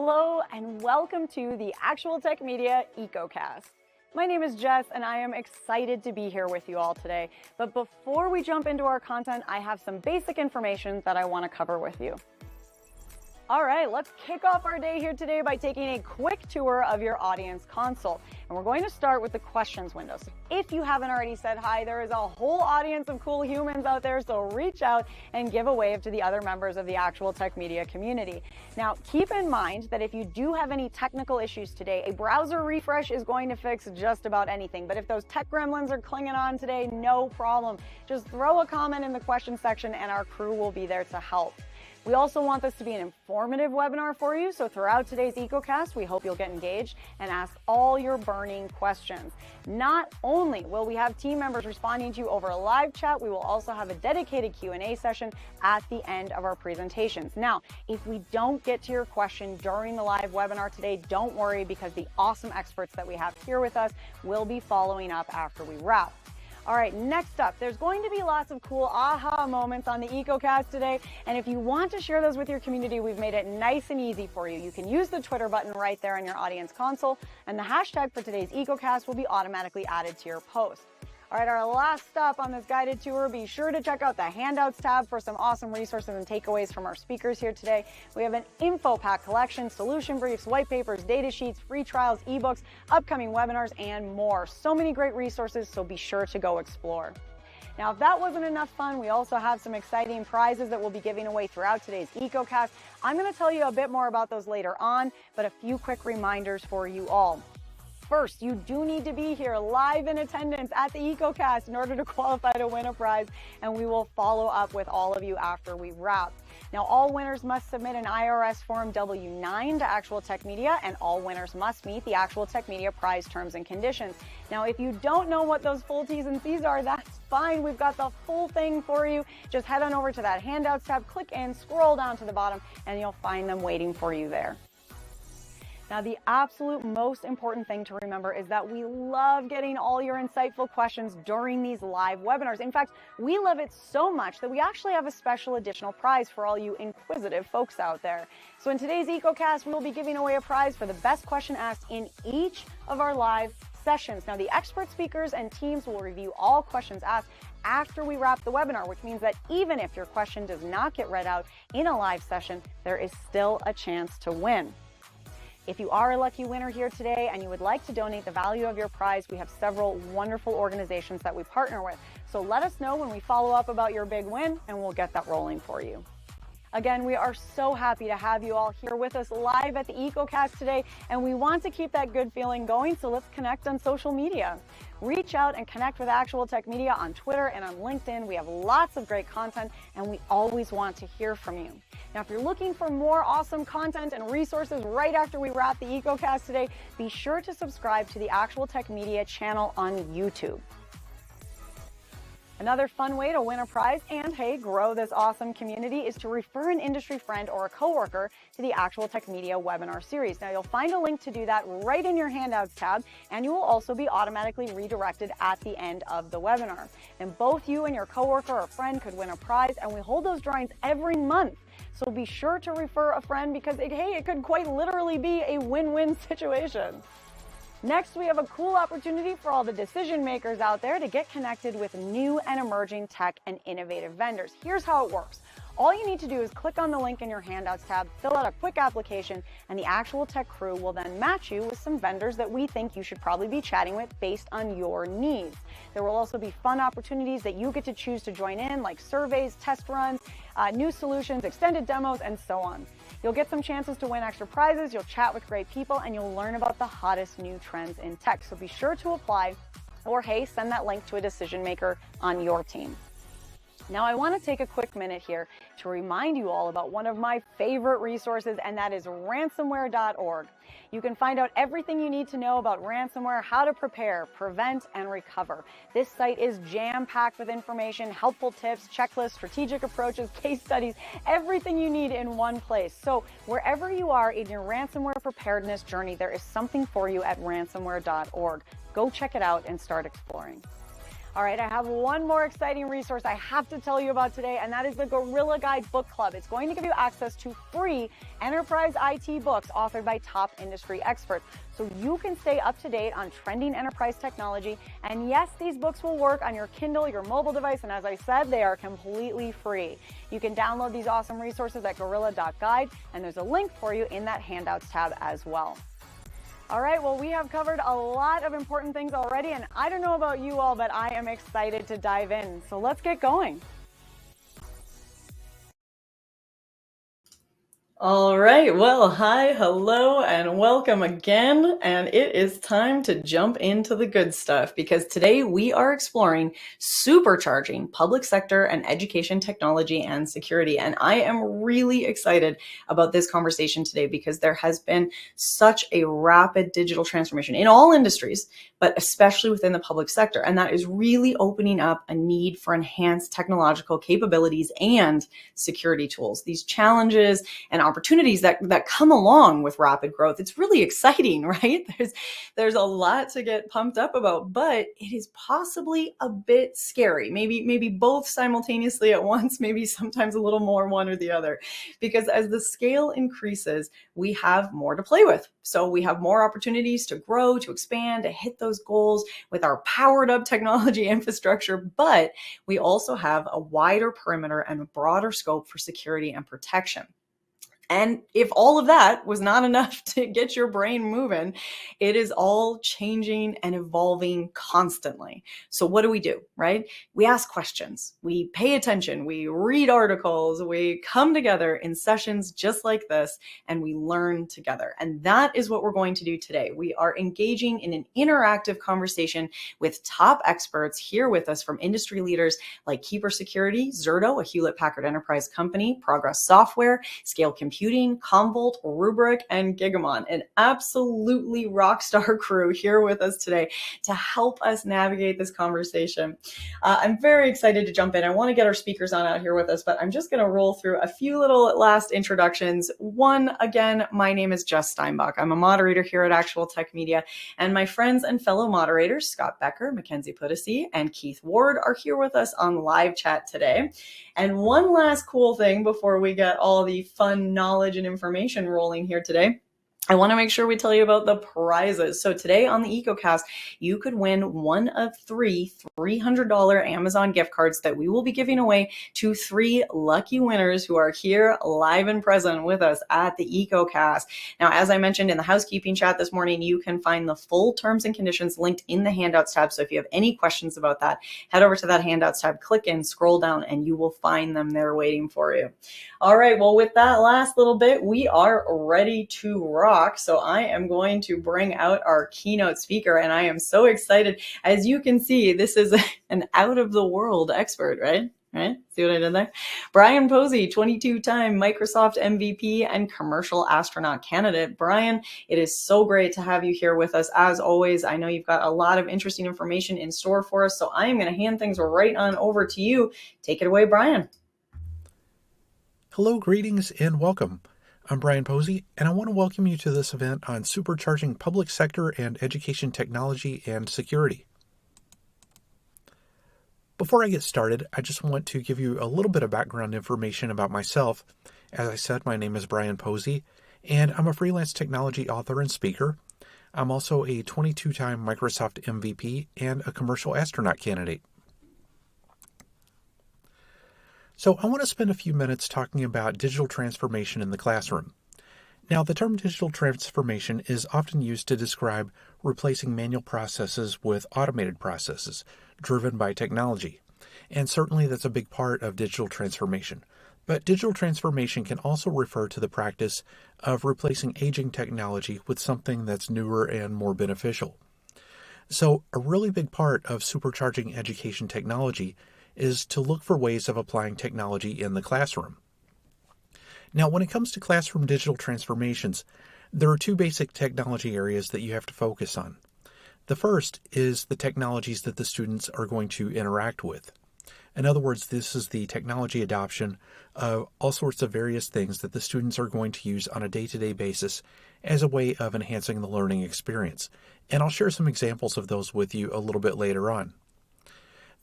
Hello and welcome to the Actual Tech Media EcoCast. My name is Jess and I am excited to be here with you all today. But before we jump into our content, I have some basic information that I want to cover with you. All right, let's kick off our day here today by taking a quick tour of your audience console. And we're going to start with the questions window. So if you haven't already said hi, there is a whole audience of cool humans out there, so reach out and give a wave to the other members of the Actual Tech Media community. Now, keep in mind that if you do have any technical issues today, a browser refresh is going to fix just about anything. But if those tech gremlins are clinging on today, no problem. Just throw a comment in the question section and our crew will be there to help. We also want this to be an informative webinar for you, so throughout today's EcoCast, we hope you'll get engaged and ask all your burning questions. Not only will we have team members responding to you over a live chat, we will also have a dedicated Q&A session at the end of our presentations. Now, if we don't get to your question during the live webinar today, don't worry, because the awesome experts that we have here with us will be following up after we wrap. All right, next up, there's going to be lots of cool aha moments on the EcoCast today. And if you want to share those with your community, we've made it nice and easy for you. You can use the Twitter button right there on your audience console, and the hashtag for today's EcoCast will be automatically added to your post. All right, our last stop on this guided tour, be sure to check out the handouts tab for some awesome resources and takeaways from our speakers here today. We have an info pack collection, solution briefs, white papers, data sheets, free trials, ebooks, upcoming webinars, and more. So many great resources, so be sure to go explore. Now, if that wasn't enough fun, we also have some exciting prizes that we'll be giving away throughout today's EcoCast. I'm going to tell you a bit more about those later on, but a few quick reminders for you all. First, you do need to be here live in attendance at the EcoCast in order to qualify to win a prize, and we will follow up with all of you after we wrap. Now, all winners must submit an IRS Form W-9 to Actual Tech Media, and all winners must meet the Actual Tech Media prize terms and conditions. Now, if you don't know what those full T's and C's are, that's fine. We've got the full thing for you. Just head on over to that handouts tab, click in, scroll down to the bottom, and you'll find them waiting for you there. Now, the absolute most important thing to remember is that we love getting all your insightful questions during these live webinars. In fact, we love it so much that we actually have a special additional prize for all you inquisitive folks out there. So in today's EcoCast, we will be giving away a prize for the best question asked in each of our live sessions. Now, the expert speakers and teams will review all questions asked after we wrap the webinar, which means that even if your question does not get read out in a live session, there is still a chance to win. If you are a lucky winner here today and you would like to donate the value of your prize, we have several wonderful organizations that we partner with. So let us know when we follow up about your big win, and we'll get that rolling for you. Again, we are so happy to have you all here with us live at the EcoCast today, and we want to keep that good feeling going, so let's connect on social media. Reach out and connect with Actual Tech Media on Twitter and on LinkedIn. We have lots of great content, and we always want to hear from you. Now, if you're looking for more awesome content and resources right after we wrap the EcoCast today, be sure to subscribe to the Actual Tech Media channel on YouTube. Another fun way to win a prize and, hey, grow this awesome community is to refer an industry friend or a coworker to the Actual Tech Media webinar series. Now, you'll find a link to do that right in your handouts tab, and you will also be automatically redirected at the end of the webinar. And both you and your coworker or friend could win a prize, and we hold those drawings every month. So be sure to refer a friend because, hey, it could quite literally be a win-win situation. Next, we have a cool opportunity for all the decision makers out there to get connected with new and emerging tech and innovative vendors. Here's how it works. All you need to do is click on the link in your handouts tab, fill out a quick application, and the Actual Tech crew will then match you with some vendors that we think you should probably be chatting with based on your needs. There will also be fun opportunities that you get to choose to join in, like surveys, test runs, new solutions, extended demos, and so on. You'll get some chances to win extra prizes, you'll chat with great people, and you'll learn about the hottest new trends in tech. So be sure to apply, or hey, send that link to a decision maker on your team. Now, I want to take a quick minute here to remind you all about one of my favorite resources, and that is ransomware.org. You can find out everything you need to know about ransomware, how to prepare, prevent, and recover. This site is jam-packed with information, helpful tips, checklists, strategic approaches, case studies, everything you need in one place. So wherever you are in your ransomware preparedness journey, there is something for you at ransomware.org. Go check it out and start exploring. All right, I have one more exciting resource I have to tell you about today, and that is the Gorilla Guide Book Club. It's going to give you access to free enterprise IT books authored by top industry experts, so you can stay up to date on trending enterprise technology. And yes, these books will work on your Kindle, your mobile device, and as I said, they are completely free. You can download these awesome resources at gorilla.guide, and there's a link for you in that handouts tab as well. All right, well, we have covered a lot of important things already, and I don't know about you all, but I am excited to dive in. So let's get going. All right, well, hi, hello, and welcome again. And it is time to jump into the good stuff because today we are exploring supercharging public sector and education technology and security. And I am really excited about this conversation today because there has been such a rapid digital transformation in all industries, but especially within the public sector. And that is really opening up a need for enhanced technological capabilities and security tools. These challenges and opportunities that come along with rapid growth. It's really exciting, right? There's a lot to get pumped up about, but it is possibly a bit scary. Maybe both simultaneously at once, maybe sometimes a little more one or the other, because as the scale increases, we have more to play with. So we have more opportunities to grow, to expand, to hit those goals with our powered up technology infrastructure, but we also have a wider perimeter and a broader scope for security and protection. And if all of that was not enough to get your brain moving, it is all changing and evolving constantly. So what do, right? We ask questions, we pay attention, we read articles, we come together in sessions just like this, and we learn together. And that is what we're going to do today. We are engaging in an interactive conversation with top experts here with us from industry leaders like Keeper Security, Zerto, a Hewlett-Packard Enterprise company, Progress Software, Scale Computing, Commvault, Rubrik, and Gigamon, an absolutely rock star crew here with us today to help us navigate this conversation. I'm very excited to jump in. I want to get our speakers on out here with us, but I'm just going to roll through a few little last introductions. One, again, my name is Jess Steinbach. I'm a moderator here at Actual Tech Media, and my friends and fellow moderators, Scott Becker, Mackenzie Puddesy, and Keith Ward are here with us on live chat today. And one last cool thing before we get all the fun knowledge and information rolling here today, I want to make sure we tell you about the prizes. So today on the EcoCast, you could win one of three $300 Amazon gift cards that we will be giving away to 3 lucky winners who are here live and present with us at the EcoCast. Now, as I mentioned in the housekeeping chat this morning, you can find the full terms and conditions linked in the handouts tab. So if you have any questions about that, head over to that handouts tab, click in, scroll down, and you will find them there waiting for you. All right, well, with that last little bit, we are ready to rock. So I am going to bring out our keynote speaker, and I am so excited. As you can see, this is an out-of-the-world expert, right? See what I did there? Brian Posey, 22-time Microsoft MVP and commercial astronaut candidate. Brian, it is so great to have you here with us. As always, I know you've got a lot of interesting information in store for us, so I am going to hand things right on over to you. Take it away, Brian. Hello, greetings, and welcome. I'm Brian Posey, and I want to welcome you to this event on supercharging public sector and education technology and security. Before I get started, I just want to give you a little bit of background information about myself. As I said, my name is Brian Posey, and I'm a freelance technology author and speaker. I'm also a 22-time Microsoft MVP and a commercial astronaut candidate. So I want to spend a few minutes talking about digital transformation in the classroom. Now, the term digital transformation is often used to describe replacing manual processes with automated processes driven by technology. And certainly that's a big part of digital transformation. But digital transformation can also refer to the practice of replacing aging technology with something that's newer and more beneficial. So a really big part of supercharging education technology is to look for ways of applying technology in the classroom. Now, when it comes to classroom digital transformations, there are 2 basic technology areas that you have to focus on. The first is the technologies that the students are going to interact with. In other words, this is the technology adoption of all sorts of various things that the students are going to use on a day-to-day basis as a way of enhancing the learning experience. And I'll share some examples of those with you a little bit later on.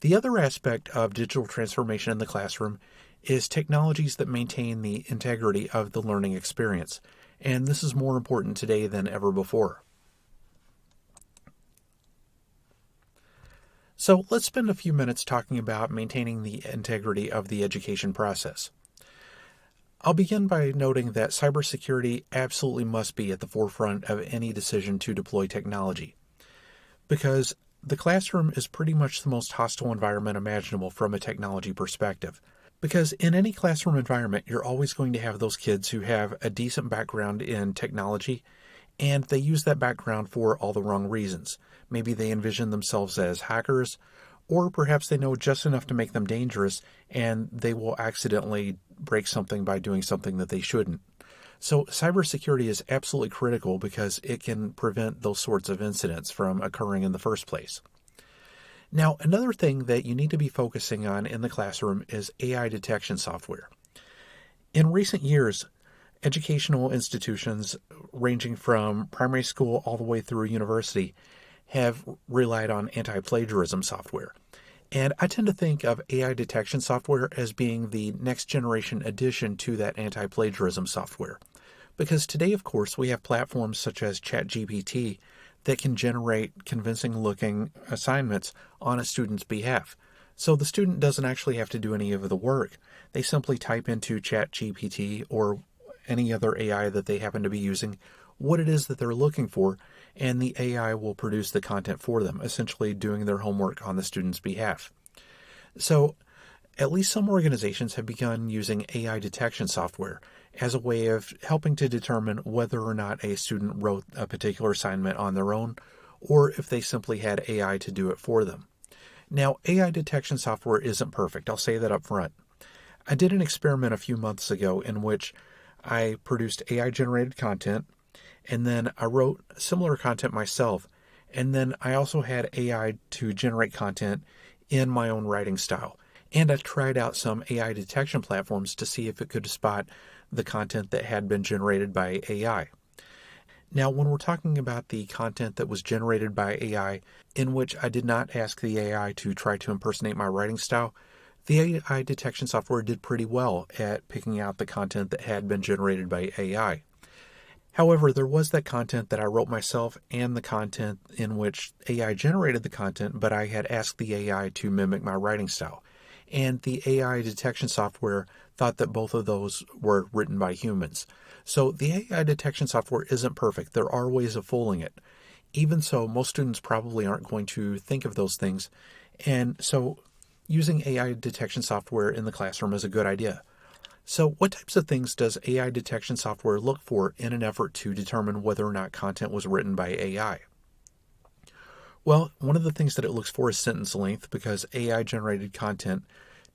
The other aspect of digital transformation in the classroom is technologies that maintain the integrity of the learning experience, and this is more important today than ever before. So let's spend a few minutes talking about maintaining the integrity of the education process. I'll begin by noting that cybersecurity absolutely must be at the forefront of any decision to deploy technology, because the classroom is pretty much the most hostile environment imaginable from a technology perspective. Because in any classroom environment, you're always going to have those kids who have a decent background in technology, and they use that background for all the wrong reasons. Maybe they envision themselves as hackers, or perhaps they know just enough to make them dangerous, and they will accidentally break something by doing something that they shouldn't. So cybersecurity is absolutely critical because it can prevent those sorts of incidents from occurring in the first place. Now, another thing that you need to be focusing on in the classroom is AI detection software. In recent years, educational institutions ranging from primary school all the way through university have relied on anti-plagiarism software. And I tend to think of AI detection software as being the next generation addition to that anti-plagiarism software. Because today, of course, we have platforms such as ChatGPT that can generate convincing-looking assignments on a student's behalf. So the student doesn't actually have to do any of the work. They simply type into ChatGPT or any other AI that they happen to be using what it is that they're looking for, and the AI will produce the content for them, essentially doing their homework on the student's behalf. So at least some organizations have begun using AI detection software as a way of helping to determine whether or not a student wrote a particular assignment on their own, or if they simply had AI to do it for them. Now, AI detection software isn't perfect. I'll say that up front. I did an experiment a few months ago in which I produced AI-generated content, and then I wrote similar content myself, and then I also had AI to generate content in my own writing style. And I tried out some AI detection platforms to see if it could spot the content that had been generated by AI. Now, when we're talking about the content that was generated by AI, in which I did not ask the AI to try to impersonate my writing style, the AI detection software did pretty well at picking out the content that had been generated by AI. However, there was that content that I wrote myself and the content in which AI generated the content, but I had asked the AI to mimic my writing style. And the AI detection software thought that both of those were written by humans. So the AI detection software isn't perfect. There are ways of fooling it. Even so, most students probably aren't going to think of those things. And so using AI detection software in the classroom is a good idea. So what types of things does AI detection software look for in an effort to determine whether or not content was written by AI? Well, one of the things that it looks for is sentence length, because AI-generated content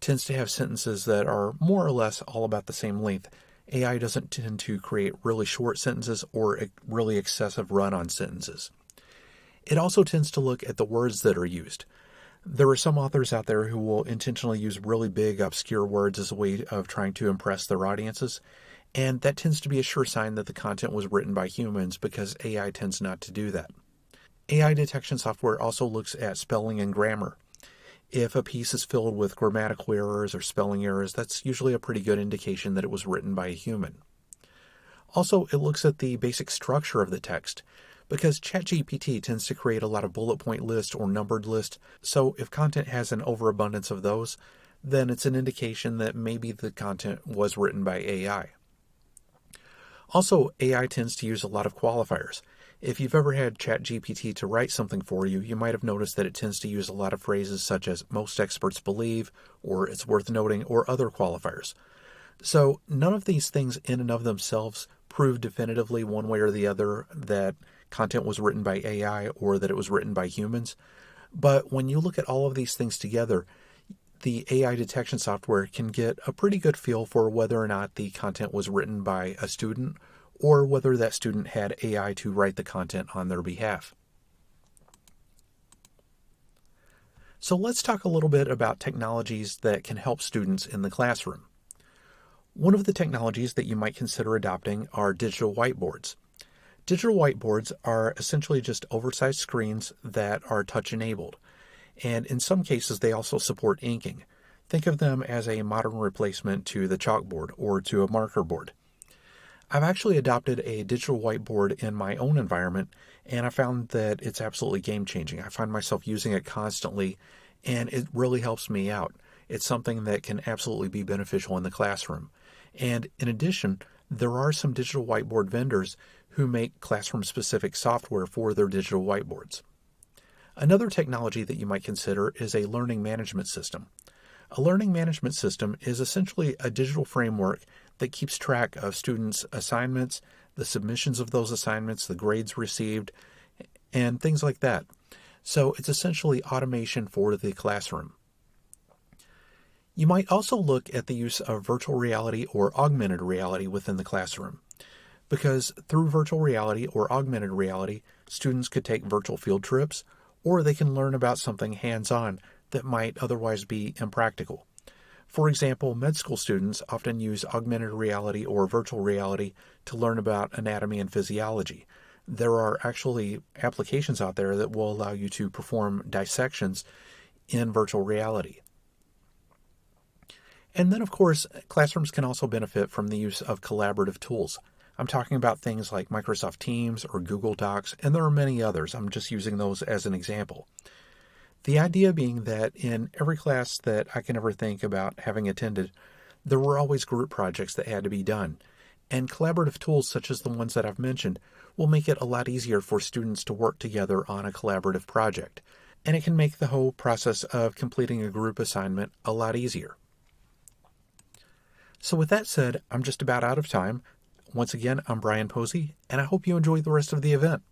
tends to have sentences that are more or less all about the same length. AI doesn't tend to create really short sentences or really excessive run-on sentences. It also tends to look at the words that are used. There are some authors out there who will intentionally use really big, obscure words as a way of trying to impress their audiences, and that tends to be a sure sign that the content was written by humans, because AI tends not to do that. AI detection software also looks at spelling and grammar. If a piece is filled with grammatical errors or spelling errors, that's usually a pretty good indication that it was written by a human. Also, it looks at the basic structure of the text, because ChatGPT tends to create a lot of bullet point lists or numbered lists, so if content has an overabundance of those, then it's an indication that maybe the content was written by AI. Also, AI tends to use a lot of qualifiers. If you've ever had ChatGPT to write something for you, you might have noticed that it tends to use a lot of phrases such as most experts believe, or it's worth noting, or other qualifiers. So none of these things in and of themselves prove definitively one way or the other that content was written by AI or that it was written by humans. But when you look at all of these things together, the AI detection software can get a pretty good feel for whether or not the content was written by a student, or whether that student had AI to write the content on their behalf. So let's talk a little bit about technologies that can help students in the classroom. One of the technologies that you might consider adopting are digital whiteboards. Digital whiteboards are essentially just oversized screens that are touch-enabled. And in some cases, they also support inking. Think of them as a modern replacement to the chalkboard or to a marker board. I've actually adopted a digital whiteboard in my own environment, and I found that it's absolutely game changing. I find myself using it constantly, and it really helps me out. It's something that can absolutely be beneficial in the classroom. And in addition, there are some digital whiteboard vendors who make classroom specific software for their digital whiteboards. Another technology that you might consider is a learning management system. A learning management system is essentially a digital framework that keeps track of students' assignments, the submissions of those assignments, the grades received, and things like that. So it's essentially automation for the classroom. You might also look at the use of virtual reality or augmented reality within the classroom, because through virtual reality or augmented reality, students could take virtual field trips, or they can learn about something hands-on that might otherwise be impractical. For example, med school students often use augmented reality or virtual reality to learn about anatomy and physiology. There are actually applications out there that will allow you to perform dissections in virtual reality. And then, of course, classrooms can also benefit from the use of collaborative tools. I'm talking about things like Microsoft Teams or Google Docs, and there are many others. I'm just using those as an example. The idea being that in every class that I can ever think about having attended, there were always group projects that had to be done. And collaborative tools such as the ones that I've mentioned will make it a lot easier for students to work together on a collaborative project. And it can make the whole process of completing a group assignment a lot easier. So with that said, I'm just about out of time. Once again, I'm Brian Posey, and I hope you enjoy the rest of the event.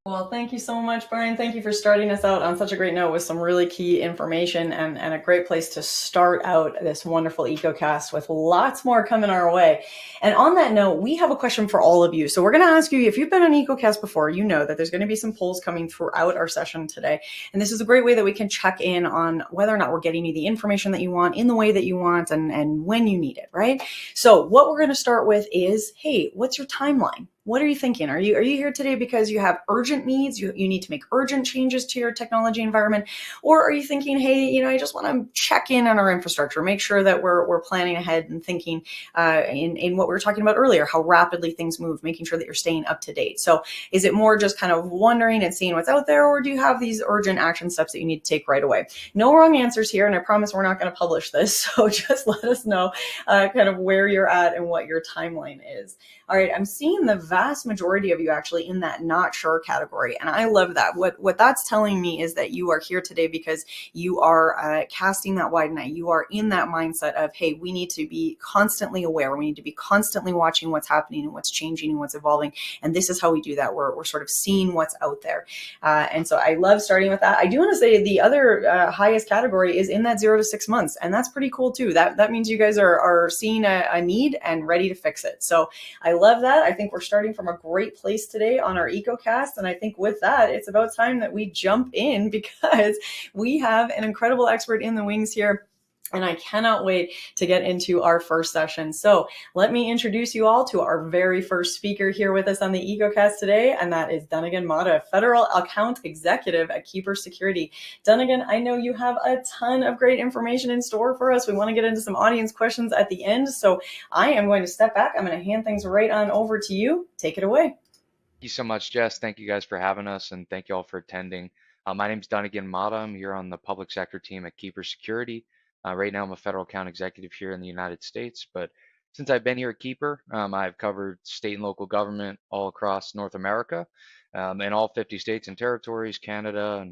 Well, thank you so much, Brian. Thank you for starting us out on such a great note with some really key information and a great place to start out this wonderful EcoCast with lots more coming our way. And on that note, we have a question for all of you. So we're going to ask you, if you've been on EcoCast before, you know that there's going to be some polls coming throughout our session today. And this is a great way that we can check in on whether or not we're getting you the information that you want in the way that you want and when you need it, right? So what we're going to start with is, hey, what's your timeline? What are you thinking? Are you here today because you have urgent needs? You need to make urgent changes to your technology environment? Or are you thinking, hey, I just want to check in on our infrastructure, make sure that we're planning ahead and thinking in what we were talking about earlier, how rapidly things move, making sure that you're staying up to date. So is it more just kind of wondering and seeing what's out there, or do you have these urgent action steps that you need to take right away? No wrong answers here, and I promise we're not going to publish this. So just let us know kind of where you're at and what your timeline is. All right, I'm seeing the vast majority of you actually in that not sure category, and I love that. What that's telling me is that you are here today because you are casting that wide net. You are in that mindset of, hey, we need to be constantly aware. We need to be constantly watching what's happening and what's changing and what's evolving, and this is how we do that. We're sort of seeing what's out there, and so I love starting with that. I do want to say the other highest category is in that 0 to 6 months, and that's pretty cool too. That means you guys are seeing a need and ready to fix it. So I love that. I think we're starting from a great place today on our EcoCast. And I think with that, it's about time that we jump in because we have an incredible expert in the wings here. And I cannot wait to get into our first session. So let me introduce you all to our very first speaker here with us on the EcoCast today, and that is Dunnigan Mata, Federal Account Executive at Keeper Security. Dunnigan, I know you have a ton of great information in store for us. We want to get into some audience questions at the end, so I am going to step back. I'm going to hand things right on over to you. Take it away. Thank you so much, Jess. Thank you guys for having us, and thank you all for attending. My name is Dunnigan Mata. I'm here on the public sector team at Keeper Security. Right now, I'm a federal account executive here in the United States, but since I've been here at Keeper, I've covered state and local government all across North America, and all 50 states and territories, Canada,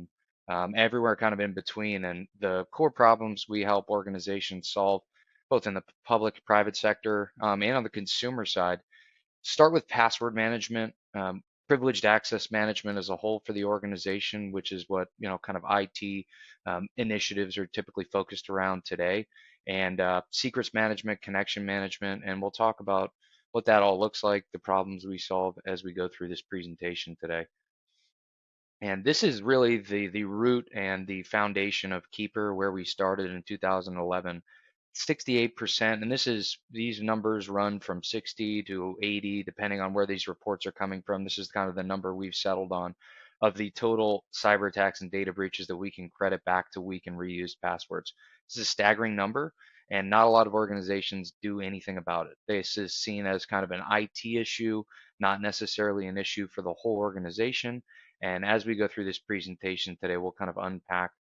and everywhere kind of in between. And the core problems we help organizations solve, both in the public, private sector, and on the consumer side, start with password management, privileged access management as a whole for the organization, which is what kind of IT initiatives are typically focused around today, and secrets management, connection management, and we'll talk about what that all looks like, the problems we solve as we go through this presentation today. And this is really the root and the foundation of Keeper, where we started in 2011. 68%, and these numbers run from 60 to 80 depending on where these reports are coming from. This is kind of the number we've settled on, of the total cyber attacks and data breaches that we can credit back to weak and reused passwords. This is a staggering number, and not a lot of organizations do anything about it. This is seen as kind of an IT issue, not necessarily an issue for the whole organization. And as we go through this presentation today, we'll kind of unpack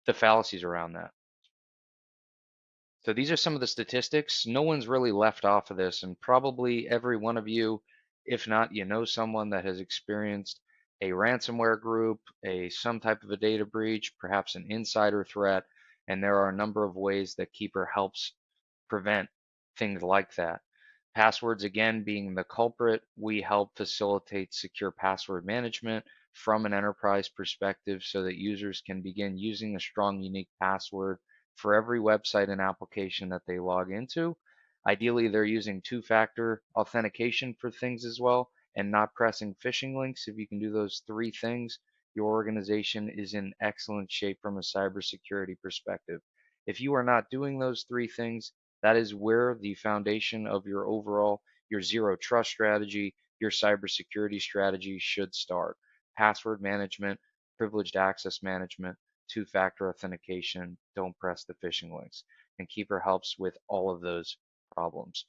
the fallacies around that. So these are some of the statistics. No one's really left off of this, and probably every one of you, if not, you know someone that has experienced a ransomware group, some type of a data breach, perhaps an insider threat, and there are a number of ways that Keeper helps prevent things like that. Passwords, again, being the culprit, we help facilitate secure password management from an enterprise perspective so that users can begin using a strong, unique password for every website and application that they log into. Ideally, they're using two-factor authentication for things as well and not pressing phishing links. If you can do those three things, your organization is in excellent shape from a cybersecurity perspective. If you are not doing those three things, that is where the foundation of your overall, your zero trust strategy, your cybersecurity strategy should start. Password management, privileged access management, two-factor authentication, don't press the phishing links. And Keeper helps with all of those problems.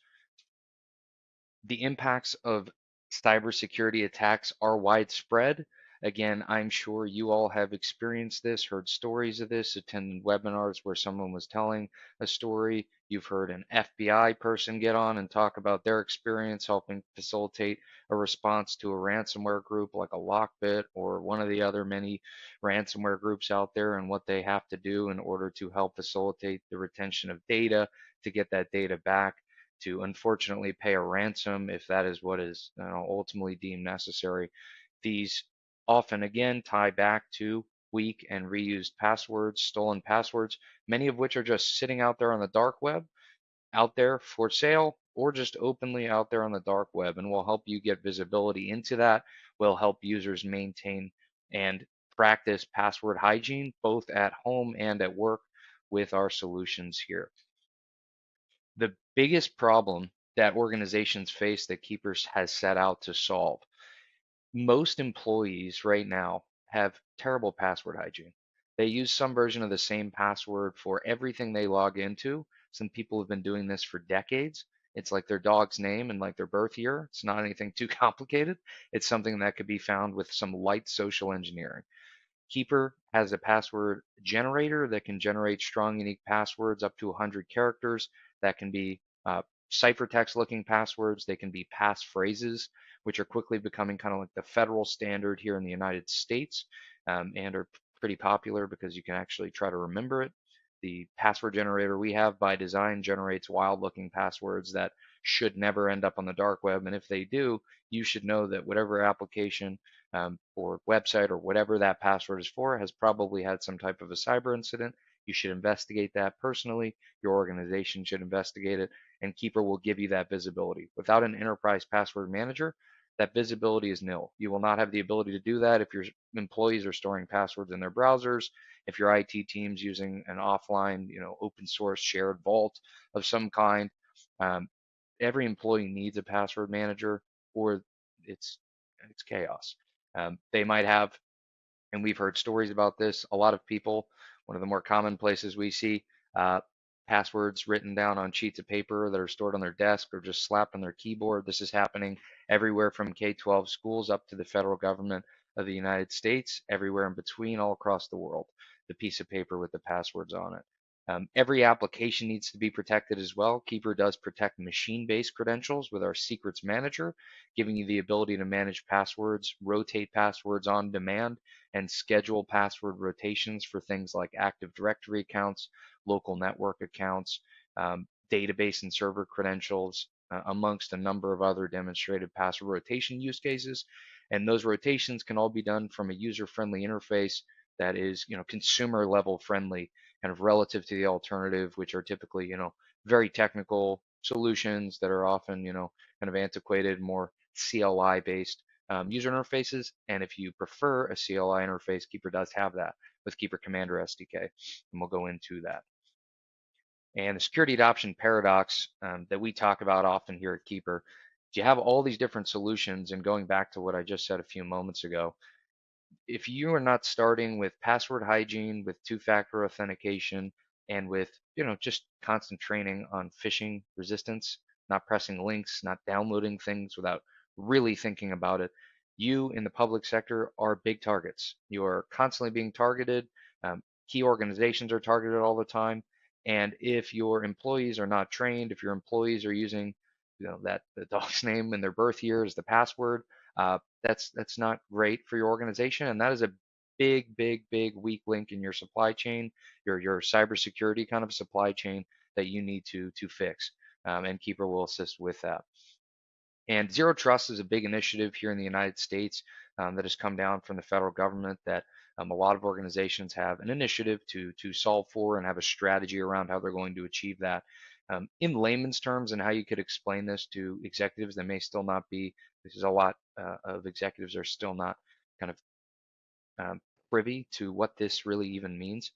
The impacts of cybersecurity attacks are widespread. Again, I'm sure you all have experienced this, heard stories of this, attended webinars where someone was telling a story. You've heard an FBI person get on and talk about their experience helping facilitate a response to a ransomware group like a Lockbit or one of the other many ransomware groups out there and what they have to do in order to help facilitate the retention of data to get that data back, to unfortunately pay a ransom if that is what is ultimately deemed necessary. These often again tie back to weak and reused passwords, stolen passwords, many of which are just sitting out there on the dark web, out there for sale, or just openly out there on the dark web. And we'll help you get visibility into that. We'll help users maintain and practice password hygiene, both at home and at work with our solutions here. The biggest problem that organizations face that Keepers has set out to solve, most employees right now have terrible password hygiene. They use some version of the same password for everything they log into. Some people have been doing this for decades. It's like their dog's name and like their birth year. It's not anything too complicated. It's something that could be found with some light social engineering. Keeper has a password generator that can generate strong, unique passwords up to 100 characters. That can be ciphertext looking passwords. They can be passphrases, which are quickly becoming kind of like the federal standard here in the United States, and are pretty popular because you can actually try to remember it. The password generator we have by design generates wild looking passwords that should never end up on the dark web. And if they do, you should know that whatever application or website or whatever that password is for has probably had some type of a cyber incident. You should investigate that personally. Your organization should investigate it, and Keeper will give you that visibility. Without an enterprise password manager, that visibility is nil. You will not have the ability to do that if your employees are storing passwords in their browsers, if your IT team's using an offline, open source shared vault of some kind. Um, every employee needs a password manager, or it's chaos. They might have, and we've heard stories about this, a lot of people, one of the more common places we see passwords written down on sheets of paper that are stored on their desk or just slapped on their keyboard. This is happening everywhere from K-12 schools up to the federal government of the United States, everywhere in between, all across the world, the piece of paper with the passwords on it. Every application needs to be protected as well. Keeper does protect machine-based credentials with our secrets manager, giving you the ability to manage passwords, rotate passwords on demand, and schedule password rotations for things like Active Directory accounts, local network accounts, database and server credentials, amongst a number of other demonstrated password rotation use cases. And those rotations can all be done from a user-friendly interface that is, consumer level friendly, kind of relative to the alternative, which are typically, very technical solutions that are often, kind of antiquated, more CLI based user interfaces. And if you prefer a CLI interface, Keeper does have that with Keeper Commander SDK, and we'll go into that. And the security adoption paradox that we talk about often here at Keeper, you have all these different solutions, and going back to what I just said a few moments ago, if you are not starting with password hygiene, with two-factor authentication, and with just constant training on phishing resistance, not pressing links, not downloading things without really thinking about it, you in the public sector are big targets. You are constantly being targeted. Key organizations are targeted all the time. And if your employees are not trained, if your employees are using, that the dog's name and their birth year as the password, that's not great for your organization, and that is a big, big, big weak link in your supply chain, your cybersecurity kind of supply chain that you need to fix. And Keeper will assist with that. And zero trust is a big initiative here in the United States that has come down from the federal government that a lot of organizations have an initiative to solve for and have a strategy around how they're going to achieve that. In layman's terms, and how you could explain this to executives that may still not be, this is a lot of executives are still not kind of um, privy to what this really even means.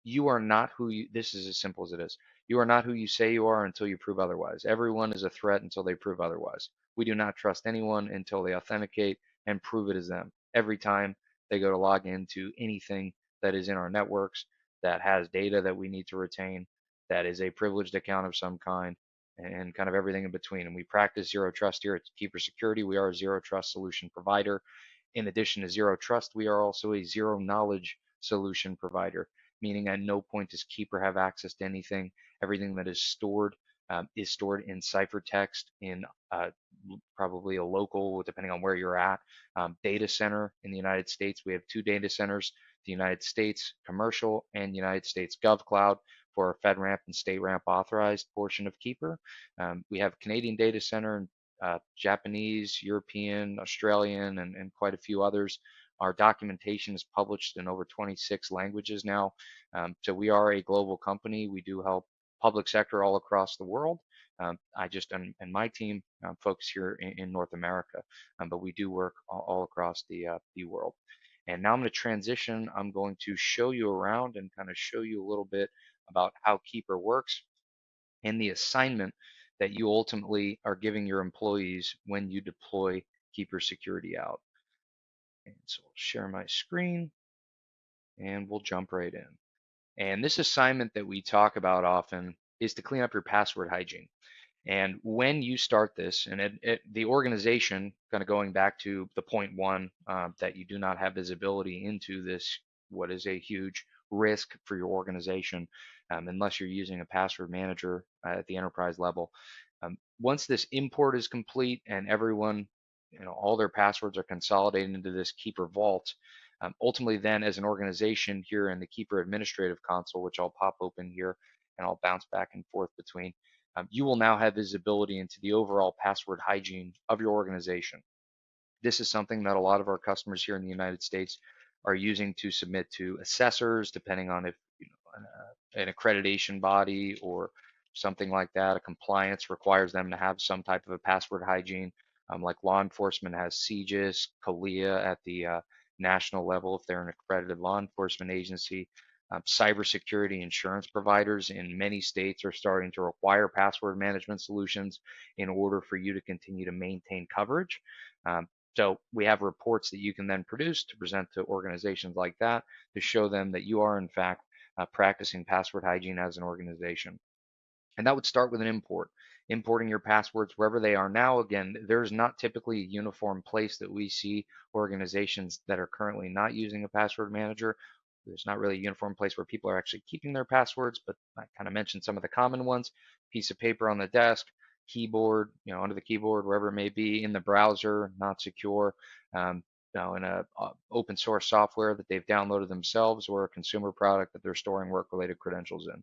You are not who you, this is as simple as it is. You are not who you say you are until you prove otherwise. Everyone is a threat until they prove otherwise. We do not trust anyone until they authenticate and prove it is them. Every time they go to log into anything that is in our networks, that has data that we need to retain, that is a privileged account of some kind, and kind of everything in between. And we practice zero trust here at Keeper Security. We are a zero trust solution provider. In addition to zero trust, we are also a zero knowledge solution provider, meaning at no point does Keeper have access to anything. Everything that is stored in ciphertext in probably a local, depending on where you're at, data center in the United States. We have two data centers, the United States commercial and United States GovCloud for our FedRAMP and StateRAMP authorized portion of Keeper. We have Canadian data center, Japanese, European, Australian, and quite a few others. Our documentation is published in over 26 languages now. So we are a global company. We do help public sector all across the world. I just and my team focus here in North America, but we do work all across the world. And now I'm going to transition. I'm going to show you around and kind of show you a little bit about how Keeper works and the assignment that you ultimately are giving your employees when you deploy Keeper Security out. And so I'll share my screen and we'll jump right in. And this assignment that we talk about often is to clean up your password hygiene. And when you start this, and the organization, kind of going back to the point one, that you do not have visibility into this, what is a huge risk for your organization, unless you're using a password manager at the enterprise level. Once this import is complete and everyone, all their passwords are consolidated into this Keeper vault, ultimately then as an organization here in the Keeper administrative console, which I'll pop open here and I'll bounce back and forth between, you will now have visibility into the overall password hygiene of your organization. This is something that a lot of our customers here in the United States are using to submit to assessors, depending on if an accreditation body or something like that, a compliance requires them to have some type of a password hygiene. Like law enforcement has CGIS, CALIA at the national level if they're an accredited law enforcement agency. Cybersecurity insurance providers in many states are starting to require password management solutions in order for you to continue to maintain coverage. So we have reports that you can then produce to present to organizations like that to show them that you are in fact practicing password hygiene as an organization. And that would start with an import, importing your passwords wherever they are now. Again, there's not typically a uniform place that we see organizations that are currently not using a password manager. There's not really a uniform place where people are actually keeping their passwords, but I kind of mentioned some of the common ones: piece of paper on the desk, keyboard, under the keyboard, wherever it may be, in the browser, not secure, in a open source software that they've downloaded themselves, or a consumer product that they're storing work-related credentials in.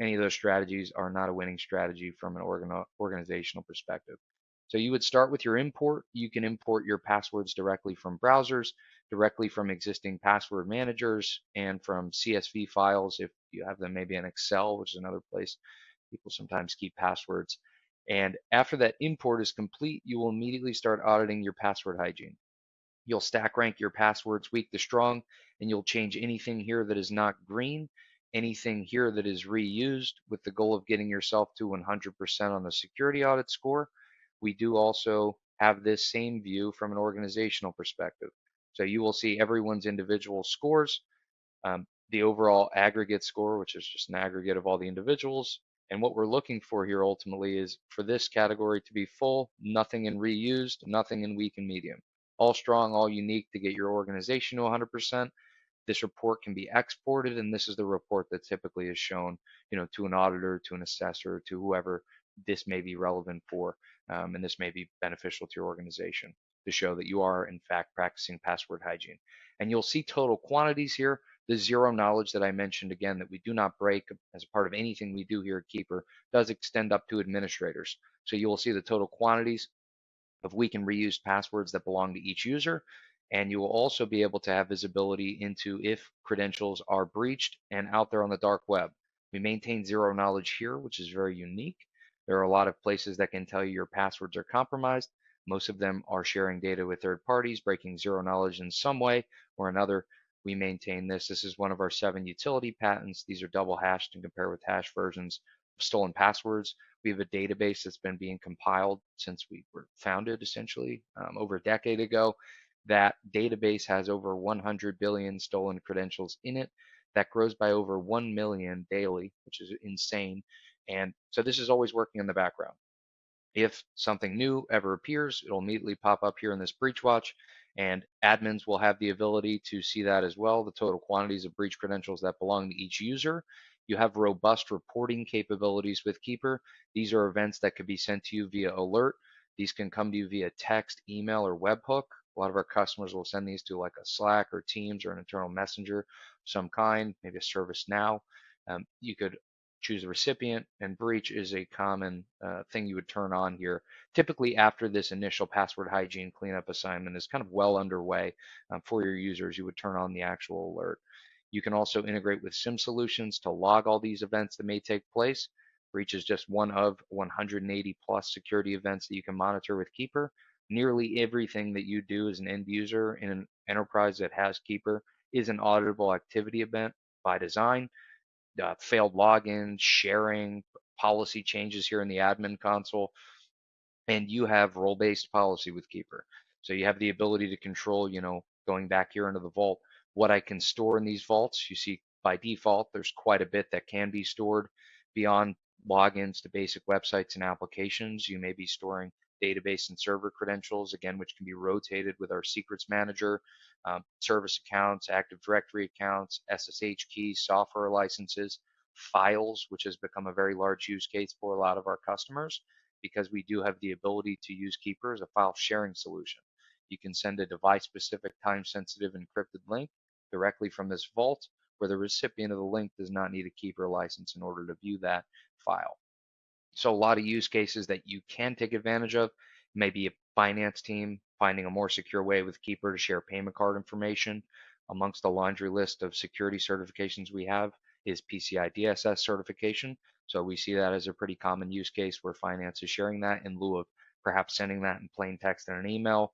Any of those strategies are not a winning strategy from an organizational perspective. So you would start with your import. You can import your passwords directly from browsers, directly from existing password managers, and from CSV files if you have them maybe in Excel, which is another place people sometimes keep passwords. And after that import is complete, you will immediately start auditing your password hygiene. You'll stack rank your passwords weak to strong, and you'll change anything here that is not green, anything here that is reused, with the goal of getting yourself to 100% on the security audit score. We do also have this same view from an organizational perspective. So you will see everyone's individual scores, the overall aggregate score, which is just an aggregate of all the individuals. And what we're looking for here ultimately is for this category to be full, nothing in reused, nothing in weak and medium. All strong, all unique to get your organization to 100%. This report can be exported, and this is the report that typically is shown, to an auditor, to an assessor, to whoever this may be relevant for, and this may be beneficial to your organization to show that you are in fact practicing password hygiene. And you'll see total quantities here. The zero knowledge that I mentioned again, that we do not break as a part of anything we do here at Keeper, does extend up to administrators. So you will see the total quantities of weak and reused passwords that belong to each user. And you will also be able to have visibility into if credentials are breached and out there on the dark web. We maintain zero knowledge here, which is very unique. There are a lot of places that can tell you your passwords are compromised. Most of them are sharing data with third parties, breaking zero knowledge in some way or another. We maintain this. This is one of our 7 utility patents. These are double hashed and compare with hash versions of stolen passwords. We have a database that's been being compiled since we were founded, essentially, over a decade ago. That database has over 100 billion stolen credentials in it. That grows by over 1 million daily, which is insane. And so this is always working in the background. If something new ever appears, it'll immediately pop up here in this breach watch, and admins will have the ability to see that as well, the total quantities of breach credentials that belong to each user. You have robust reporting capabilities with Keeper. These are events that could be sent to you via alert. These can come to you via text, email, or webhook. A lot of our customers will send these to like a Slack or Teams or an internal messenger of some kind, maybe a ServiceNow. You could choose a recipient, and breach is a common thing you would turn on here. Typically after this initial password hygiene cleanup assignment is kind of well underway for your users, you would turn on the actual alert. You can also integrate with SIM solutions to log all these events that may take place. Breach is just one of 180 plus security events that you can monitor with Keeper. Nearly everything that you do as an end user in an enterprise that has Keeper is an auditable activity event by design. Failed logins, sharing, policy changes here in the admin console, and you have role-based policy with Keeper. So you have the ability to control, going back here into the vault, what I can store in these vaults. You see by default, there's quite a bit that can be stored beyond logins to basic websites and applications. You may be storing database and server credentials, again, which can be rotated with our secrets manager, service accounts, Active Directory accounts, SSH keys, software licenses, files, which has become a very large use case for a lot of our customers, because we do have the ability to use Keeper as a file sharing solution. You can send a device-specific time-sensitive encrypted link directly from this vault, where the recipient of the link does not need a Keeper license in order to view that file. So a lot of use cases that you can take advantage of. Maybe a finance team finding a more secure way with Keeper to share payment card information. Amongst the laundry list of security certifications we have is PCI DSS certification. So we see that as a pretty common use case where finance is sharing that in lieu of perhaps sending that in plain text in an email,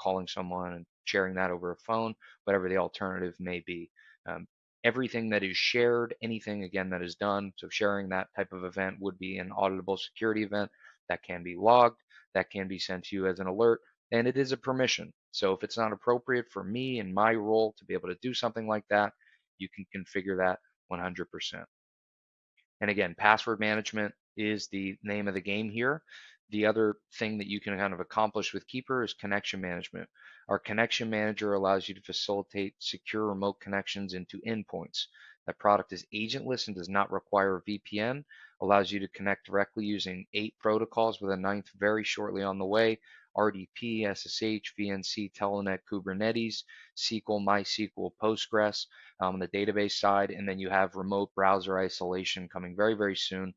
calling someone and sharing that over a phone, whatever the alternative may be. Um, Everything that is shared, anything again that is done, so sharing that type of event would be an auditable security event that can be logged, that can be sent to you as an alert, and it is a permission. So if it's not appropriate for me and my role to be able to do something like that, you can configure that 100%. And again, password management is the name of the game here. The other thing that you can kind of accomplish with Keeper is connection management. Our connection manager allows you to facilitate secure remote connections into endpoints. That product is agentless and does not require a VPN, allows you to connect directly using 8 protocols with a ninth very shortly on the way: RDP, SSH, VNC, Telnet, Kubernetes, SQL, MySQL, Postgres on the database side, and then you have remote browser isolation coming very, very soon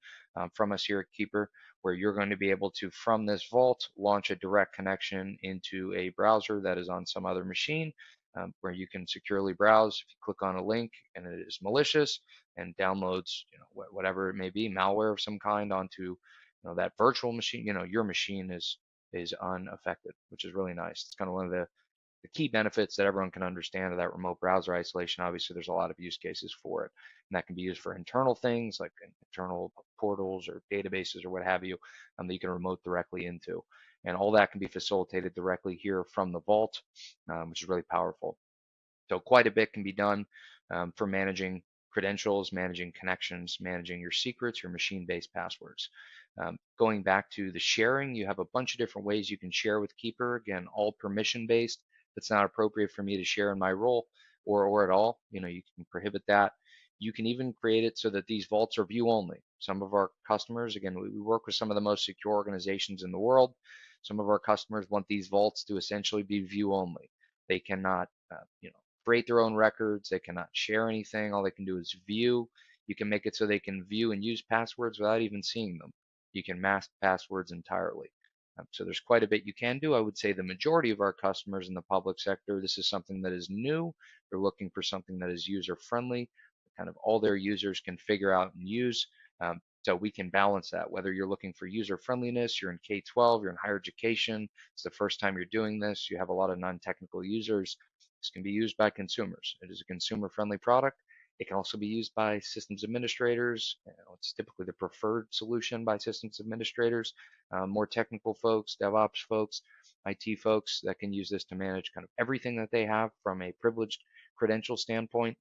from us here at Keeper, where you're going to be able to, from this vault, launch a direct connection into a browser that is on some other machine, where you can securely browse. If you click on a link and it is malicious and downloads, whatever it may be, malware of some kind onto, that virtual machine, your machine is unaffected, which is really nice. It's kind of one of the the key benefits that everyone can understand of that remote browser isolation. Obviously, there's a lot of use cases for it, and that can be used for internal things like internal portals or databases or what have you, that you can remote directly into. And all that can be facilitated directly here from the vault, which is really powerful. So quite a bit can be done for managing credentials, managing connections, managing your secrets, your machine-based passwords. Going back to the sharing, you have a bunch of different ways you can share with Keeper. Again, all permission-based. That's not appropriate for me to share in my role or at all. You know, you can prohibit that. You can even create it so that these vaults are view only. Some of our customers, again, we work with some of the most secure organizations in the world. Some of our customers want these vaults to essentially be view only. They cannot, create their own records. They cannot share anything. All they can do is view. You can make it so they can view and use passwords without even seeing them. You can mask passwords entirely. So there's quite a bit you can do. I would say the majority of our customers in the public sector, this is something that is new. They're looking for something that is user friendly, kind of all their users can figure out and use. So we can balance that, whether you're looking for user friendliness, you're in K-12, you're in higher education, it's the first time you're doing this, you have a lot of non-technical users. This can be used by consumers. It is a consumer-friendly product. It can also be used by systems administrators. It's typically the preferred solution by systems administrators, more technical folks, DevOps folks, IT folks that can use this to manage kind of everything that they have from a privileged credential standpoint.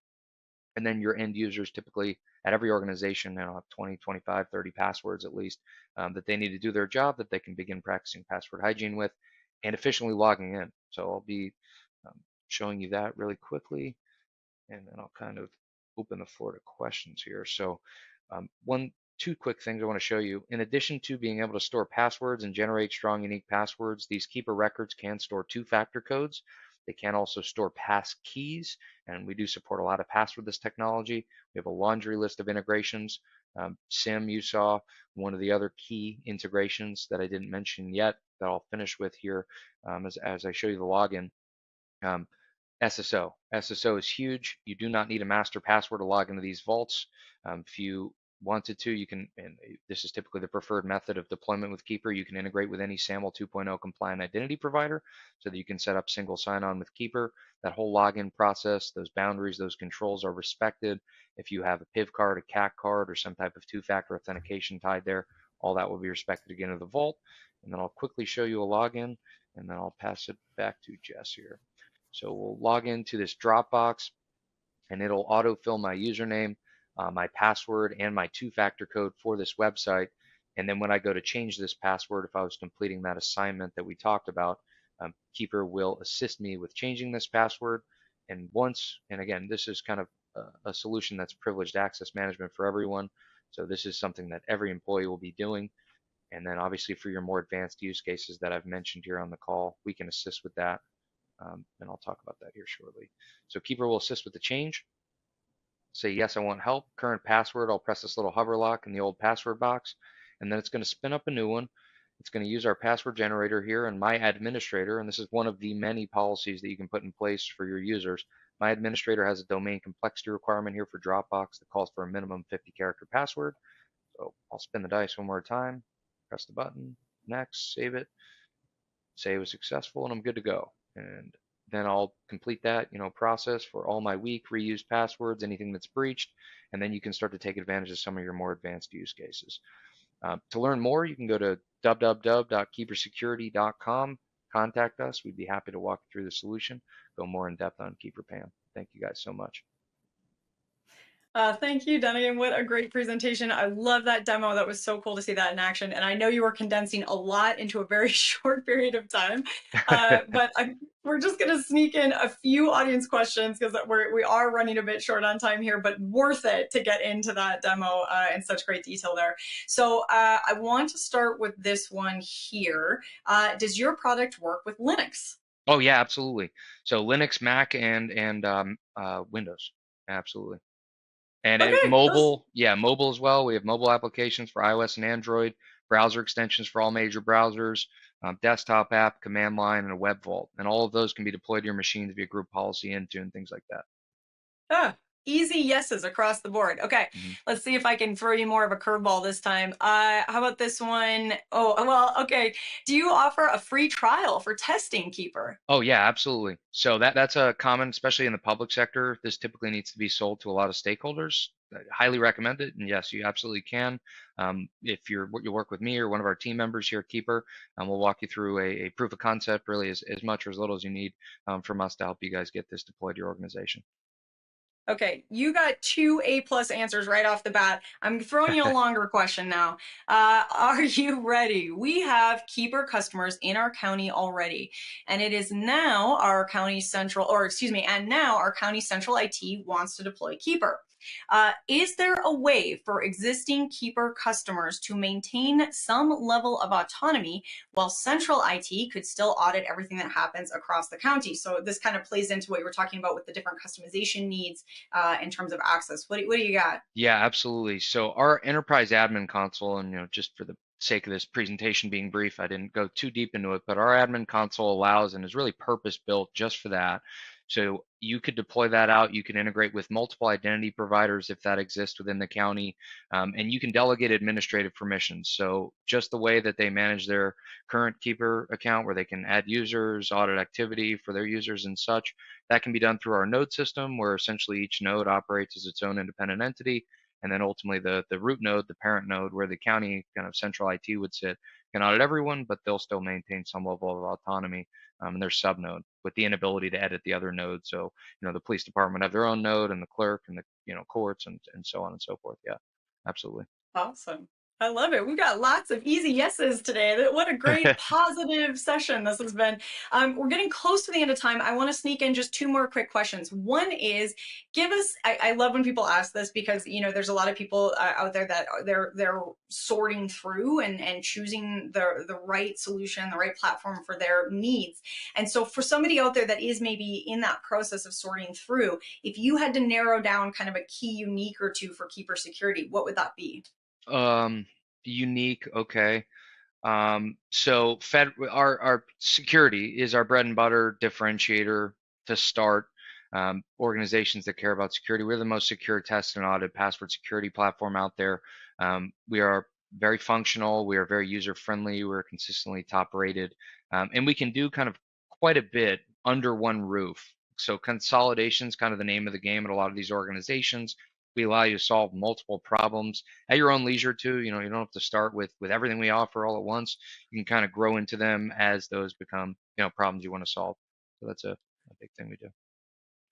And then your end users typically at every organization have 20, 25, 30 passwords at least that they need to do their job, that they can begin practicing password hygiene with and efficiently logging in. So I'll be showing you that really quickly, and then I'll kind of open the floor to questions here. So two quick things I want to show you. In addition to being able to store passwords and generate strong, unique passwords, these Keeper records can store two-factor codes. They can also store pass keys, and we do support a lot of passwordless technology. We have a laundry list of integrations. SIM, you saw one of the other key integrations that I didn't mention yet that I'll finish with here as I show you the login. SSO. SSO is huge. You do not need a master password to log into these vaults. If you wanted to, you can, and this is typically the preferred method of deployment with Keeper, you can integrate with any SAML 2.0 compliant identity provider so that you can set up single sign-on with Keeper. That whole login process, those boundaries, those controls are respected. If you have a PIV card, a CAC card, or some type of two-factor authentication tied there, all that will be respected again to the vault. And then I'll quickly show you a login, and then I'll pass it back to Jess here. So we'll log into this Dropbox, and it'll autofill my username, my password, and my two-factor code for this website. And then when I go to change this password, if I was completing that assignment that we talked about, Keeper will assist me with changing this password. And again, this is kind of a solution that's privileged access management for everyone. So this is something that every employee will be doing. And then obviously for your more advanced use cases that I've mentioned here on the call, we can assist with that. And I'll talk about that here shortly. So Keeper will assist with the change. Say, yes, I want help. Current password, I'll press this little hover lock in the old password box, and then it's going to spin up a new one. It's going to use our password generator here and my administrator, and this is one of the many policies that you can put in place for your users. My administrator has a domain complexity requirement here for Dropbox that calls for a minimum 50-character password. So I'll spin the dice one more time, press the button, next, save it, say it was successful, and I'm good to go. And then I'll complete that process for all my weak reused passwords, anything that's breached, and then you can start to take advantage of some of your more advanced use cases. To learn more, you can go to www.keepersecurity.com. Contact us. We'd be happy to walk you through the solution, go more in depth on Keeper PAM. Thank you guys so much. Thank you, Dunnigan. What a great presentation. I love that demo. That was so cool to see that in action. And I know you were condensing a lot into a very short period of time, but we're just going to sneak in a few audience questions because we are running a bit short on time here, but worth it to get into that demo in such great detail there. So I want to start with this one here. Does your product work with Linux? Oh, yeah, absolutely. So Linux, Mac, and Windows. Absolutely. And Okay, mobile as well. We have mobile applications for iOS and Android, browser extensions for all major browsers, desktop app, command line, and a web vault. And all of those can be deployed to your machines via group policy, Intune, things like that. Easy yeses across the board. Okay, let's see if I can throw you more of a curveball this time. How about this one? Oh, well, okay. Do you offer a free trial for testing Keeper? Oh yeah, absolutely. So that's a common, especially in the public sector. This typically needs to be sold to a lot of stakeholders. I highly recommend it, and yes, you absolutely can. If you work with me or one of our team members here at Keeper, we'll walk you through a proof of concept, really as much or as little as you need from us to help you guys get this deployed to your organization. Okay, you got 2 A+ answers right off the bat. I'm throwing you a longer question now. Are you ready? We have Keeper customers in our county already, and it is now our county central, or excuse me, and now our county central IT wants to deploy Keeper. Is there a way for existing Keeper customers to maintain some level of autonomy while central IT could still audit everything that happens across the county? So this kind of plays into what you were talking about with the different customization needs in terms of access. What do you got? Yeah, absolutely. So our enterprise admin console, and just for the sake of this presentation being brief, I didn't go too deep into it, but our admin console allows and is really purpose built just for that. So you could deploy that out. You can integrate with multiple identity providers if that exists within the county, and you can delegate administrative permissions. So just the way that they manage their current Keeper account, where they can add users, audit activity for their users and such, that can be done through our node system, where essentially each node operates as its own independent entity. And then ultimately the root node, the parent node, where the county kind of central IT would sit, can audit everyone, but they'll still maintain some level of autonomy in their subnode with the inability to edit the other node. So, the police department have their own node, and the clerk, and the, courts, and so on and so forth. Yeah, absolutely. Awesome. I love it. We've got lots of easy yeses today. What a great positive session this has been. We're getting close to the end of time. I want to sneak in just 2 more quick questions. One is, give us, I love when people ask this because, there's a lot of people out there that they're sorting through and choosing the right solution, the right platform for their needs. And so for somebody out there that is maybe in that process of sorting through, if you had to narrow down kind of a key unique or two for Keeper Security, what would that be? Unique. Okay. So our security is our bread and butter differentiator to start. Organizations that care about security, we're the most secure, tested, and audited password security platform out there. We are very functional. We are very user friendly. We're consistently top rated, and we can do kind of quite a bit under one roof. So consolidation is kind of the name of the game at a lot of these organizations. We allow you to solve multiple problems at your own leisure too. You don't have to start with everything we offer all at once. You can kind of grow into them as those become problems you want to solve. So that's a big thing we do.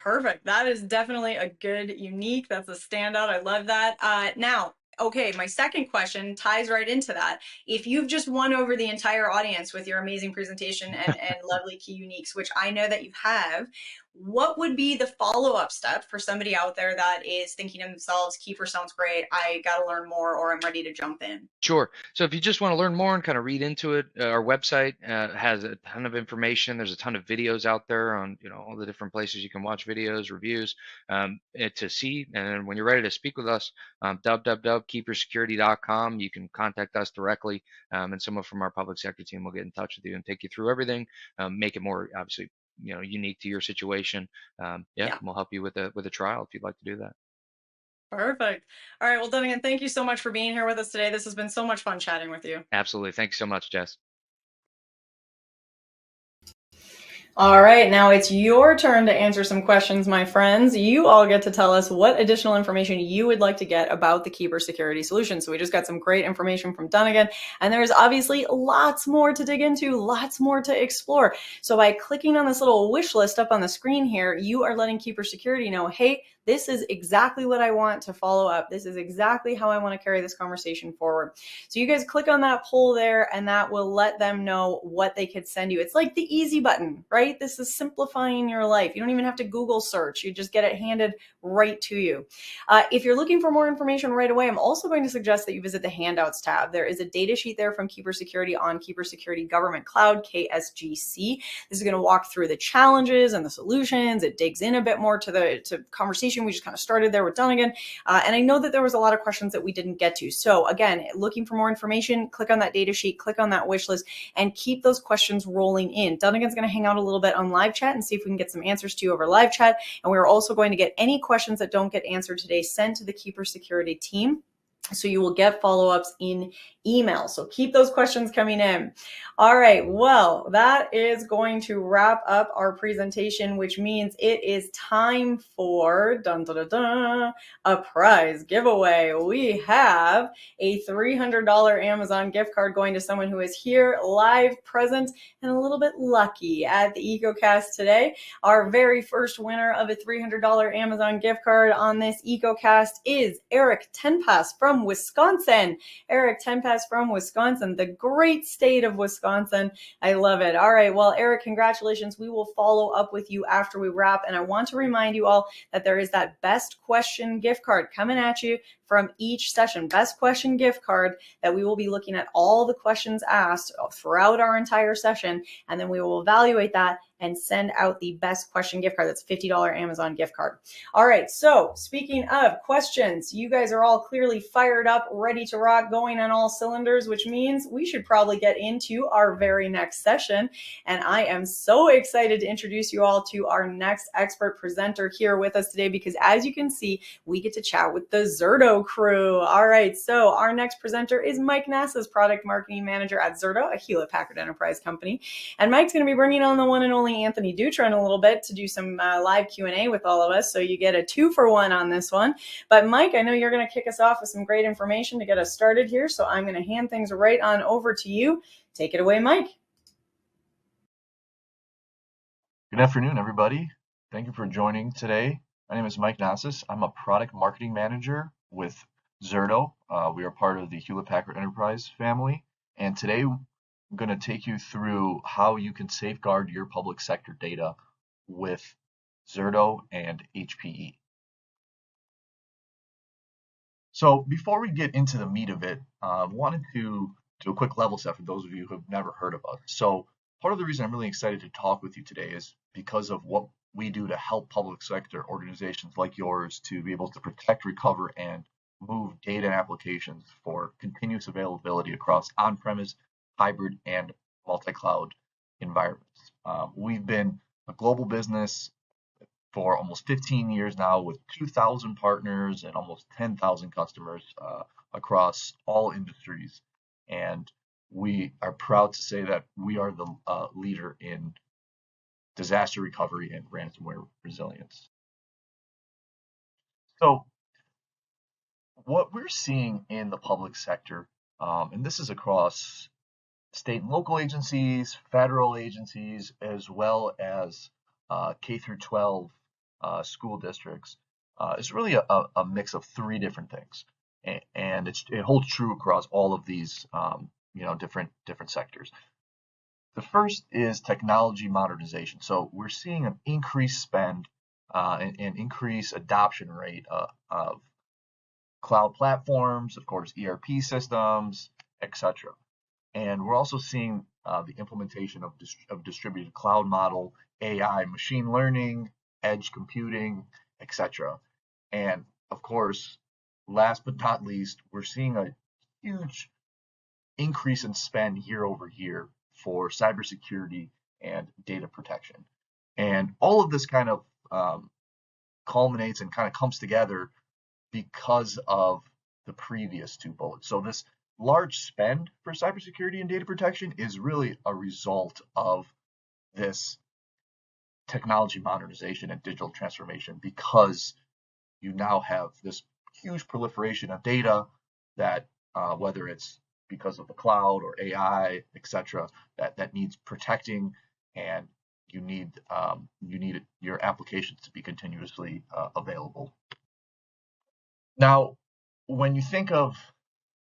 Perfect. That is definitely a good unique. That's a standout. I love that. Now, okay, my second question ties right into that. If you've just won over the entire audience with your amazing presentation and lovely key uniques, which I know that you have, what would be the follow-up step for somebody out there that is thinking to themselves, Keeper sounds great, I got to learn more, or I'm ready to jump in? Sure. So if you just want to learn more and kind of read into it, our website has a ton of information. There's a ton of videos out there on all the different places you can watch videos, reviews to see. And when you're ready to speak with us, www.keepersecurity.com. You can contact us directly, and someone from our public sector team will get in touch with you and take you through everything, make it more obviously unique to your situation. Yeah, we'll help you with a trial if you'd like to do that. Perfect. All right. Well, Duncan, thank you so much for being here with us today. This has been so much fun chatting with you. Absolutely. Thanks so much, Jess. All right, now it's your turn to answer some questions, my friends. You all get to tell us what additional information you would like to get about the Keeper security solution. So we just got some great information from Dunnigan, and there's obviously lots more to dig into, lots more to explore. So by clicking on this little wish list up on the screen here, you are letting Keeper Security know, hey, this is exactly what I want to follow up. This is exactly how I want to carry this conversation forward. So you guys click on that poll there, and that will let them know what they could send you. It's like the easy button, right? This is simplifying your life. You don't even have to Google search. You just get it handed right to you. If you're looking for more information right away, I'm also going to suggest that you visit the handouts tab. There is a data sheet there from Keeper Security on Keeper Security Government Cloud, KSGC. This is going to walk through the challenges and the solutions. It digs in a bit more to conversation information. We just kind of started there with Dunnigan. And I know that there was a lot of questions that we didn't get to. So again, looking for more information, click on that data sheet, click on that wish list, and keep those questions rolling in. Dunnigan's going to hang out a little bit on live chat and see if we can get some answers to you over live chat. And we're also going to get any questions that don't get answered today sent to the Keeper Security team. So you will get follow-ups in email. So keep those questions coming in. All right. Well, that is going to wrap up our presentation, which means it is time for a prize giveaway. We have a $300 Amazon gift card going to someone who is here live, present, and a little bit lucky at the EcoCast today. Our very first winner of a $300 Amazon gift card on this EcoCast is Eric Tenpass from Wisconsin. Eric Tenpass from Wisconsin, the great state of Wisconsin. I love it. All right. Well, Eric, congratulations. We will follow up with you after we wrap. And I want to remind you all that there is that best question gift card coming at you from each session. Best question gift card that we will be looking at all the questions asked throughout our entire session. And then we will evaluate that and send out the best question gift card. That's $50 Amazon gift card. All right. So speaking of questions, you guys are all clearly fired up, ready to rock, going on all cylinders, which means we should probably get into our very next session. And I am so excited to introduce you all to our next expert presenter here with us today, because as you can see, we get to chat with the Zerto crew. All right. So our next presenter is Mike Nassas, product marketing manager at Zerto, a Hewlett Packard Enterprise company. And Mike's going to be bringing on the one and only Anthony Dutra in a little bit to do some live Q&A with all of us. So you get a 2-for-1 on this one. But Mike, I know you're going to kick us off with some great information to get us started here. So I'm going to hand things right on over to you. Take it away, Mike. Good afternoon, everybody. Thank you for joining today. My name is Mike Nassas. I'm a product marketing manager with Zerto. We are part of the Hewlett Packard Enterprise family. And today I'm going to take you through how you can safeguard your public sector data with Zerto and HPE. So before we get into the meat of it, I wanted to do a quick level set for those of you who have never heard of us. So part of the reason I'm really excited to talk with you today is because of what we do to help public sector organizations like yours to be able to protect, recover, and move data and applications for continuous availability across on-premise, hybrid, and multi-cloud environments. We've been a global business for almost 15 years now with 2,000 partners and almost 10,000 customers across all industries. And we are proud to say that we are the leader in disaster recovery and ransomware resilience. So what we're seeing in the public sector, and this is across state and local agencies, federal agencies, as well as K through 12 school districts, is really a mix of 3 different things, and it holds true across all of these different sectors. The first is technology modernization. So we're seeing an increased spend and increased adoption rate of cloud platforms, of course, ERP systems, etc. And we're also seeing the implementation of distributed cloud model, AI, machine learning, edge computing, etc. And of course, last but not least, we're seeing a huge increase in spend year over year for cybersecurity and data protection. And all of this kind of culminates and kind of comes together because of the previous 2 bullets. So this large spend for cybersecurity and data protection is really a result of this technology modernization and digital transformation, because you now have this huge proliferation of data that whether it's because of the cloud or AI, etc., that needs protecting, and you need your applications to be continuously available. Now, when you think of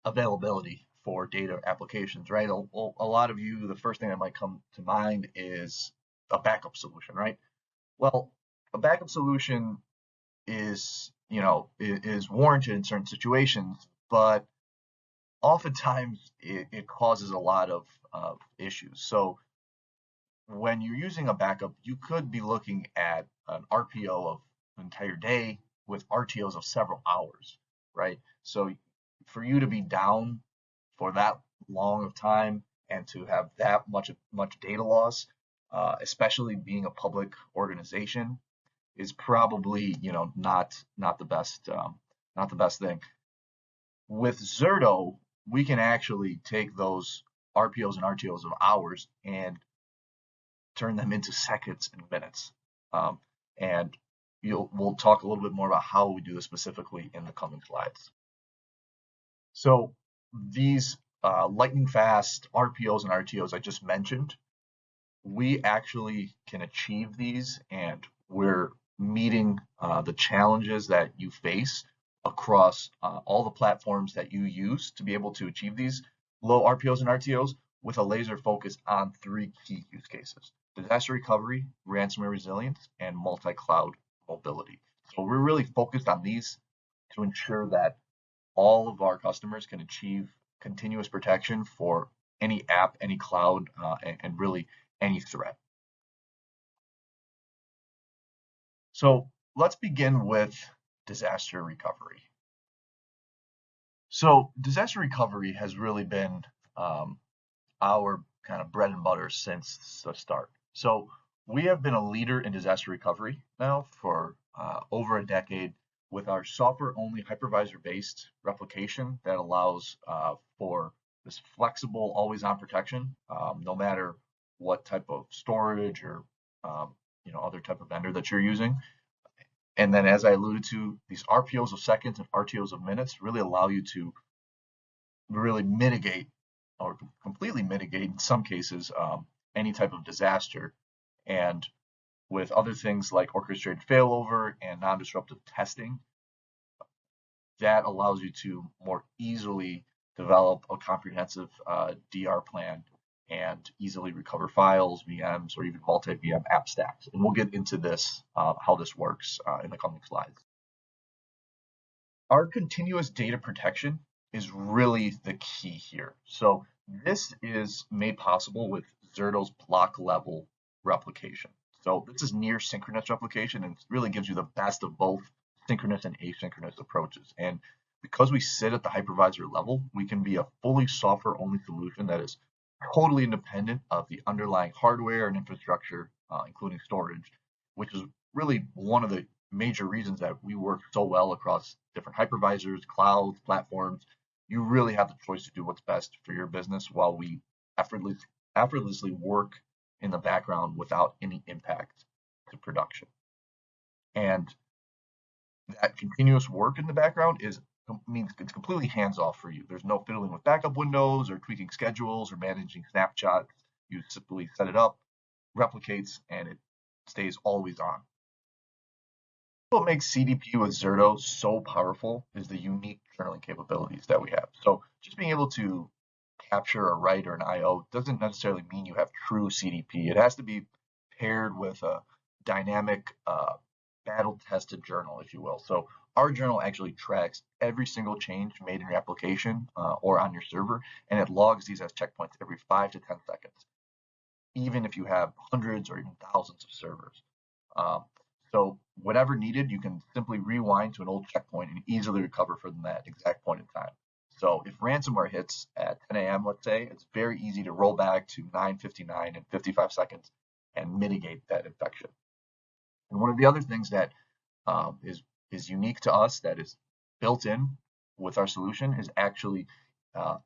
availability for data applications, right? A lot of you, the first thing that might come to mind is a backup solution, right? Well, a backup solution is warranted in certain situations, but oftentimes it causes a lot of issues. So when you're using a backup, you could be looking at an RPO of an entire day, with RTOs of several hours, right? So for you to be down for that long of time and to have that much data loss, especially being a public organization, is probably not the best thing. With Zerto, we can actually take those RPOs and RTOs of hours and turn them into seconds and minutes. And we'll talk a little bit more about how we do this specifically in the coming slides. So these lightning fast RPOs and RTOs I just mentioned, we actually can achieve these, and we're meeting the challenges that you face across all the platforms that you use to be able to achieve these low RPOs and RTOs with a laser focus on 3 key use cases: disaster recovery, ransomware resilience, and multi-cloud mobility. So we're really focused on these to ensure that all of our customers can achieve continuous protection for any app, any cloud, and really any threat. So let's begin with disaster recovery. So disaster recovery has really been our kind of bread and butter since the start. So we have been a leader in disaster recovery now for over a decade with our software-only hypervisor-based replication that allows for this flexible, always-on protection, no matter what type of storage or other type of vendor that you're using. And then, as I alluded to, these RPOs of seconds and RTOs of minutes really allow you to really mitigate or completely mitigate, in some cases, any type of disaster. And with other things like orchestrated failover and non-disruptive testing, that allows you to more easily develop a comprehensive DR plan and easily recover files, VMs, or even multi-VM app stacks. And we'll get into this, how this works in the coming slides. Our continuous data protection is really the key here. So this is made possible with Zerto's block level replication. So this is near synchronous replication, and it really gives you the best of both synchronous and asynchronous approaches. And because we sit at the hypervisor level, we can be a fully software-only solution that is totally independent of the underlying hardware and infrastructure, including storage, which is really one of the major reasons that we work so well across different hypervisors, clouds, platforms. You really have the choice to do what's best for your business while we effortlessly work in the background without any impact to production. And that continuous work in the background means it's completely hands-off for you. There's no fiddling with backup windows or tweaking schedules or managing snapshots. You simply set it up, replicates, and it stays always on. What makes CDP with Zerto so powerful is the unique journaling capabilities that we have. So just being able to capture a write or an IO doesn't necessarily mean you have true CDP. It has to be paired with a dynamic, battle-tested journal, if you will. So our journal actually tracks every single change made in your application or on your server, and it logs these as checkpoints every 5 to 10 seconds, even if you have hundreds or even thousands of servers. So whenever needed, you can simply rewind to an old checkpoint and easily recover from that exact point in time. So if ransomware hits at 10 a.m., let's say, it's very easy to roll back to 9:59 in 55 seconds and mitigate that infection. And one of the other things that is unique to us that is built in with our solution is actually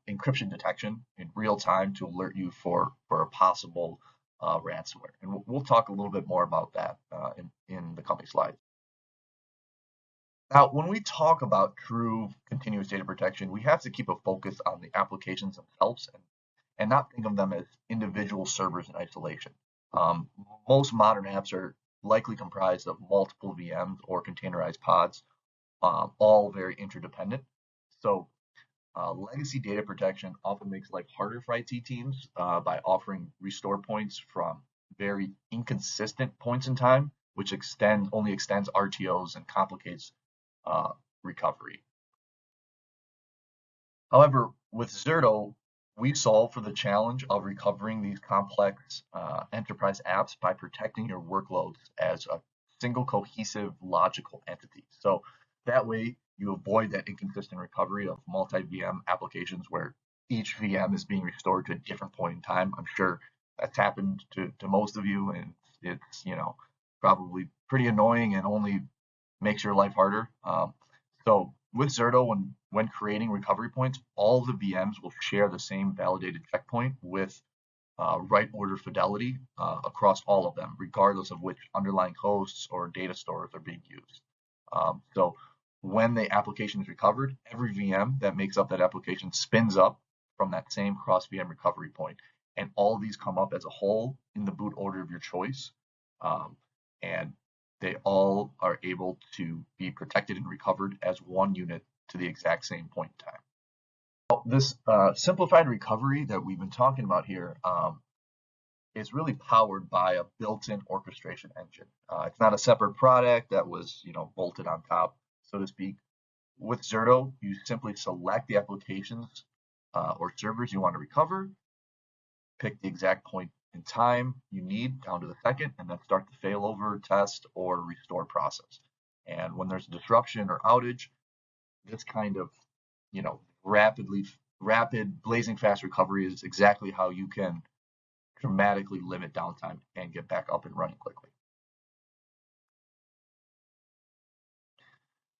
encryption detection in real time to alert you for a possible ransomware. And we'll talk a little bit more about that in the coming slides. Now, when we talk about true continuous data protection, we have to keep a focus on the applications themselves and not think of them as individual servers in isolation. Most modern apps are likely comprised of multiple VMs or containerized pods, all very interdependent. So legacy data protection often makes life harder for IT teams by offering restore points from very inconsistent points in time, which only extends RTOs and complicates recovery. However, with Zerto, we solve for the challenge of recovering these complex enterprise apps by protecting your workloads as a single cohesive logical entity. So that way you avoid that inconsistent recovery of multi-VM applications where each VM is being restored to a different point in time. I'm sure that's happened to most of you, and it's probably pretty annoying and only makes your life harder. So with Zerto, when creating recovery points, all the VMs will share the same validated checkpoint with write order fidelity across all of them, regardless of which underlying hosts or data stores are being used. So when the application is recovered, every VM that makes up that application spins up from that same cross VM recovery point. And all these come up as a whole in the boot order of your choice. And they all are able to be protected and recovered as one unit to the exact same point in time. This simplified recovery that we've been talking about here is really powered by a built-in orchestration engine. It's not a separate product that was, bolted on top, so to speak. With Zerto, you simply select the applications or servers you want to recover, pick the exact point in time you need down to the second, and then start the failover, test, or restore process. And when there's a disruption or outage, this kind of, rapid, blazing fast recovery is exactly how you can dramatically limit downtime and get back up and running quickly.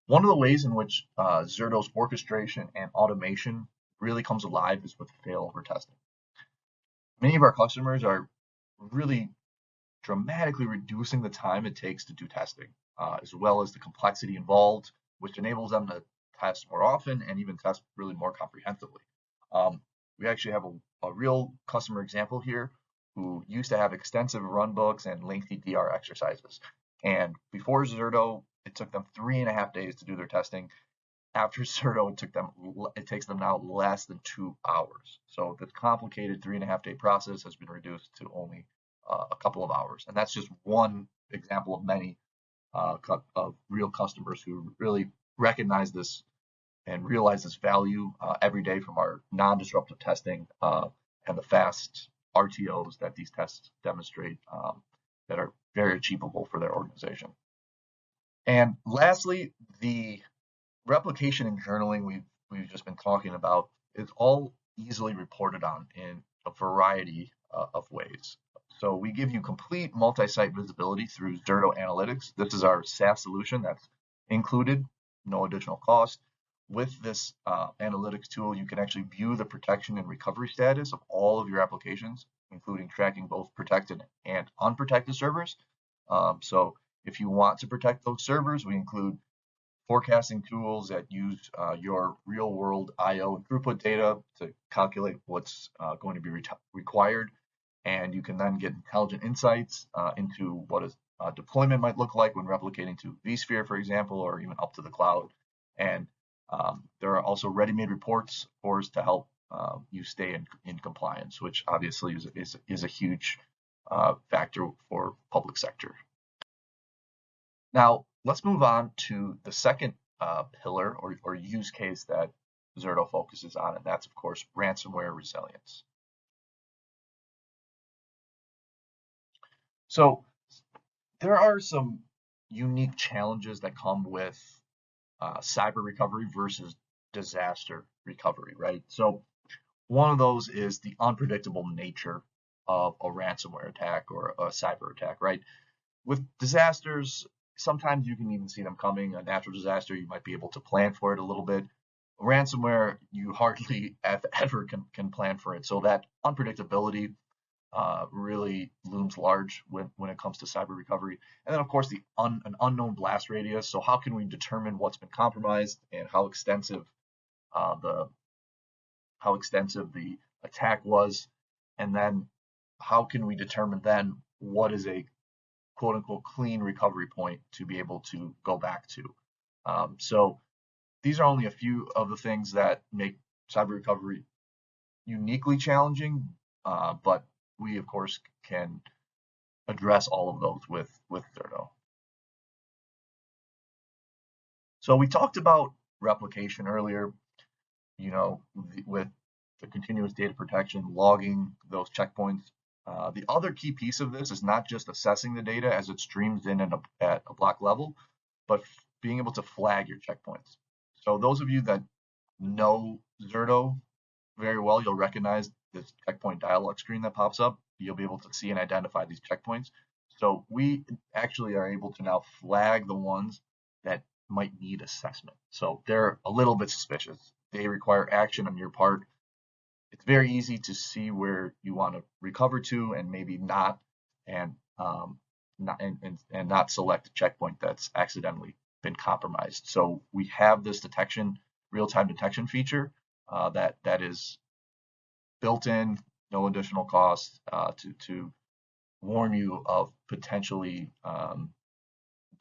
One of the ways in which Zerto's orchestration and automation really comes alive is with failover testing. Many of our customers are really dramatically reducing the time it takes to do testing, as well as the complexity involved, which enables them to test more often and even test really more comprehensively. We actually have a real customer example here who used to have extensive run books and lengthy DR exercises. And before Zerto, it took them 3.5 days to do their testing. After Zerto, it takes them now less than 2 hours. So this complicated 3.5 day process has been reduced to only a couple of hours. And that's just one example of many of real customers who really recognize this and realize this value every day from our non-disruptive testing and the fast RTOs that these tests demonstrate that are very achievable for their organization. And lastly, the replication and journaling we've just been talking about is all easily reported on in a variety of ways. So we give you complete multi-site visibility through Zerto Analytics. This is our SaaS solution that's included, no additional cost. With this analytics tool, you can actually view the protection and recovery status of all of your applications, including tracking both protected and unprotected servers. So if you want to protect those servers, we include forecasting tools that use your real-world I/O and throughput data to calculate what's going to be required. And you can then get intelligent insights into what a deployment might look like when replicating to vSphere, for example, or even up to the cloud. And there are also ready-made reports, of course, to help you stay in compliance, which obviously is a huge factor for public sector. Now, let's move on to the second pillar or use case that Zerto focuses on, and that's, of course, ransomware resilience. So there are some unique challenges that come with cyber recovery versus disaster recovery, right? So one of those is the unpredictable nature of a ransomware attack or a cyber attack, right? With disasters, sometimes you can even see them coming. A natural disaster, you might be able to plan for it a little bit. Ransomware, you hardly ever can plan for it. So that unpredictability really looms large when it comes to cyber recovery. And then, of course, an unknown blast radius. So how can we determine what's been compromised and how extensive the attack was? And then how can we determine then what is a quote unquote clean recovery point to be able to go back to? So these are only a few of the things that make cyber recovery uniquely challenging, but we, of course, can address all of those with Zerto. So we talked about replication earlier, with the continuous data protection, logging those checkpoints. The other key piece of this is not just assessing the data as it streams in at a block level, but being able to flag your checkpoints. So those of you that know Zerto very well, you'll recognize this checkpoint dialog screen that pops up. You'll be able to see and identify these checkpoints. So we actually are able to now flag the ones that might need assessment. So they're a little bit suspicious. They require action on your part. It's very easy to see where you want to recover to and maybe not, and not select a checkpoint that's accidentally been compromised. So we have this real-time detection feature that is built in, no additional cost to warn you of potentially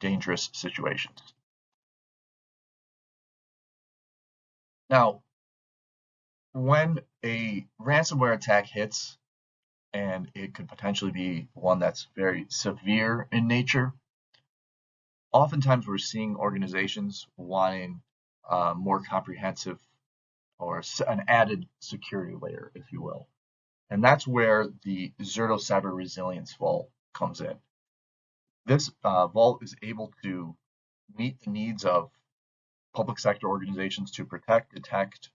dangerous situations. Now, when a ransomware attack hits, and it could potentially be one that's very severe in nature, oftentimes we're seeing organizations wanting more comprehensive or an added security layer, if you will. And that's where the Zerto Cyber Resilience Vault comes in. This vault is able to meet the needs of public sector organizations to protect, detect,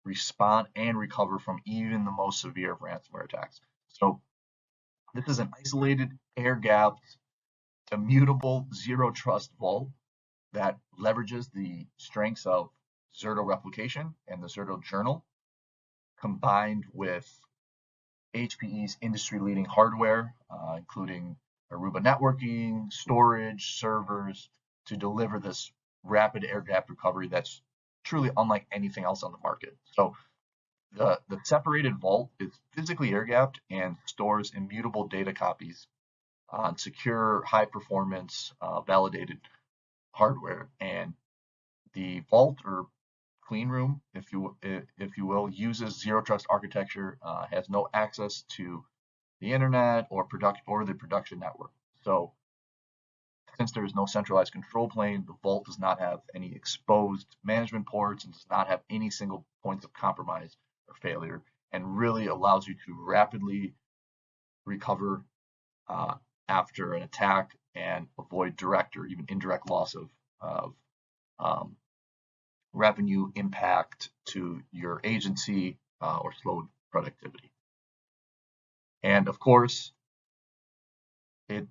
respond, and recover from even the most severe of ransomware attacks. So this is an isolated, air-gapped, immutable, zero-trust vault that leverages the strengths of Zerto replication and the Zerto journal, combined with HPE's industry-leading hardware, including Aruba networking, storage, servers, to deliver this rapid air-gapped recovery that's truly unlike anything else on the market. So the separated vault is physically air-gapped and stores immutable data copies on secure, high-performance, validated hardware. And the vault, or clean room, if you will, uses zero trust architecture, has no access to the internet or the production network. So since there is no centralized control plane, the vault does not have any exposed management ports and does not have any single points of compromise or failure, and really allows you to rapidly recover after an attack and avoid direct or even indirect loss of revenue impact to your agency or slowed productivity. And of course, it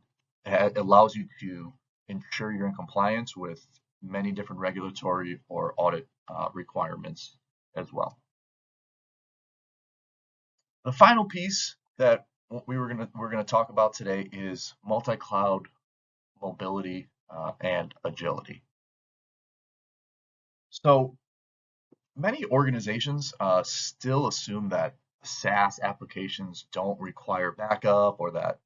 allows you to ensure you're in compliance with many different regulatory or audit requirements as well. The final piece that we're gonna talk about today is multi-cloud mobility and agility. So many organizations still assume that SaaS applications don't require backup, or that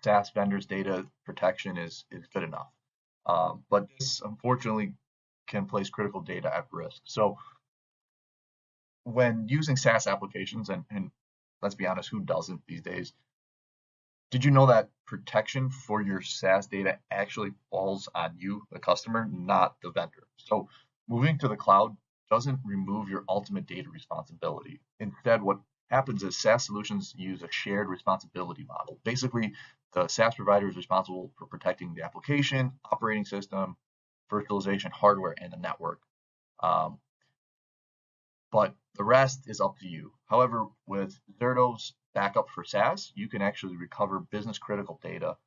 SaaS vendors' data protection is good enough. But this unfortunately can place critical data at risk. So when using SaaS applications, and let's be honest, who doesn't these days? Did you know that protection for your SaaS data actually falls on you, the customer, not the vendor? So moving to the cloud doesn't remove your ultimate data responsibility. Instead, what happens is SaaS solutions use a shared responsibility model. Basically, the SaaS provider is responsible for protecting the application, operating system, virtualization, hardware, and the network. But the rest is up to you. However, with Zerto's backup for SaaS, you can actually recover business critical data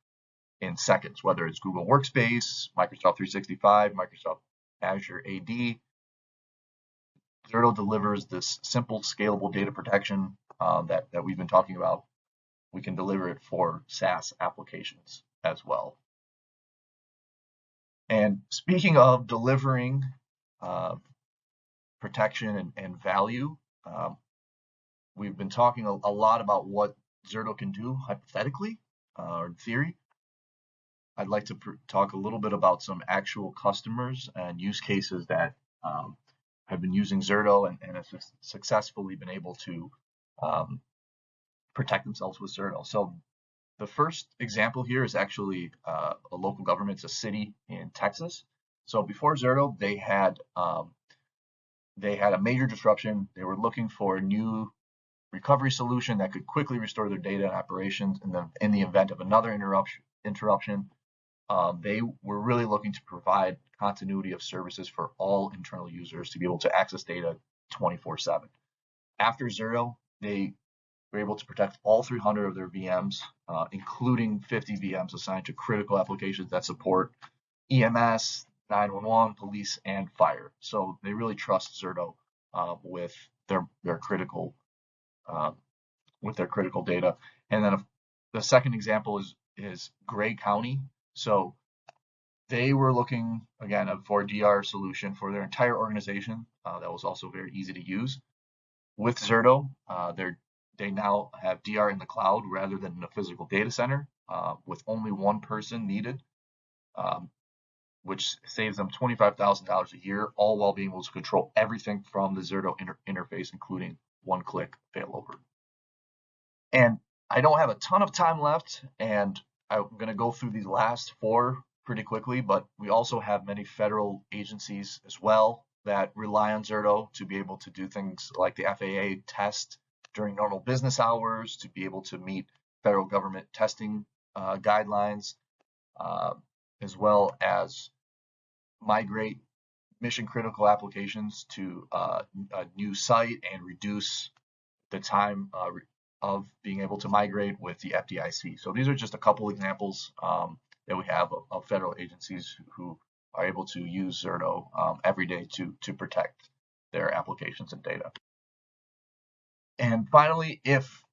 in seconds, whether it's Google Workspace, Microsoft 365, Microsoft Azure AD. Zerto delivers this simple, scalable data protection that we've been talking about. We can deliver it for SaaS applications as well. And speaking of delivering protection and value, we've been talking a lot about what Zerto can do hypothetically or in theory. I'd like to talk a little bit about some actual customers and use cases that have been using Zerto and have successfully been able to protect themselves with Zerto. So the first example here is actually a local government. It's a city in Texas. So before Zerto, they had a major disruption. They were looking for new recovery solution that could quickly restore their data and operations in the event of another interruption. They were really looking to provide continuity of services for all internal users to be able to access data 24/7. After Zerto, they were able to protect all 300 of their VMs, including 50 VMs assigned to critical applications that support EMS, 911, police, and fire. So they really trust Zerto with their critical data. And then the second example is Gray County. So they were looking again for a DR solution for their entire organization that was also very easy to use. With Zerto, they now have DR in the cloud rather than in a physical data center with only one person needed, which saves them $25,000 a year, all while being able to control everything from the Zerto interface, including one-click failover. And I don't have a ton of time left, and I'm going to go through these last four pretty quickly, but we also have many federal agencies as well that rely on Zerto to be able to do things like the FAA test during normal business hours, to be able to meet federal government testing guidelines, as well as migrate mission critical applications to a new site and reduce the time of being able to migrate with the FDIC. So these are just a couple examples that we have of federal agencies who are able to use Zerto every day to protect their applications and data. And finally, if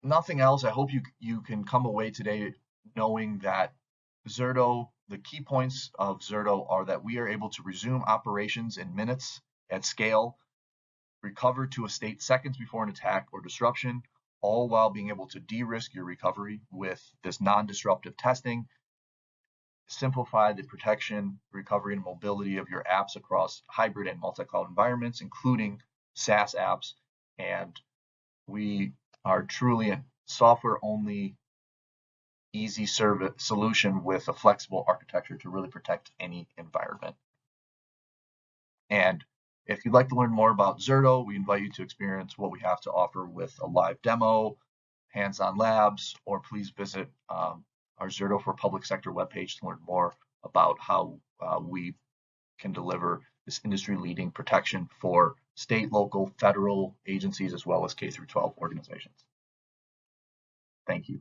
nothing else, I hope you can come away today knowing that Zerto, the key points of Zerto are that we are able to resume operations in minutes at scale, recover to a state seconds before an attack or disruption, all while being able to de-risk your recovery with this non-disruptive testing, simplify the protection, recovery, and mobility of your apps across hybrid and multi-cloud environments, including SaaS apps. And we are truly a software-only easy service solution with a flexible architecture to really protect any environment. And if you'd like to learn more about Zerto, we invite you to experience what we have to offer with a live demo, hands-on labs, or please visit our Zerto for Public Sector webpage to learn more about how we can deliver this industry-leading protection for state, local, federal agencies, as well as K-12 organizations. Thank you.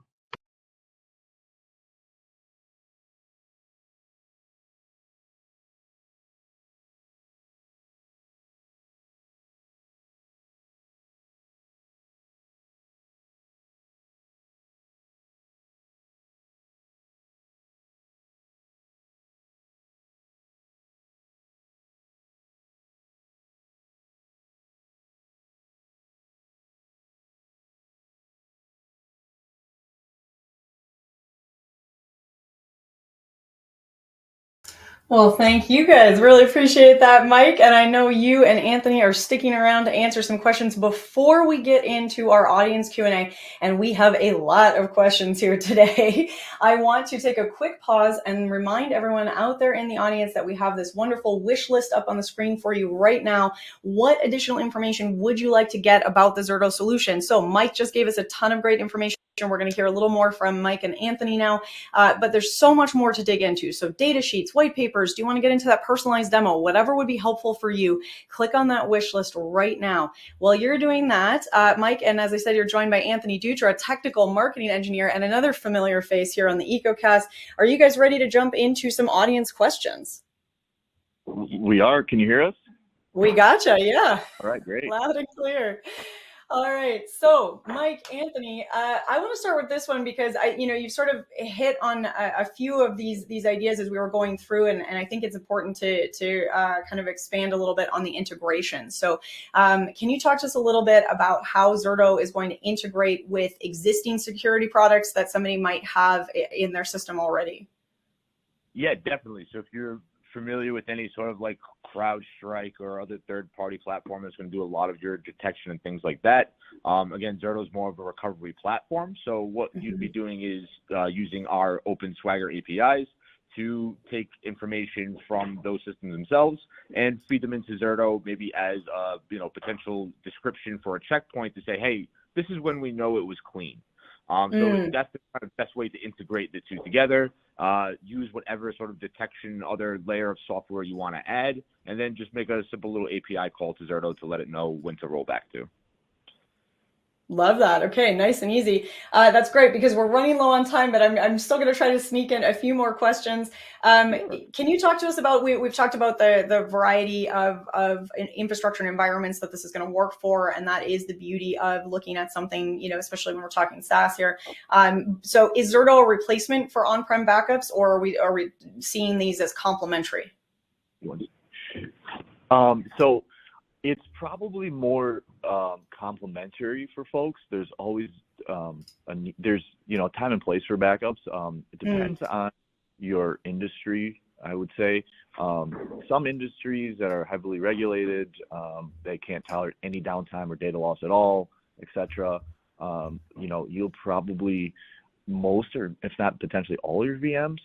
Well, thank you guys. Really appreciate that, Mike. And I know you and Anthony are sticking around to answer some questions before we get into our audience Q&A. And we have a lot of questions here today. I want to take a quick pause and remind everyone out there in the audience that we have this wonderful wish list up on the screen for you right now. What additional information would you like to get about the Zerto solution? So Mike just gave us a ton of great information. We're going to hear a little more from Mike and Anthony now, but there's so much more to dig into. So data sheets, white papers, do you want to get into that personalized demo? Whatever would be helpful for you, click on that wish list right now. While you're doing that, Mike, and as I said, you're joined by Anthony Dutra, a technical marketing engineer and another familiar face here on the EcoCast. Are you guys ready to jump into some audience questions? We are. Can you hear us? We gotcha, yeah. All right, great. Loud and clear. All right, so Mike, Anthony, I want to start with this one because you've sort of hit on a few of these ideas as we were going through, and I think it's important to kind of expand a little bit on the integration. So, can you talk to us a little bit about how Zerto is going to integrate with existing security products that somebody might have in their system already? Yeah, definitely. So if you're familiar with any sort of like CrowdStrike or other third-party platform that's going to do a lot of your detection and things like that. Again, Zerto is more of a recovery platform. So what you'd be doing is using our open Swagger APIs to take information from those systems themselves and feed them into Zerto, maybe as a potential description for a checkpoint to say, hey, this is when we know it was clean. So that's the kind of best way to integrate the two together. Use whatever sort of detection other layer of software you want to add, and then just make a simple little API call to Zerto to let it know when to roll back to. Love that. Okay, nice and easy. That's great because we're running low on time, but I'm still going to try to sneak in a few more questions. Can you talk to us about, we've talked about the variety of infrastructure and environments that this is going to work for, and that is the beauty of looking at something, especially when we're talking SaaS here. So is Zerto a replacement for on-prem backups, or are we seeing these as complementary? So it's probably more complementary for folks. There's always there's time and place for backups. It depends on your industry, I would say. Some industries that are heavily regulated, they can't tolerate any downtime or data loss at all, etc. You'll probably most, or if not potentially all your VMs,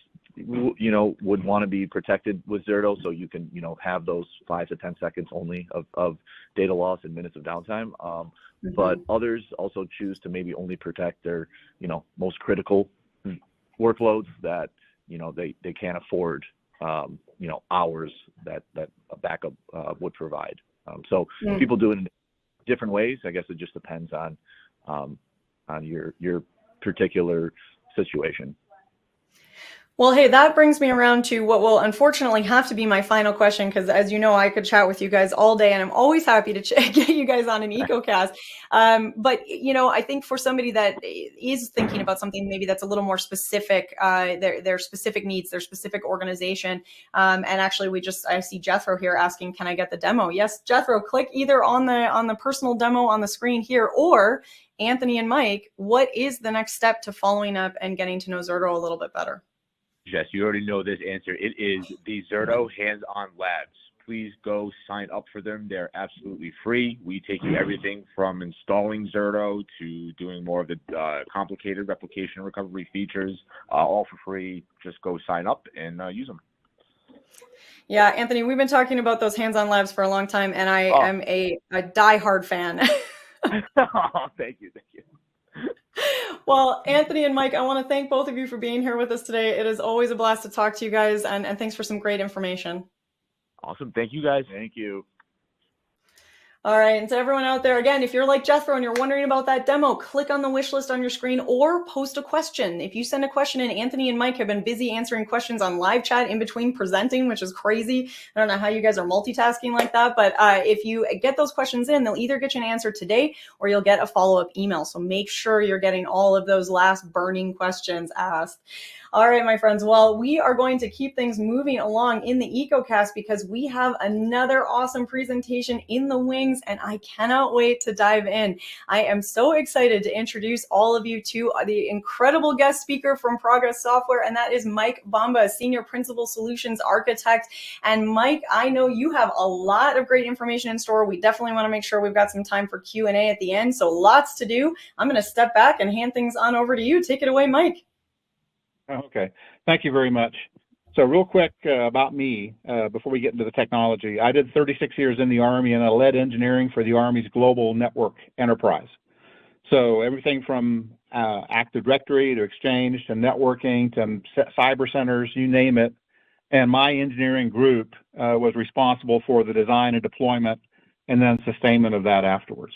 would want to be protected with Zerto, so you can, have those 5 to 10 seconds only of data loss and minutes of downtime. But others also choose to maybe only protect their, most critical workloads that, they can't afford, hours that a backup would provide. So people do it in different ways. I guess it just depends on your particular situation. Well, hey, that brings me around to what will unfortunately have to be my final question, because as you know, I could chat with you guys all day, and I'm always happy to get you guys on an EcoCast. But, I think for somebody that is thinking about something maybe that's a little more specific, their specific needs, their specific organization, and actually I see Jethro here asking, can I get the demo? Yes, Jethro, click either on the personal demo on the screen here, or Anthony and Mike, what is the next step to following up and getting to know Zerto a little bit better? Jess, you already know this answer. It is the Zerto Hands-On Labs. Please go sign up for them. They're absolutely free. We take you everything from installing Zerto to doing more of the complicated replication recovery features, all for free. Just go sign up and use them. Yeah, Anthony, we've been talking about those hands-on labs for a long time, and I am a diehard fan. Thank you. Well, Anthony and Mike, I want to thank both of you for being here with us today. It is always a blast to talk to you guys, and thanks for some great information. Awesome. Thank you, guys. Thank you. All right, and to everyone out there, again, if you're like Jethro and you're wondering about that demo, click on the wish list on your screen or post a question. If you send a question in, Anthony and Mike have been busy answering questions on live chat in between presenting, which is crazy. I don't know how you guys are multitasking like that, but if you get those questions in, they'll either get you an answer today or you'll get a follow-up email. So make sure you're getting all of those last burning questions asked. All right, my friends. Well, we are going to keep things moving along in the EcoCast because we have another awesome presentation in the wings, and I cannot wait to dive in. I am so excited to introduce all of you to the incredible guest speaker from Progress Software, and that is Mike Bamba, Senior Principal Solutions Architect. And Mike, I know you have a lot of great information in store. We definitely want to make sure we've got some time for Q&A at the end, so lots to do. I'm going to step back and hand things on over to you. Take it away, Mike. Okay, thank you very much. So real quick about me, before we get into the technology, I did 36 years in the Army, and I led engineering for the Army's global network enterprise. So everything from Active Directory to Exchange to networking to cyber centers, you name it. And my engineering group was responsible for the design and deployment and then sustainment of that afterwards.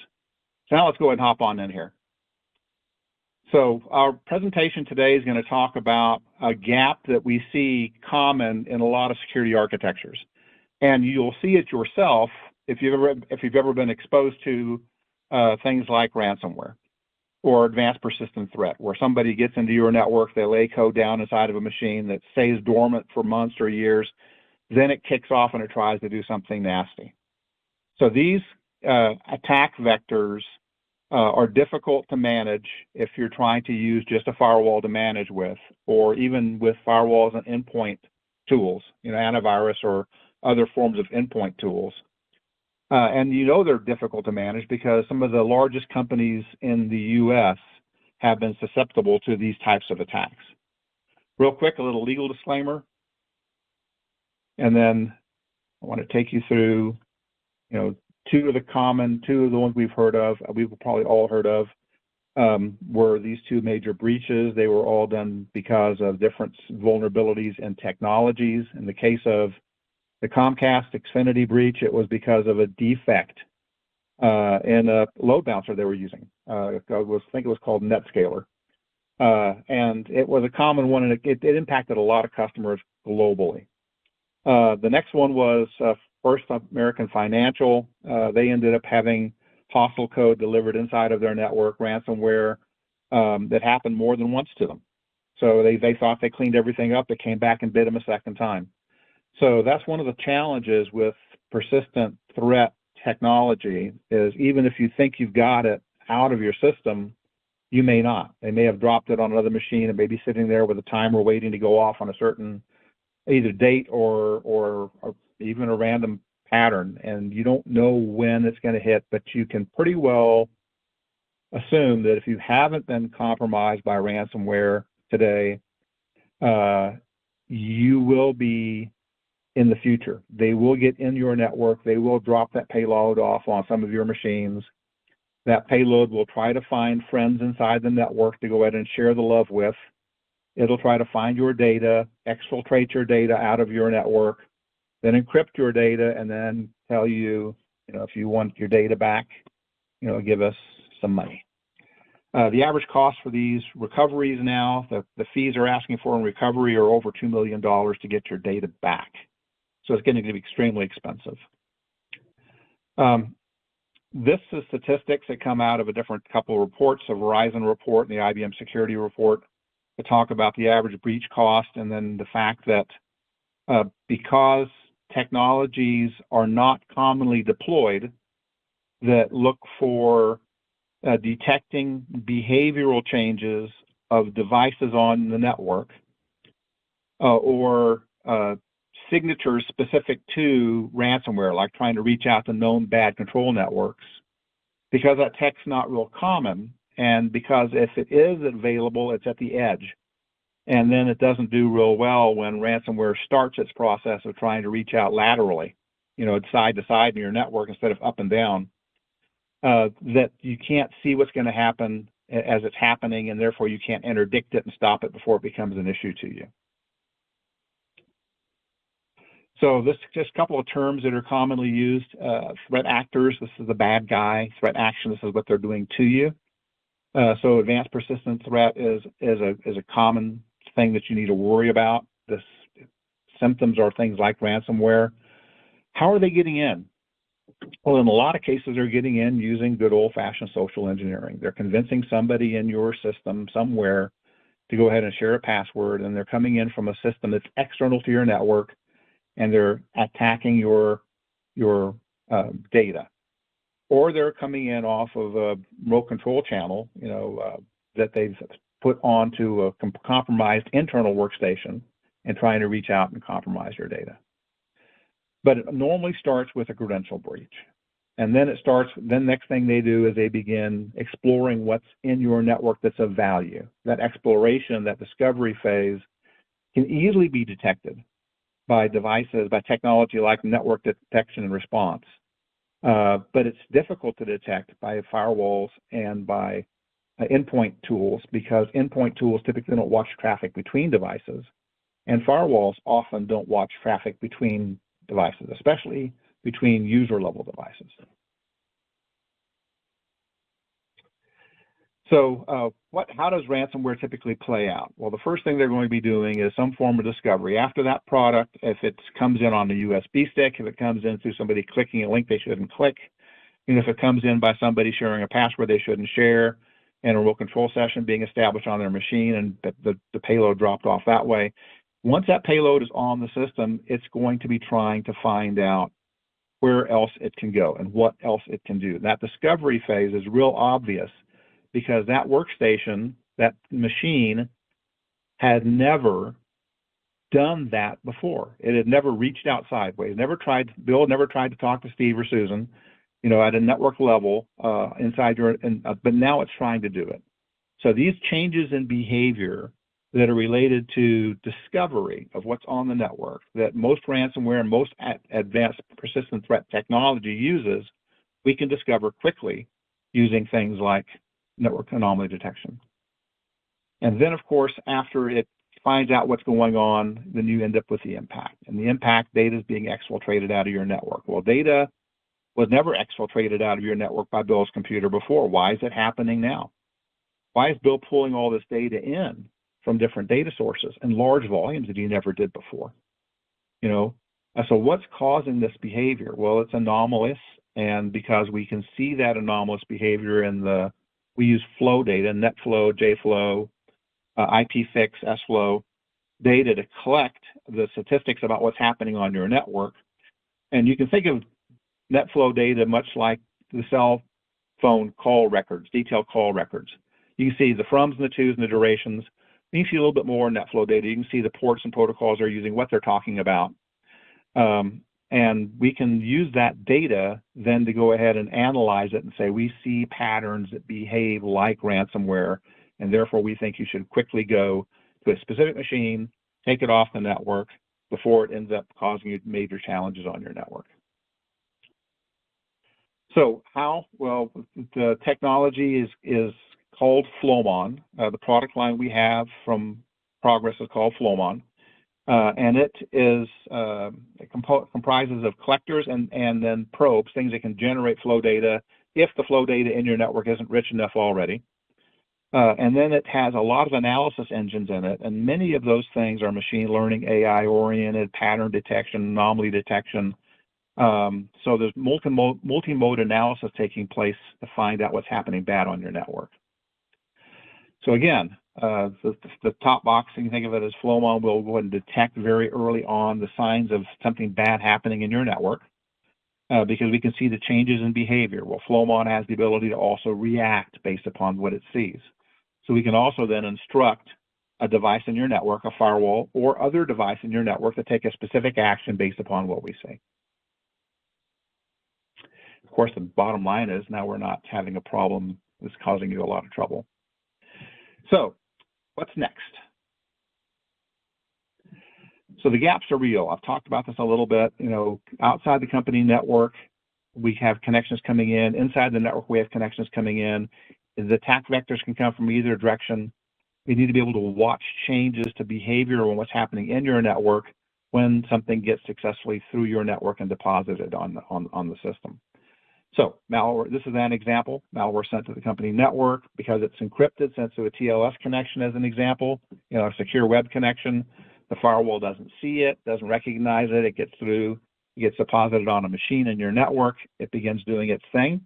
So now let's go ahead and hop on in here. So our presentation today is going to talk about a gap that we see common in a lot of security architectures. And you'll see it yourself if you've ever been exposed to things like ransomware or advanced persistent threat, where somebody gets into your network, they lay code down inside of a machine that stays dormant for months or years, then it kicks off and it tries to do something nasty. So these attack vectors are difficult to manage if you're trying to use just a firewall to manage with, or even with firewalls and endpoint tools, antivirus or other forms of endpoint tools. And they're difficult to manage because some of the largest companies in the US have been susceptible to these types of attacks. Real quick, a little legal disclaimer. And then I want to take you through, two of the ones we've heard of, we've probably all heard of, were these two major breaches. They were all done because of different vulnerabilities in technologies. In the case of the Comcast Xfinity breach, it was because of a defect in a load balancer they were using. I think it was called NetScaler. And it was a common one, and it impacted a lot of customers globally. The next one was First American Financial. They ended up having hostile code delivered inside of their network, ransomware, that happened more than once to them. So they thought they cleaned everything up. It came back and bit them a second time. So that's one of the challenges with persistent threat technology is even if you think you've got it out of your system, you may not. They may have dropped it on another machine and may be sitting there with a timer waiting to go off on a certain either date or even a random pattern, and you don't know when it's going to hit, but you can pretty well assume that if you haven't been compromised by ransomware today, you will be in the future. They will get in your network. They will drop that payload off on some of your machines. That payload will try to find friends inside the network to go ahead and share the love with. It'll try to find your data, exfiltrate your data out of your network, then encrypt your data, and then tell you, if you want your data back, give us some money. The average cost for these recoveries now, the fees are asking for in recovery are over $2 million to get your data back. So it's getting to be extremely expensive. This is statistics that come out of a different couple of reports, a Verizon report and the IBM security report, to talk about the average breach cost, and then the fact that because technologies are not commonly deployed that look for detecting behavioral changes of devices on the network or signatures specific to ransomware, like trying to reach out to known bad control networks, because that tech's not real common, and because if it is available, it's at the edge. And then it doesn't do real well when ransomware starts its process of trying to reach out laterally, side to side in your network instead of up and down, that you can't see what's going to happen as it's happening, and therefore you can't interdict it and stop it before it becomes an issue to you. So this is just a couple of terms that are commonly used. Threat actors, this is the bad guy. Threat action, this is what they're doing to you. So advanced persistent threat is a common thing that you need to worry about. The symptoms are things like ransomware. How are they getting in? Well, in a lot of cases, they're getting in using good old-fashioned social engineering. They're convincing somebody in your system somewhere to go ahead and share a password, and they're coming in from a system that's external to your network, and they're attacking your data. Or they're coming in off of a remote control channel, that they've put onto a compromised internal workstation and trying to reach out and compromise your data. But it normally starts with a credential breach. And then next thing they do is they begin exploring what's in your network that's of value. That exploration, that discovery phase can easily be detected by devices, by technology like network detection and response. But it's difficult to detect by firewalls and by endpoint tools, because endpoint tools typically don't watch traffic between devices, and firewalls often don't watch traffic between devices, especially between user-level devices. So how does ransomware typically play out? Well, the first thing they're going to be doing is some form of discovery. After that product, if it comes in on a USB stick, if it comes in through somebody clicking a link they shouldn't click, and if it comes in by somebody sharing a password they shouldn't share, and a remote control session being established on their machine, and the payload dropped off that way. Once that payload is on the system, it's going to be trying to find out where else it can go and what else it can do. That discovery phase is real obvious, because that workstation, that machine, had never done that before. It had never reached out sideways. Bill never tried to talk to Steve or Susan, at a network level inside but now it's trying to do it. So these changes in behavior that are related to discovery of what's on the network that most ransomware and most advanced persistent threat technology uses, we can discover quickly using things like network anomaly detection. And then, of course, after it finds out what's going on, then you end up with the impact. And the impact, data is being exfiltrated out of your network. Well, data was never exfiltrated out of your network by Bill's computer before. Why is it happening now? Why is Bill pulling all this data in from different data sources in large volumes that he never did before? You know, so what's causing this behavior? Well, it's anomalous, and because we can see that anomalous behavior in we use flow data, NetFlow, JFlow, IPFix, SFlow data to collect the statistics about what's happening on your network. And you can think of NetFlow data much like the cell phone call records, detailed call records. You can see the froms and the tos and the durations. You can see a little bit more NetFlow data. You can see the ports and protocols they're using, what they're talking about. And we can use that data then to go ahead and analyze it and say, we see patterns that behave like ransomware, and therefore we think you should quickly go to a specific machine, take it off the network before it ends up causing you major challenges on your network. So how? Well, the technology is called Flowmon. The product line we have from Progress is called Flowmon. And it is comprises of collectors and then probes, things that can generate flow data if the flow data in your network isn't rich enough already. And then it has a lot of analysis engines in it, and many of those things are machine learning, AI-oriented, pattern detection, anomaly detection. So there's multi-mode analysis taking place to find out what's happening bad on your network. So again, the top box, you can think of it as Flowmon, will go ahead and detect very early on the signs of something bad happening in your network because we can see the changes in behavior. Well, Flowmon has the ability to also react based upon what it sees. So we can also then instruct a device in your network, a firewall, or other device in your network to take a specific action based upon what we see. Of course, the bottom line is now we're not having a problem that's causing you a lot of trouble. So what's next? So the gaps are real. I've talked about this a little bit. You know, outside the company network, we have connections coming in. Inside the network, we have connections coming in. The attack vectors can come from either direction. We need to be able to watch changes to behavior and what's happening in your network when something gets successfully through your network and deposited on the system. So malware, this is an example, malware sent to the company network because it's encrypted, sent to a TLS connection as an example, you know, a secure web connection. The firewall doesn't see it, doesn't recognize it, it gets through, it gets deposited on a machine in your network, it begins doing its thing,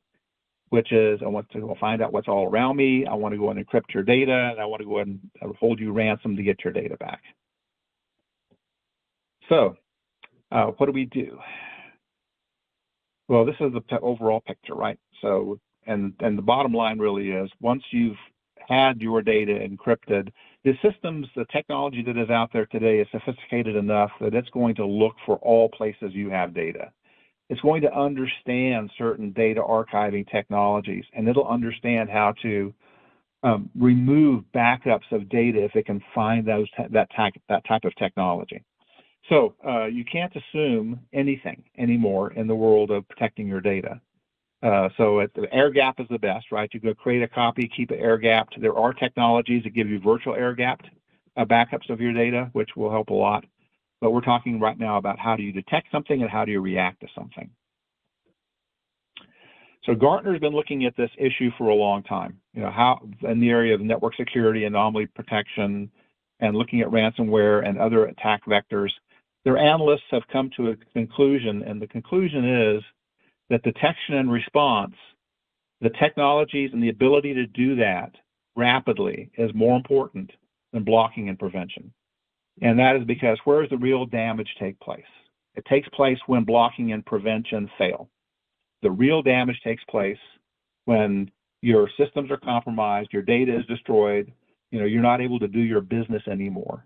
which is, I want to go find out what's all around me, I want to go and encrypt your data, and I want to go ahead and hold you ransom to get your data back. So, what do we do? Well, this is the overall picture, right? So, and the bottom line really is, once you've had your data encrypted, the systems, the technology that is out there today is sophisticated enough that it's going to look for all places you have data. It's going to understand certain data archiving technologies, and it'll understand how to remove backups of data if it can find that type of technology. So you can't assume anything anymore in the world of protecting your data. So the air gap is the best, right? You go create a copy, keep it air gapped. There are technologies that give you virtual air gapped backups of your data, which will help a lot. But we're talking right now about how do you detect something and how do you react to something. So Gartner's been looking at this issue for a long time, you know, how in the area of network security, anomaly protection, and looking at ransomware and other attack vectors. Their analysts have come to a conclusion, and the conclusion is that detection and response, the technologies and the ability to do that rapidly is more important than blocking and prevention. And that is because where does the real damage take place? It takes place when blocking and prevention fail. The real damage takes place when your systems are compromised, your data is destroyed, you know, you're not able to do your business anymore.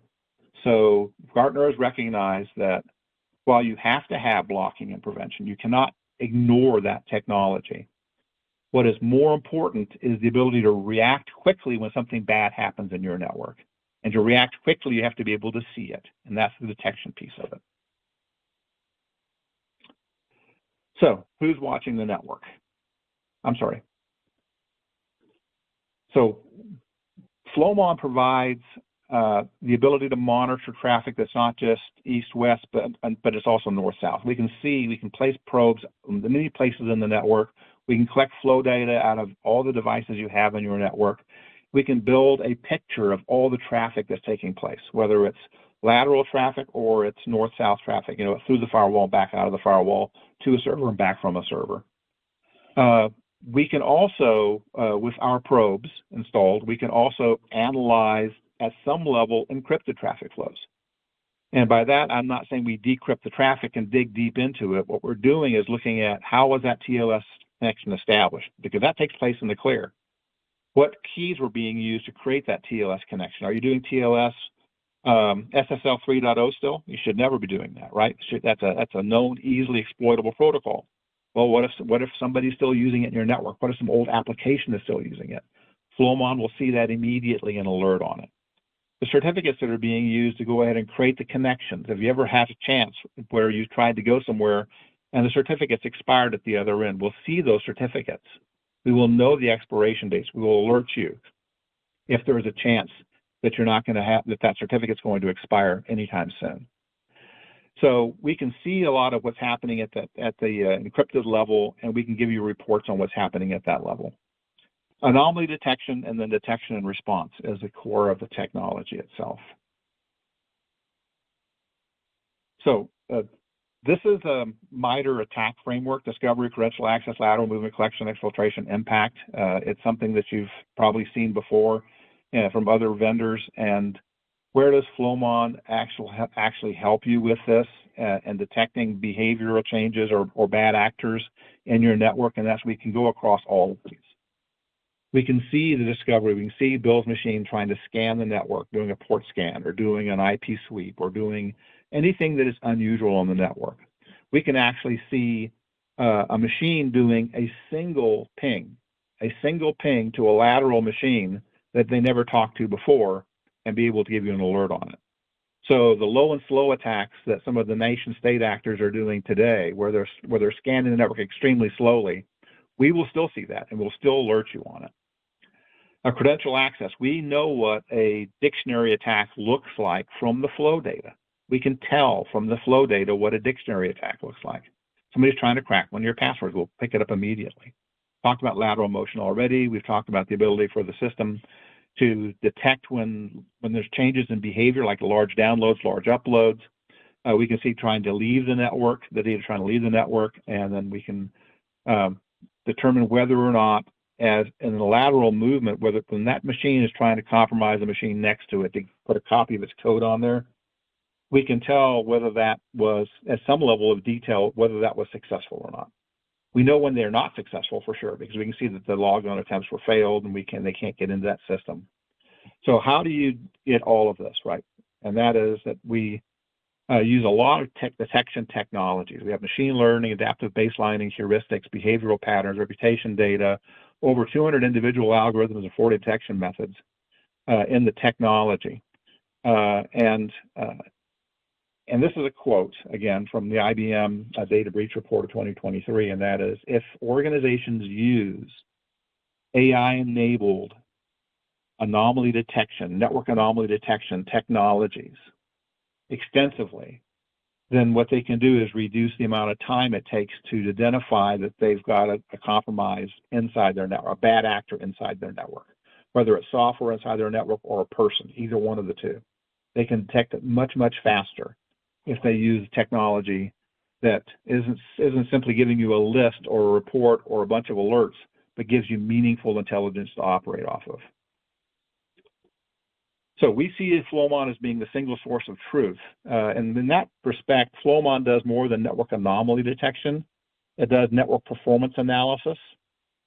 So Gartner has recognized that while you have to have blocking and prevention, you cannot ignore that technology. What is more important is the ability to react quickly when something bad happens in your network. And to react quickly, you have to be able to see it, and that's the detection piece of it. So who's watching the network? I'm sorry. So Flowmon provides the ability to monitor traffic that's not just east-west, but it's also north-south. We can place probes in many places in the network. We can collect flow data out of all the devices you have in your network. We can build a picture of all the traffic that's taking place, whether it's lateral traffic or it's north-south traffic, through the firewall, back out of the firewall, to a server and back from a server. We can also, with our probes installed, we can also analyze at some level encrypted traffic flows. And by that, I'm not saying we decrypt the traffic and dig deep into it. What we're doing is looking at how was that TLS connection established, because that takes place in the clear. What keys were being used to create that TLS connection? Are you doing TLS SSL 3.0 still? You should never be doing that, right? That's a known, easily exploitable protocol. Well, what if somebody's still using it in your network? What if some old application is still using it? Flowmon will see that immediately and alert on it. The certificates that are being used to go ahead and create the connections. Have you ever had a chance where you tried to go somewhere and the certificates expired at the other end? We'll see those certificates. We will know the expiration dates. We will alert you if there is a chance that you're not going to have that certificate's going to expire anytime soon. So we can see a lot of what's happening at the encrypted level, and we can give you reports on what's happening at that level. Anomaly detection and then detection and response is the core of the technology itself. So this is a MITRE attack framework: discovery, credential access, lateral movement, collection, exfiltration, impact. It's something that you've probably seen before from other vendors. And where does Flowmon actually help you with this and detecting behavioral changes or bad actors in your network? And that's we can go across all of these. We can see the discovery. We can see Bill's machine trying to scan the network, doing a port scan or doing an IP sweep or doing anything that is unusual on the network. We can actually see a machine doing a single ping to a lateral machine that they never talked to before and be able to give you an alert on it. So the low and slow attacks that some of the nation state actors are doing today, where they're scanning the network extremely slowly, we will still see that and we'll still alert you on it. A credential access, we know what a dictionary attack looks like from the flow data. We can tell from the flow data what a dictionary attack looks like. Somebody's trying to crack one of your passwords, we'll pick it up immediately. Talked about lateral motion already. We've talked about the ability for the system to detect when there's changes in behavior, like large downloads, large uploads. We can see trying to leave the network, the data trying to leave the network, and then we can determine whether or not, as in the lateral movement, whether when that machine is trying to compromise the machine next to it to put a copy of its code on there, we can tell whether that was, at some level of detail, whether that was successful or not. We know when they're not successful for sure, because we can see that the logon attempts were failed and they can't get into that system. So how do you get all of this, right? And that is that we use a lot of detection technologies. We have machine learning, adaptive baselining, heuristics, behavioral patterns, reputation data, over 200 individual algorithms and 40 detection methods in the technology. And this is a quote, again, from the IBM Data Breach Report of 2023, and that is, if organizations use AI-enabled anomaly detection, network anomaly detection technologies extensively, then what they can do is reduce the amount of time it takes to identify that they've got a compromise inside their network, a bad actor inside their network, whether it's software inside their network or a person, either one of the two. They can detect it much, much faster if they use technology that isn't simply giving you a list or a report or a bunch of alerts, but gives you meaningful intelligence to operate off of. So we see Flowmon as being the single source of truth. And in that respect, Flowmon does more than network anomaly detection. It does network performance analysis.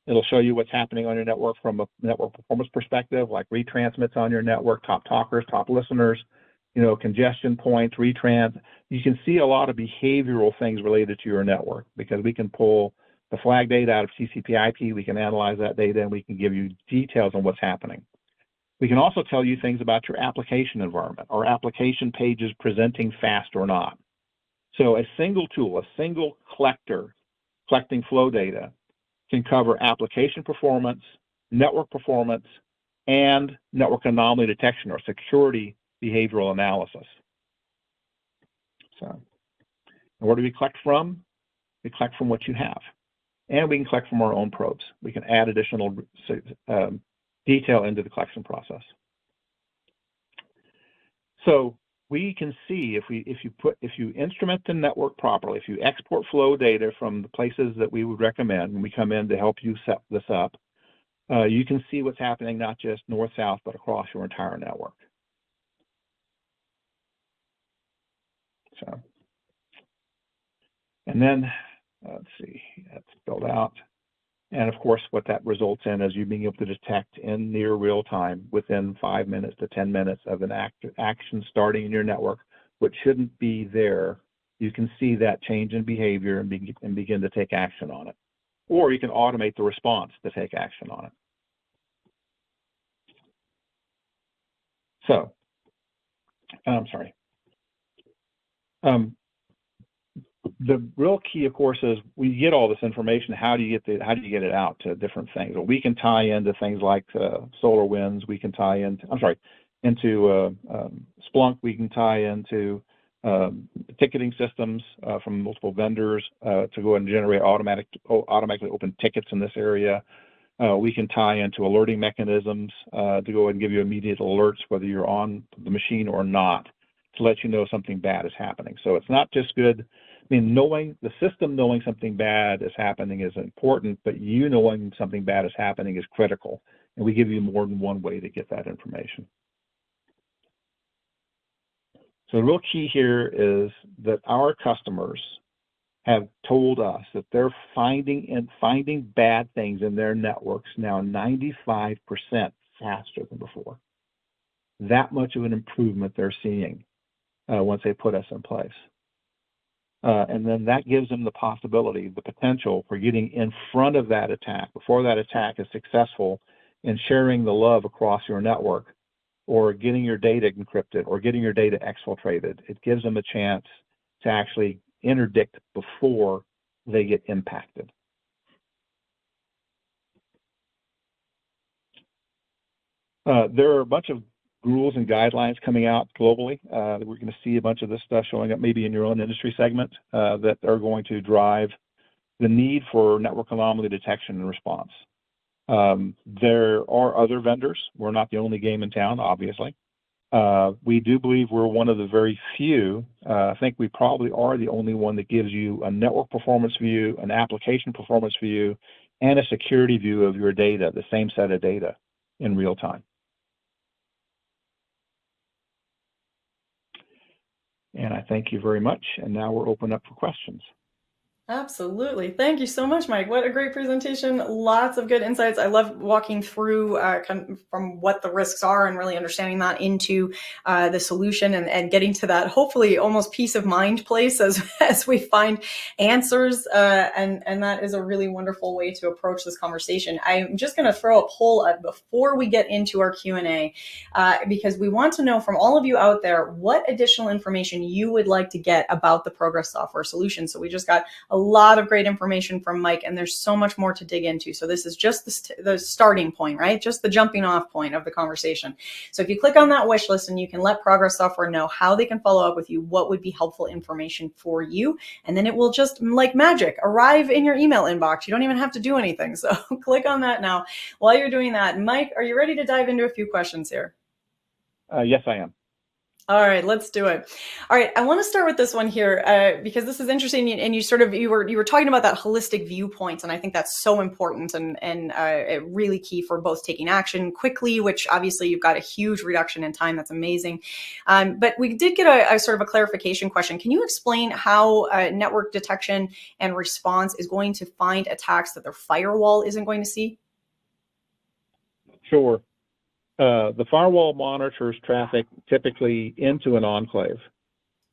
It'll show you what's happening on your network from a network performance perspective, like retransmits on your network, top talkers, top listeners, congestion points, retrans. You can see a lot of behavioral things related to your network because we can pull the flag data out of TCP/IP. We can analyze that data and we can give you details on what's happening. We can also tell you things about your application environment. Are application pages presenting fast or not? So a single tool, a single collector collecting flow data can cover application performance, network performance, and network anomaly detection or security behavioral analysis. So where do we collect from? We collect from what you have. And we can collect from our own probes. We can add additional detail into the collection process. So we can see if you instrument the network properly, if you export flow data from the places that we would recommend, and we come in to help you set this up, you can see what's happening not just north-south, but across your entire network. So, and then let's see, that's filled out. And of course, what that results in is you being able to detect in near real time within 5 minutes to 10 minutes of an action starting in your network, which shouldn't be there. You can see that change in behavior and begin to take action on it. Or you can automate the response to take action on it. So, I'm sorry. The real key, of course, is we get all this information. How do you get it out to different things? Well, we can tie into things like SolarWinds. We can tie into Splunk. We can tie into ticketing systems from multiple vendors to go and generate automatically open tickets in this area. We can tie into alerting mechanisms to go and give you immediate alerts whether you're on the machine or not, to let you know something bad is happening. So it's not just good. I mean, knowing the system, knowing something bad is happening is important, but you knowing something bad is happening is critical. And we give you more than one way to get that information. So the real key here is that our customers have told us that they're finding bad things in their networks now 95% faster than before. That much of an improvement they're seeing once they put us in place. And then that gives them the possibility, the potential for getting in front of that attack before that attack is successful in sharing the love across your network or getting your data encrypted or getting your data exfiltrated. It gives them a chance to actually interdict before they get impacted. There are a bunch of rules and guidelines coming out globally. We're going to see a bunch of this stuff showing up maybe in your own industry segment that are going to drive the need for network anomaly detection and response. There are other vendors. We're not the only game in town, obviously. We do believe we're one of the very few. I think we probably are the only one that gives you a network performance view, an application performance view, and a security view of your data, the same set of data in real time. And I thank you very much. And now we're open up for questions. Absolutely. Thank you so much, Mike. What a great presentation. Lots of good insights. I love walking through from what the risks are and really understanding that into the solution and getting to that hopefully almost peace of mind place as we find answers. And that is a really wonderful way to approach this conversation. I'm just going to throw a poll up before we get into our Q&A because we want to know from all of you out there what additional information you would like to get about the Progress Software solution. So we just got a lot of great information from Mike, and there's so much more to dig into. So this is just the starting point, right? Just the jumping off point of the conversation. So if you click on that wish list and you can let Progress Software know how they can follow up with you, what would be helpful information for you, and then it will just like magic arrive in your email inbox. You don't even have to do anything. So click on that now. While you're doing that, Mike, are you ready to dive into a few questions here? Yes, I am. All right, let's do it. All right, I want to start with this one here because this is interesting, and you were talking about that holistic viewpoint, and I think that's so important and really key for both taking action quickly, which obviously you've got a huge reduction in time. That's amazing. But we did get a sort of a clarification question. Can you explain how network detection and response is going to find attacks that their firewall isn't going to see? Sure. The firewall monitors traffic typically into an enclave.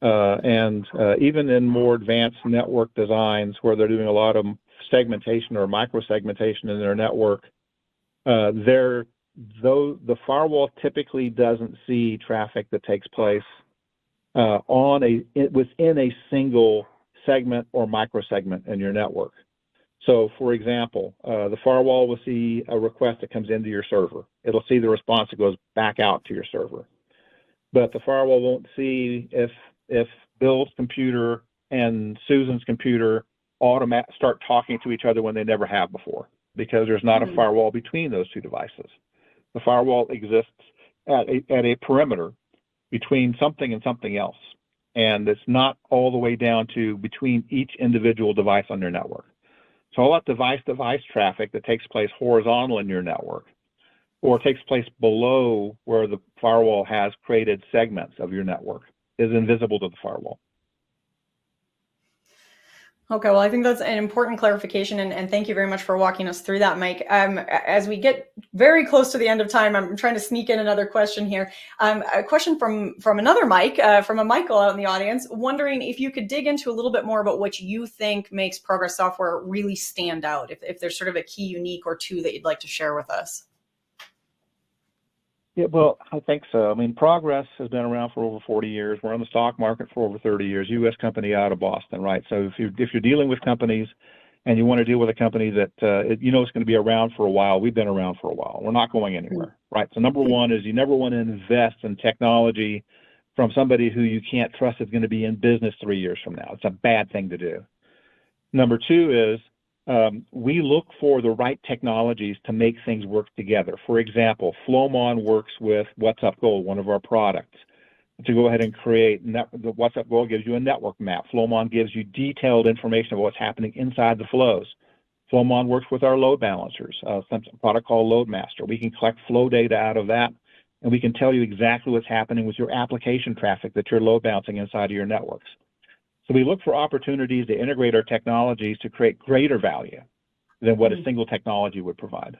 And even in more advanced network designs where they're doing a lot of segmentation or micro-segmentation in their network, they're though the firewall typically doesn't see traffic that takes place within a single segment or microsegment in your network. So, for example, the firewall will see a request that comes into your server. It'll see the response that goes back out to your server. But the firewall won't see if Bill's computer and Susan's computer start talking to each other when they never have before, because there's not a firewall between those two devices. The firewall exists at a perimeter between something and something else, and it's not all the way down to between each individual device on your network. So all that device-to-device traffic that takes place horizontal in your network or takes place below where the firewall has created segments of your network is invisible to the firewall. Okay, well, I think that's an important clarification, and thank you very much for walking us through that, Mike. As we get very close to the end of time, I'm trying to sneak in another question here. A question from another Mike, from a Michael out in the audience, wondering if you could dig into a little bit more about what you think makes Progress Software really stand out, if there's sort of a key unique or two that you'd like to share with us. Yeah, well, I think so. I mean, Progress has been around for over 40 years. We're on the stock market for over 30 years. U.S. company out of Boston, right? So if you're dealing with companies and you want to deal with a company that it's going to be around for a while, we've been around for a while. We're not going anywhere, right? So number one is you never want to invest in technology from somebody who you can't trust is going to be in business 3 years from now. It's a bad thing to do. Number two is we look for the right technologies to make things work together. For example, Flowmon works with WhatsUp Gold, one of our products, to go ahead and create. The WhatsUp Gold gives you a network map. Flowmon gives you detailed information of what's happening inside the flows. Flowmon works with our load balancers, a product called LoadMaster. We can collect flow data out of that, and we can tell you exactly what's happening with your application traffic that you're load balancing inside of your networks. So we look for opportunities to integrate our technologies to create greater value than what a single technology would provide.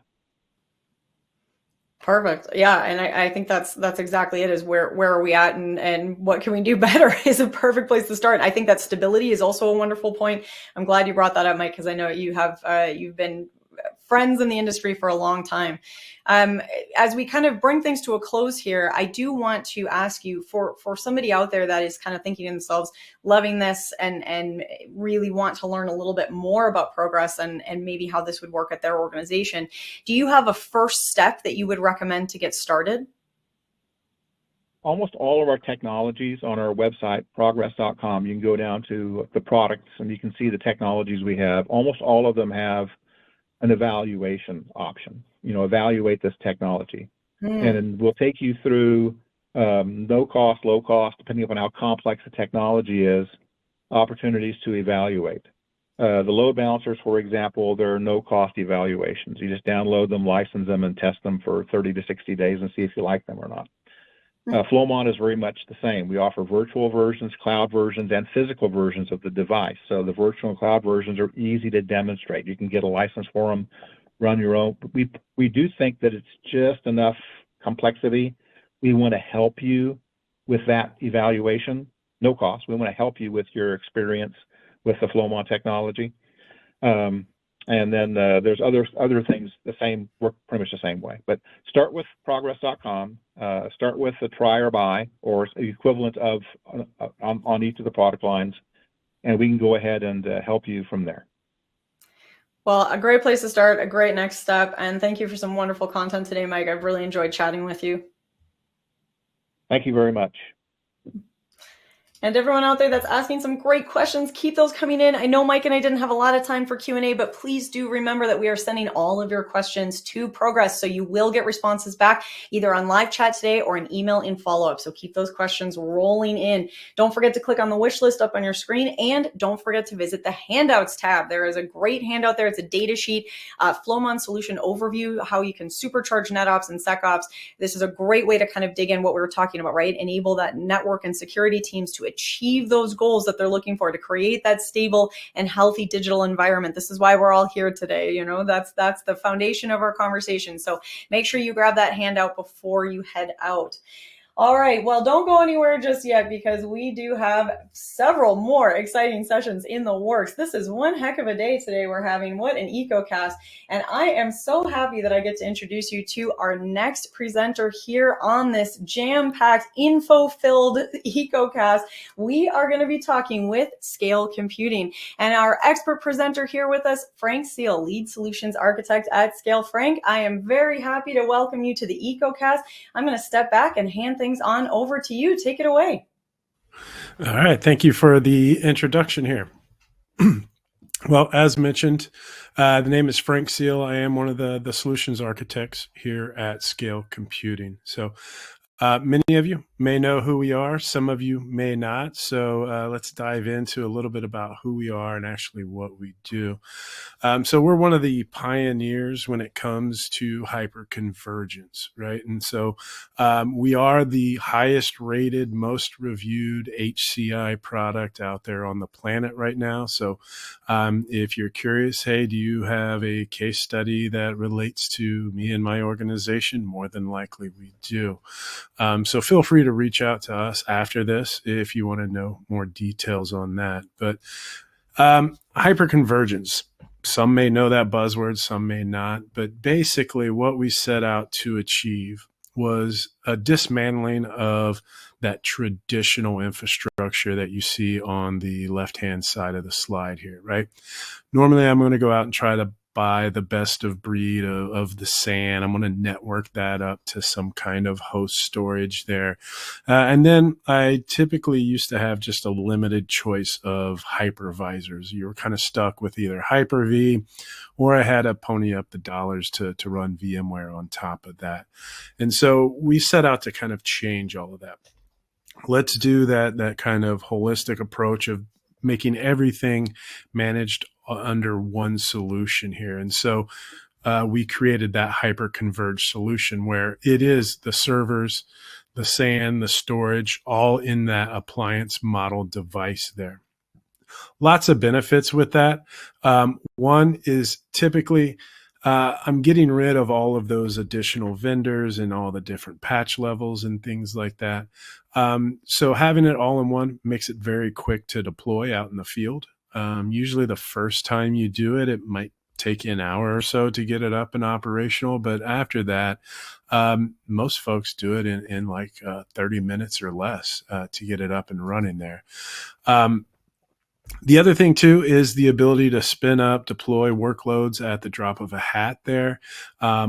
Perfect. Yeah, and I think that's exactly it. Is where are we at, and what can we do better is a perfect place to start. I think that stability is also a wonderful point. I'm glad you brought that up, Mike, because I know you have you've been friends in the industry for a long time. As we kind of bring things to a close here, I do want to ask you for somebody out there that is kind of thinking to themselves, loving this and really want to learn a little bit more about Progress and maybe how this would work at their organization. Do you have a first step that you would recommend to get started? Almost all of our technologies on our website, progress.com, you can go down to the products and you can see the technologies we have. Almost all of them have an evaluation option. Evaluate this technology. And we'll take you through no cost, low cost, depending upon how complex the technology is, opportunities to evaluate. The load balancers, for example, there are no cost evaluations. You just download them, license them, and test them for 30 to 60 days and see if you like them or not. Flowmon is very much the same. We offer virtual versions, cloud versions, and physical versions of the device. So the virtual and cloud versions are easy to demonstrate. You can get a license for them, run your own. We do think that it's just enough complexity. We want to help you with that evaluation, no cost. We want to help you with your experience with the Flowmon technology. And then there's other things work pretty much the same way. But start with progress.com. Start with the try or buy or the equivalent of on each of the product lines, and we can go ahead and help you from there. Well, a great place to start, a great next step, and thank you for some wonderful content today, Mike. I've really enjoyed chatting with you. Thank you very much. And everyone out there that's asking some great questions, keep those coming in. I know Mike and I didn't have a lot of time for Q&A, but please do remember that we are sending all of your questions to Progress. So you will get responses back either on live chat today or an email in follow-up. So keep those questions rolling in. Don't forget to click on the wish list up on your screen, and don't forget to visit the handouts tab. There is a great handout there. It's a data sheet, Flowmon solution overview, how you can supercharge NetOps and SecOps. This is a great way to kind of dig in what we were talking about, right? Enable that network and security teams to achieve those goals that they're looking for, to create that stable and healthy digital environment. This is why we're all here today. That's the foundation of our conversation. So make sure you grab that handout before you head out. All right, well, don't go anywhere just yet because we do have several more exciting sessions in the works. This is one heck of a day today we're having. What an EcoCast. And I am so happy that I get to introduce you to our next presenter here on this jam-packed, info-filled EcoCast. We are going to be talking with Scale Computing. And our expert presenter here with us, Frank Seal, Lead Solutions Architect at Scale. Frank, I am very happy to welcome you to the EcoCast. I'm going to step back and hand things on over to you. Take it away. All right. Thank you for the introduction here. Well, as mentioned, the name is Frank Seal. I am one of the solutions architects here at Scale Computing. So many of you may know who we are. Some of you may not. So let's dive into a little bit about who we are and actually what we do. So we're one of the pioneers when it comes to hyperconvergence, right? And so we are the highest rated, most reviewed HCI product out there on the planet right now. So if you're curious, hey, do you have a case study that relates to me and my organization? More than likely we do. So feel free to reach out to us after this if you want to know more details on that. But hyperconvergence, some may know that buzzword, some may not. But basically what we set out to achieve was a dismantling of that traditional infrastructure that you see on the left-hand side of the slide here, right? Normally, I'm going to go out and try to buy the best of breed of the SAN. I'm going to network that up to some kind of host storage there. And then I typically used to have just a limited choice of hypervisors. You were kind of stuck with either Hyper-V, or I had to pony up the dollars to run VMware on top of that. And so we set out to kind of change all of that. Let's do that kind of holistic approach of making everything managed under one solution here. And so we created that hyper-converged solution where it is the servers, the SAN, the storage, all in that appliance model device there. Lots of benefits with that. One is typically I'm getting rid of all of those additional vendors and all the different patch levels and things like that. So having it all in one makes it very quick to deploy out in the field. Usually the first time you do it, it might take you an hour or so to get it up and operational. But after that, most folks do it in like 30 minutes or less to get it up and running there. The other thing, too, is the ability to spin up, deploy workloads at the drop of a hat there.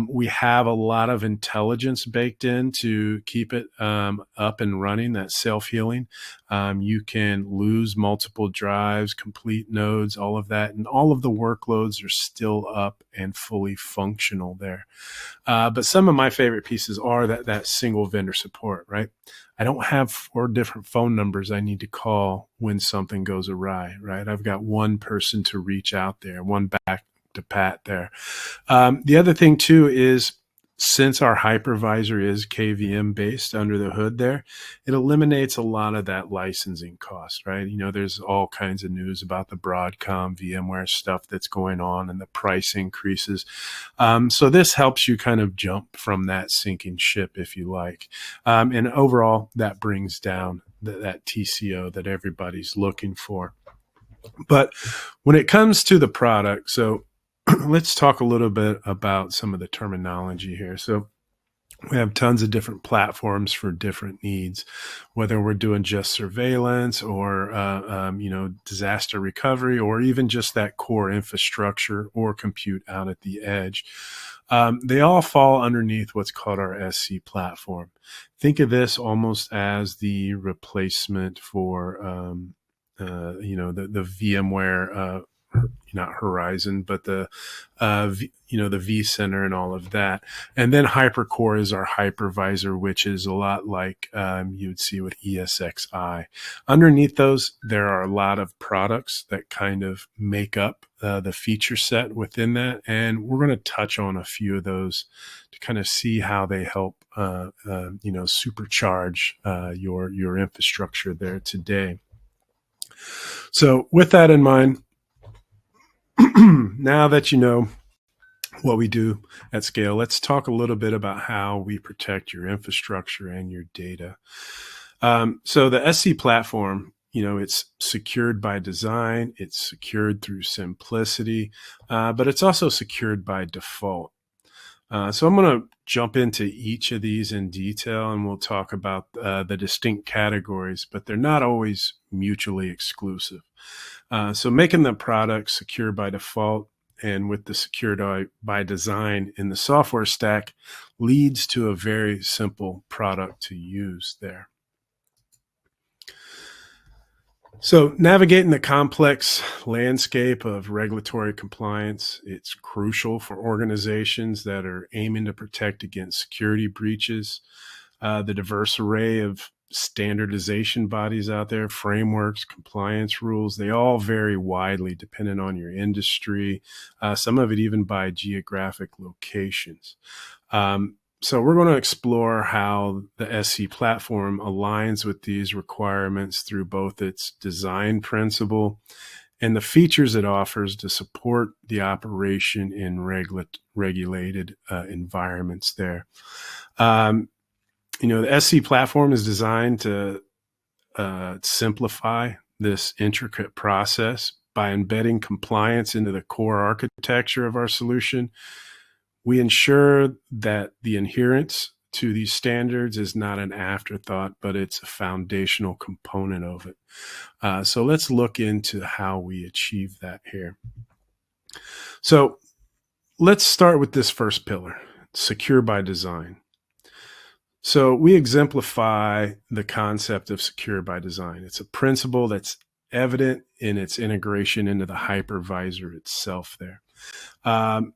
We have a lot of intelligence baked in to keep it up and running, that self-healing. You can lose multiple drives, complete nodes, all of that, and all of the workloads are still up and fully functional there. But some of my favorite pieces are that single vendor support, right? I don't have 4 different phone numbers I need to call when something goes awry, right? I've got one person to reach out there, one back to pat there. The other thing, too, is since our hypervisor is KVM based under the hood there, it eliminates a lot of that licensing cost, right? You know, there's all kinds of news about the Broadcom VMware stuff that's going on and the price increases. So this helps you kind of jump from that sinking ship, if you like. And overall, that brings down that TCO that everybody's looking for. But when it comes to the product, so let's talk a little bit about some of the terminology here. So we have tons of different platforms for different needs, whether we're doing just surveillance or, disaster recovery, or even just that core infrastructure or compute out at the edge. They all fall underneath what's called our SC platform. Think of this almost as the replacement for, the VMware, not Horizon, but the vCenter and all of that. And then HyperCore is our hypervisor, which is a lot like you would see with ESXi. Underneath those, there are a lot of products that kind of make up the feature set within that. And we're going to touch on a few of those to kind of see how they help, supercharge your infrastructure there today. So with that in mind, now that you know what we do at scale, let's talk a little bit about how we protect your infrastructure and your data. So the SC platform, it's secured by design, it's secured through simplicity, but it's also secured by default. So I'm going to jump into each of these in detail, and we'll talk about the distinct categories, but they're not always mutually exclusive. So making the product secure by default and with the secured by design in the software stack leads to a very simple product to use there. So navigating the complex landscape of regulatory compliance, it's crucial for organizations that are aiming to protect against security breaches. The diverse array of standardization bodies out there, frameworks, compliance rules, they all vary widely depending on your industry, some of it even by geographic locations. So we're going to explore how the SC platform aligns with these requirements through both its design principle and the features it offers to support the operation in regulated environments there. The SC platform is designed to simplify this intricate process by embedding compliance into the core architecture of our solution. We ensure that the adherence to these standards is not an afterthought, but it's a foundational component of it. So let's look into how we achieve that here. So let's start with this first pillar, secure by design. So we exemplify the concept of secure by design. It's a principle that's evident in its integration into the hypervisor itself there.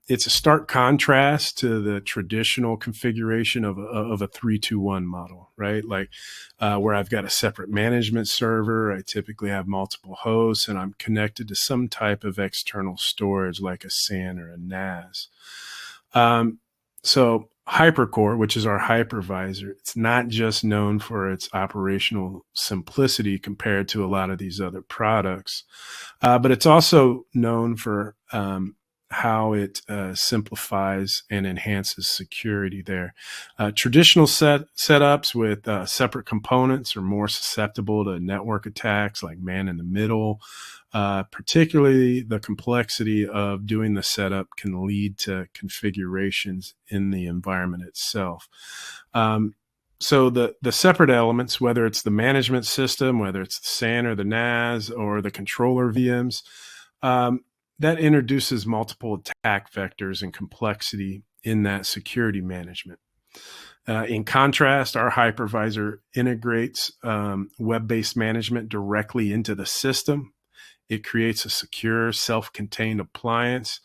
It's a stark contrast to the traditional configuration of a 3-2-1 model, right? Like where I've got a separate management server, I typically have multiple hosts, and I'm connected to some type of external storage like a SAN or a NAS. So HyperCore, which is our hypervisor, it's not just known for its operational simplicity compared to a lot of these other products, but it's also known for how it simplifies and enhances security there. Traditional setups with separate components are more susceptible to network attacks like man-in-the-middle. Particularly the complexity of doing the setup can lead to configurations in the environment itself. So the separate elements, whether it's the management system, whether it's the SAN or the NAS or the controller VMs, that introduces multiple attack vectors and complexity in that security management. In contrast, our hypervisor integrates web-based management directly into the system. It creates a secure, self-contained appliance.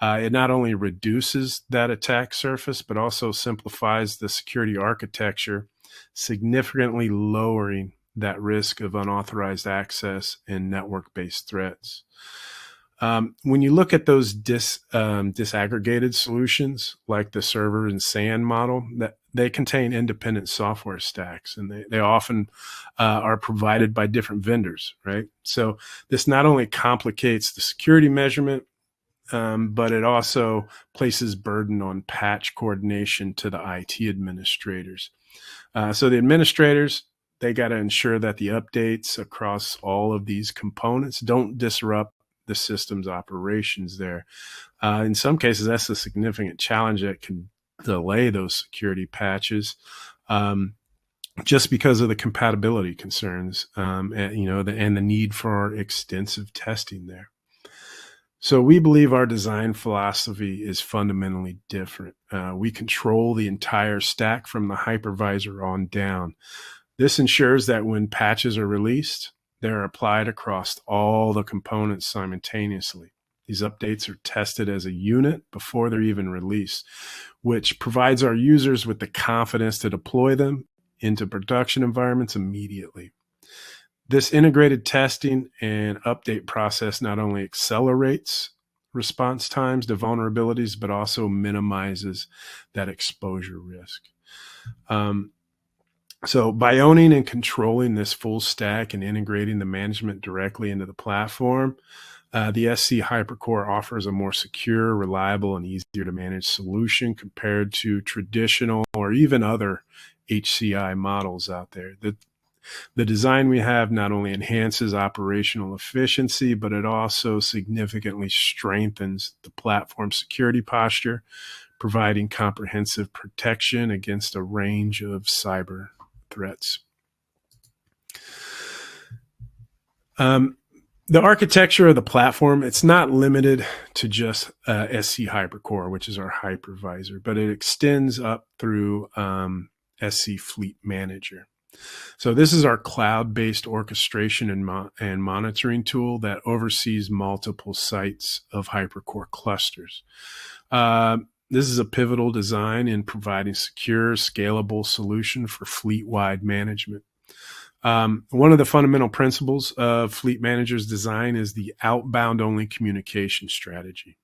It not only reduces that attack surface, but also simplifies the security architecture, significantly lowering that risk of unauthorized access and network-based threats. When you look at those disaggregated solutions, like the server and SAN model, that they contain independent software stacks, and they often are provided by different vendors, right? So this not only complicates the security measurement, but it also places burden on patch coordination to the IT administrators. So the administrators, they got to ensure that the updates across all of these components don't disrupt the system's operations there. In some cases, that's a significant challenge that can delay those security patches just because of the compatibility concerns and the need for extensive testing there. So we believe our design philosophy is fundamentally different. We control the entire stack from the hypervisor on down. This ensures that when patches are released, they're applied across all the components simultaneously. These updates are tested as a unit before they're even released, which provides our users with the confidence to deploy them into production environments immediately. This integrated testing and update process not only accelerates response times to vulnerabilities, but also minimizes that exposure risk. So by owning and controlling this full stack and integrating the management directly into the platform, The SC HyperCore offers a more secure, reliable, and easier to manage solution compared to traditional or even other HCI models out there. The design we have not only enhances operational efficiency, but it also significantly strengthens the platform security posture, providing comprehensive protection against a range of cyber threats. The architecture of the platform, it's not limited to just SC HyperCore, which is our hypervisor, but it extends up through SC Fleet Manager. So this is our cloud-based orchestration and monitoring tool that oversees multiple sites of HyperCore clusters. This is a pivotal design in providing secure, scalable solution for fleet-wide management. One of the fundamental principles of Fleet Manager's design is the outbound-only communication strategy.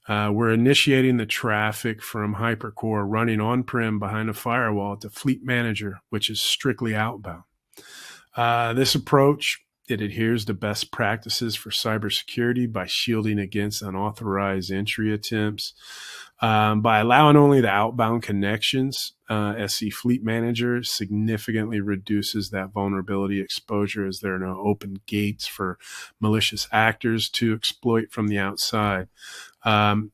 We're initiating the traffic from HyperCore running on-prem behind a firewall to Fleet Manager, which is strictly outbound. This approach, it adheres to best practices for cybersecurity by shielding against unauthorized entry attempts. By allowing only the outbound connections, SC Fleet Manager significantly reduces that vulnerability exposure as there are no open gates for malicious actors to exploit from the outside.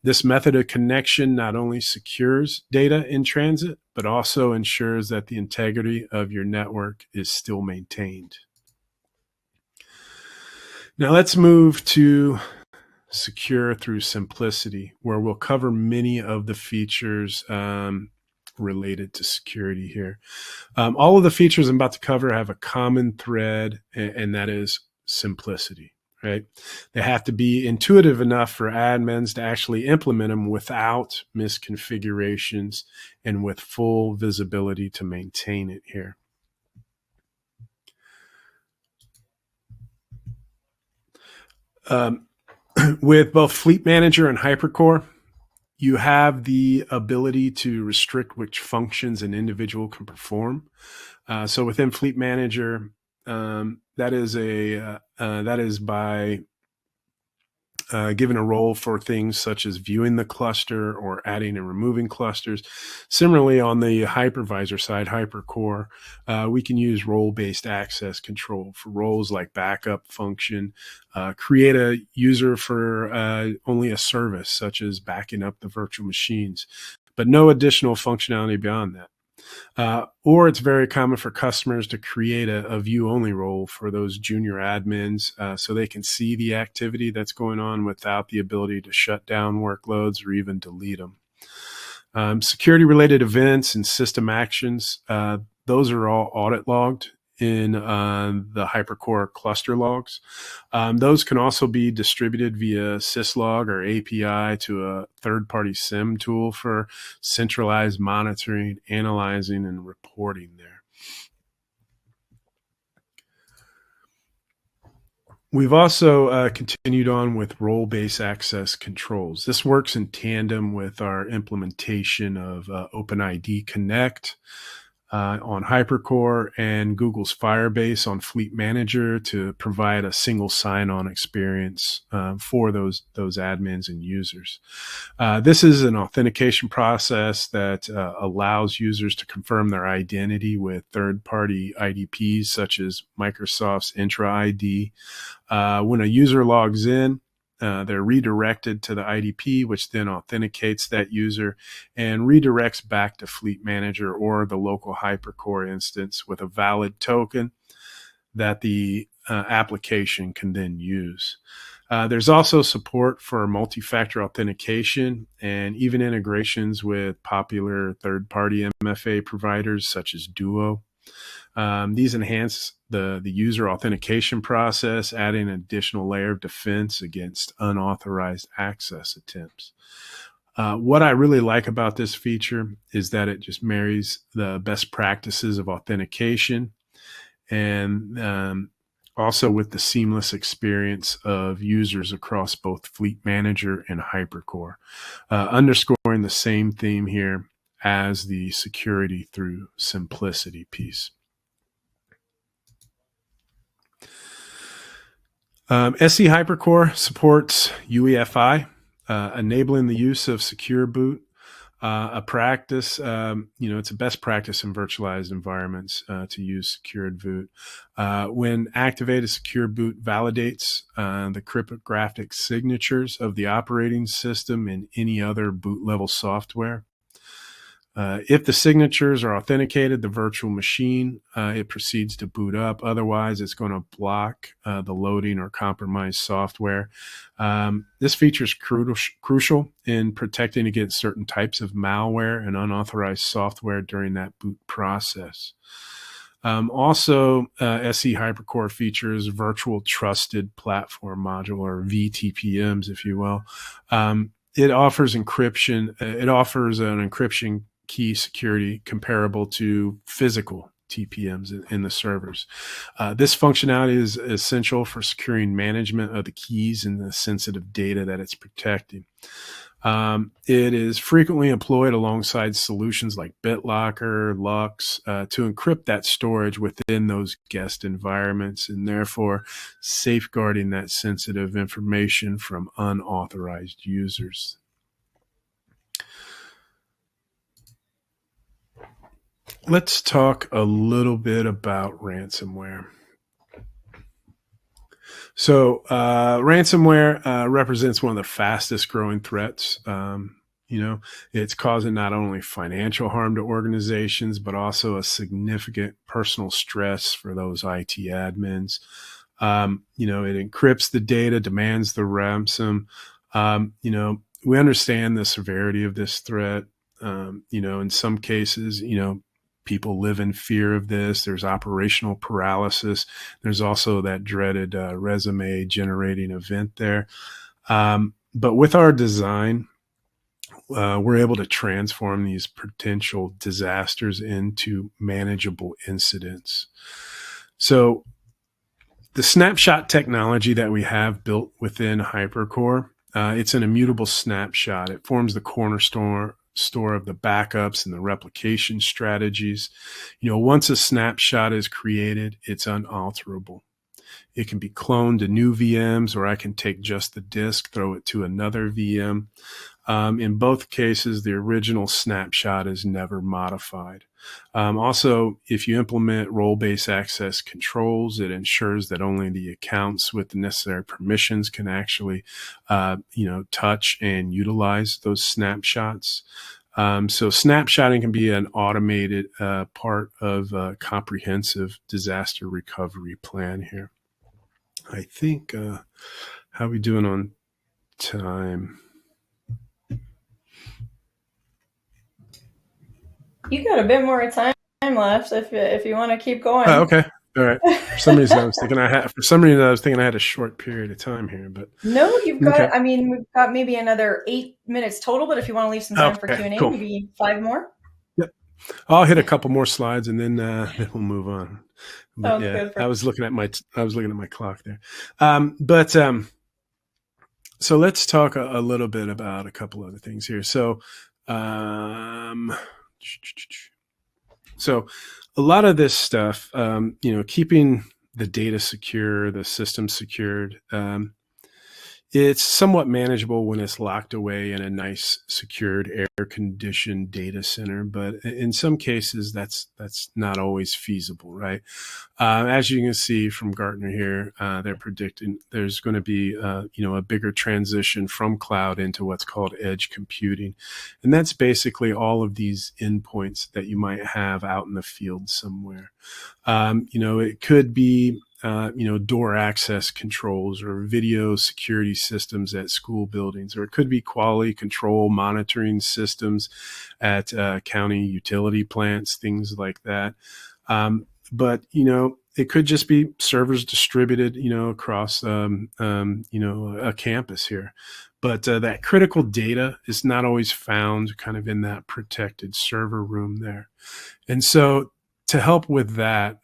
This method of connection not only secures data in transit, but also ensures that the integrity of your network is still maintained. Now let's move to Secure through Simplicity, where we'll cover many of the features related to security here. All of the features I'm about to cover have a common thread, and that is simplicity. Right? They have to be intuitive enough for admins to actually implement them without misconfigurations and with full visibility to maintain it here. With both Fleet Manager and HyperCore, you have the ability to restrict which functions an individual can perform. So within Fleet Manager, that is by giving a role for things such as viewing the cluster or adding and removing clusters. Similarly, on the hypervisor side, HyperCore, we can use role-based access control for roles like backup function, create a user for only a service such as backing up the virtual machines, but no additional functionality beyond that. Or it's very common for customers to create a view-only role for those junior admins so they can see the activity that's going on without the ability to shut down workloads or even delete them. Security-related events and system actions, those are all audit logged in the HyperCore cluster logs. Those can also be distributed via syslog or API to a third-party SIEM tool for centralized monitoring, analyzing, and reporting there. We've also continued on with role-based access controls. This works in tandem with our implementation of OpenID Connect on HyperCore and Google's Firebase on Fleet Manager to provide a single sign-on experience for those admins and users. This is an authentication process that allows users to confirm their identity with third-party IDPs such as Microsoft's Entra ID. When a user logs in, they're redirected to the IDP, which then authenticates that user and redirects back to Fleet Manager or the local HyperCore instance with a valid token that the application can then use. There's also support for multi-factor authentication and even integrations with popular third-party MFA providers such as Duo. These enhance the user authentication process, adding an additional layer of defense against unauthorized access attempts. What I really like about this feature is that it just marries the best practices of authentication and also with the seamless experience of users across both Fleet Manager and HyperCore, underscoring the same theme here as the security through simplicity piece. SE Hypercore supports UEFI, enabling the use of secure boot. A practice, it's a best practice in virtualized environments to use secured boot. When activated, secure boot validates the cryptographic signatures of the operating system and any other boot level software. If the signatures are authenticated, the virtual machine, it proceeds to boot up. Otherwise, it's going to block the loading or compromise software. This feature is crucial in protecting against certain types of malware and unauthorized software during that boot process. Also, SE Hypercore features Virtual Trusted Platform Module, or VTPMs, if you will. It offers encryption. It offers an encryption key security comparable to physical TPMs in the servers. This functionality is essential for securing management of the keys and the sensitive data that it's protecting. It is frequently employed alongside solutions like BitLocker, Lux, to encrypt that storage within those guest environments, and therefore safeguarding that sensitive information from unauthorized users. Let's talk a little bit about ransomware. So ransomware represents one of the fastest growing threats. It's causing not only financial harm to organizations, but also a significant personal stress for those IT admins. It encrypts the data, demands the ransom. We understand the severity of this threat. In some cases, people live in fear of this. There's operational paralysis. There's also that dreaded resume generating event there. But with our design, we're able to transform these potential disasters into manageable incidents. So the snapshot technology that we have built within HyperCore, it's an immutable snapshot. It forms the cornerstone of the backups and the replication strategies. Once a snapshot is created, it's unalterable. It can be cloned to new VMs, or I can take just the disk, throw it to another VM. In both cases, the original snapshot is never modified. Also, if you implement role-based access controls, it ensures that only the accounts with the necessary permissions can actually, touch and utilize those snapshots. So snapshotting can be an automated part of a comprehensive disaster recovery plan here. I think, how are we doing on time? You got a bit more time left if you want to keep going. Oh, okay. All right. For some reason, I was thinking I had a short period of time here, but no, you've got. Okay. We've got maybe another 8 minutes total. But if you want to leave some time for Q&A, cool. Maybe 5 more. Yep. I'll hit a couple more slides and then we'll move on. But good. I was looking at my clock there. So let's talk a little bit about a couple other things here. So a lot of this stuff, keeping the data secure, the system secured, it's somewhat manageable when it's locked away in a nice, secured, air-conditioned data center. But in some cases, that's not always feasible, right? As you can see from Gartner here, they're predicting there's going to be, a bigger transition from cloud into what's called edge computing. And that's basically all of these endpoints that you might have out in the field somewhere. It could be door access controls or video security systems at school buildings, or it could be quality control monitoring systems at county utility plants, things like that. But it could just be servers distributed, across, a campus here. But that critical data is not always found kind of in that protected server room there. And so to help with that,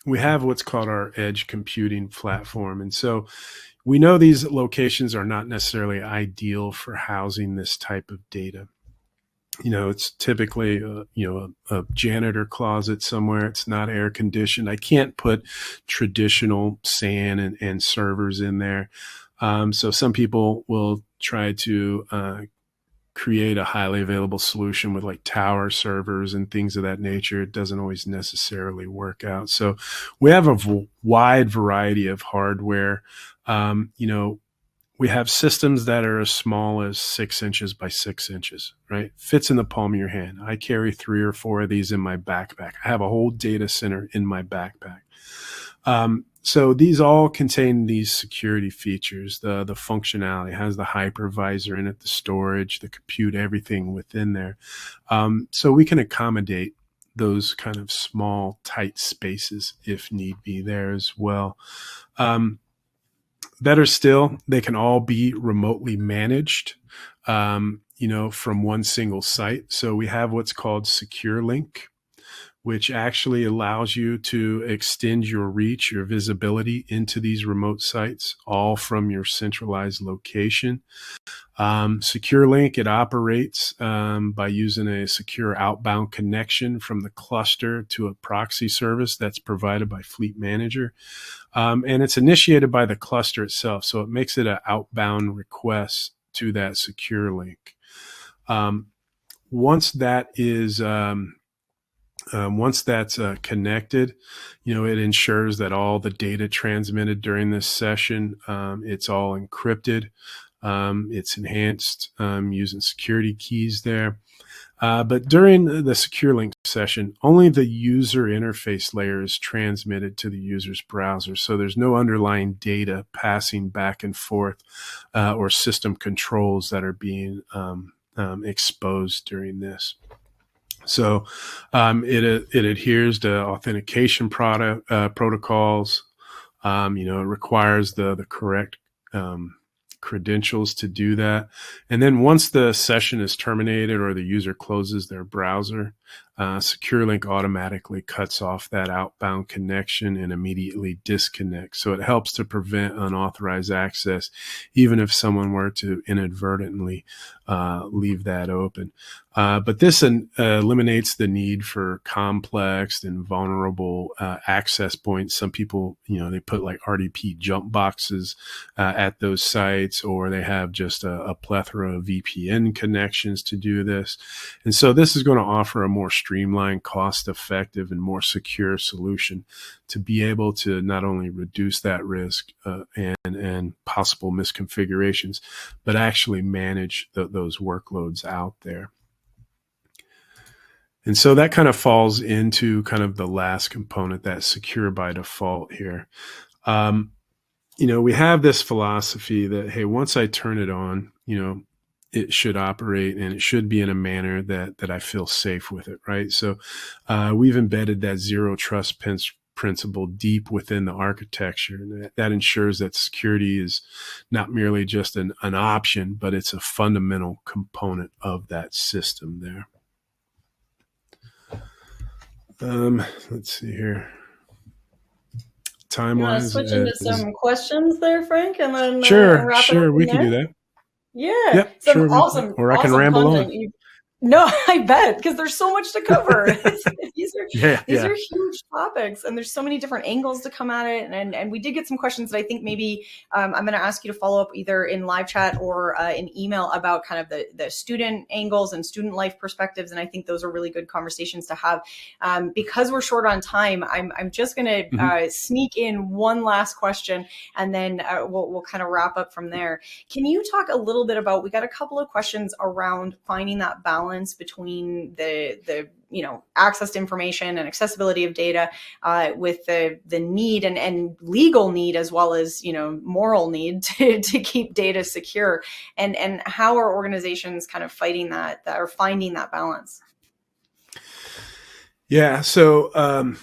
we have what's called our edge computing platform. And so we know these locations are not necessarily ideal for housing this type of data. It's typically, a janitor closet somewhere. It's not air conditioned. I can't put traditional SAN and servers in there. So some people will try to create a highly available solution with like tower servers and things of that nature. It doesn't always necessarily work out. So we have a wide variety of hardware. We have systems that are as small as 6 inches by 6 inches, right? Fits in the palm of your hand. I carry 3 or 4 of these in my backpack. I have a whole data center in my backpack. So these all contain these security features. The functionality has the hypervisor in it, the storage, the compute, everything within there. So we can accommodate those kind of small, tight spaces if need be there as well. Better still, they can all be remotely managed, from one single site. So we have what's called Secure Link, which actually allows you to extend your reach, your visibility into these remote sites, all from your centralized location. SecureLink, it operates by using a secure outbound connection from the cluster to a proxy service that's provided by Fleet Manager. And it's initiated by the cluster itself, so it makes it an outbound request to that SecureLink. Once that's connected, it ensures that all the data transmitted during this session, it's all encrypted. It's enhanced using security keys there. But during the SecureLink session, only the user interface layer is transmitted to the user's browser. So there's no underlying data passing back and forth or system controls that are being exposed during this. So it adheres to authentication protocols. It requires the correct credentials to do that. And then once the session is terminated or the user closes their browser, SecureLink automatically cuts off that outbound connection and immediately disconnects. So it helps to prevent unauthorized access, even if someone were to inadvertently leave that open. But this eliminates the need for complex and vulnerable access points. Some people, they put like RDP jump boxes at those sites, or they have just a plethora of VPN connections to do this. And so this is going to offer a more streamlined, cost-effective, and more secure solution to be able to not only reduce that risk and possible misconfigurations, but actually manage those workloads out there. And so that kind of falls into kind of the last component, that secure by default here. We have this philosophy that, hey, once I turn it on, it should operate and it should be in a manner that I feel safe with it, right? So we've embedded that zero trust principle deep within the architecture. And that ensures that security is not merely just an option, but it's a fundamental component of that system there. Let's see here. Timelines. Switch into some questions there, Frank, and then sure, wrap it up we can do that. Yeah, yep, some sure, awesome, or I can awesome ramble content. on. No, I bet, because there's so much to cover. These are huge topics, and there's so many different angles to come at it. And we did get some questions that I think maybe I'm going to ask you to follow up either in live chat or in email about kind of the student angles and student life perspectives. And I think those are really good conversations to have. Because we're short on time, I'm just going to sneak in one last question, and then we'll kind of wrap up from there. Can you talk a little bit about? We got a couple of questions around finding that balance between the access to information and accessibility of data with the need and legal need, as well as moral need to keep data secure, and how are organizations kind of fighting that or finding that balance? Yeah, so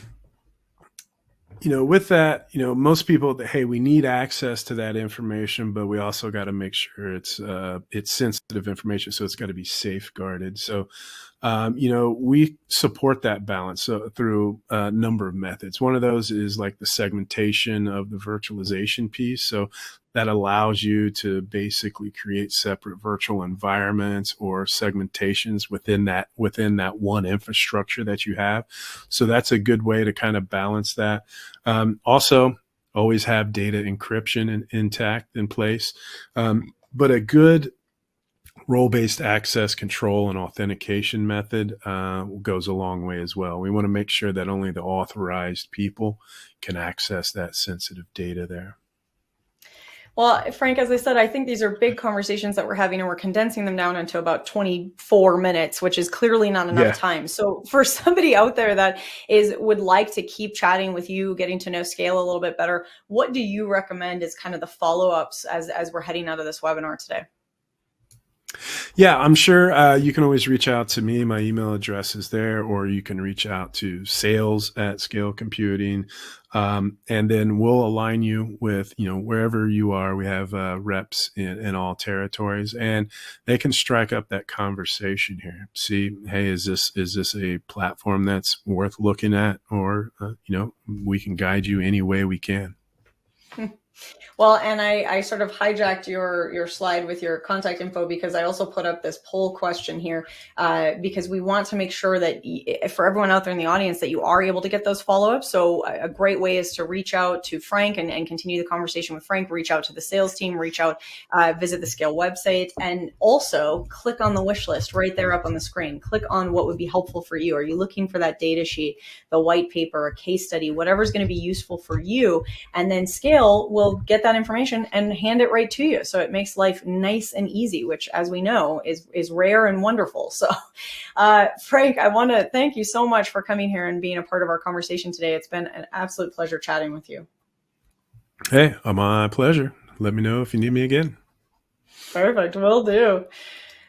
with that, most people, hey, we need access to that information, but we also got to make sure it's sensitive information, so it's got to be safeguarded. So We support that balance through a number of methods. One of those is like the segmentation of the virtualization piece. So that allows you to basically create separate virtual environments or segmentations within that one infrastructure that you have. So that's a good way to kind of balance that. Also, always have data encryption intact in place. But a good role-based access control and authentication method goes a long way as well. We want to make sure that only the authorized people can access that sensitive data there. Well, Frank, as I said, I think these are big conversations that we're having, and we're condensing them down into about 24 minutes, which is clearly not enough time. So for somebody out there that would like to keep chatting with you, getting to know Scale a little bit better, what do you recommend as kind of the follow-ups as we're heading out of this webinar today? Yeah, I'm sure you can always reach out to me. My email address is there, or you can reach out to sales@Scale Computing. And then we'll align you with, wherever you are. We have reps in all territories, and they can strike up that conversation here. See, hey, is this a platform that's worth looking at? Or, we can guide you any way we can. Well, and I sort of hijacked your slide with your contact info, because I also put up this poll question here because we want to make sure that for everyone out there in the audience that you are able to get those follow-ups. So a great way is to reach out to Frank and continue the conversation with Frank, reach out to the sales team, visit the Scale website, and also click on the wish list right there up on the screen. Click on what would be helpful for you. Are you looking for that data sheet, the white paper, a case study, whatever's going to be useful for you? And then Scale will get that information and hand it right to you. So it makes life nice and easy, which, as we know, is rare and wonderful. So Frank, I want to thank you so much for coming here and being a part of our conversation today. It's been an absolute pleasure chatting with you. Hey, my pleasure. Let me know if you need me again. Perfect. Will do.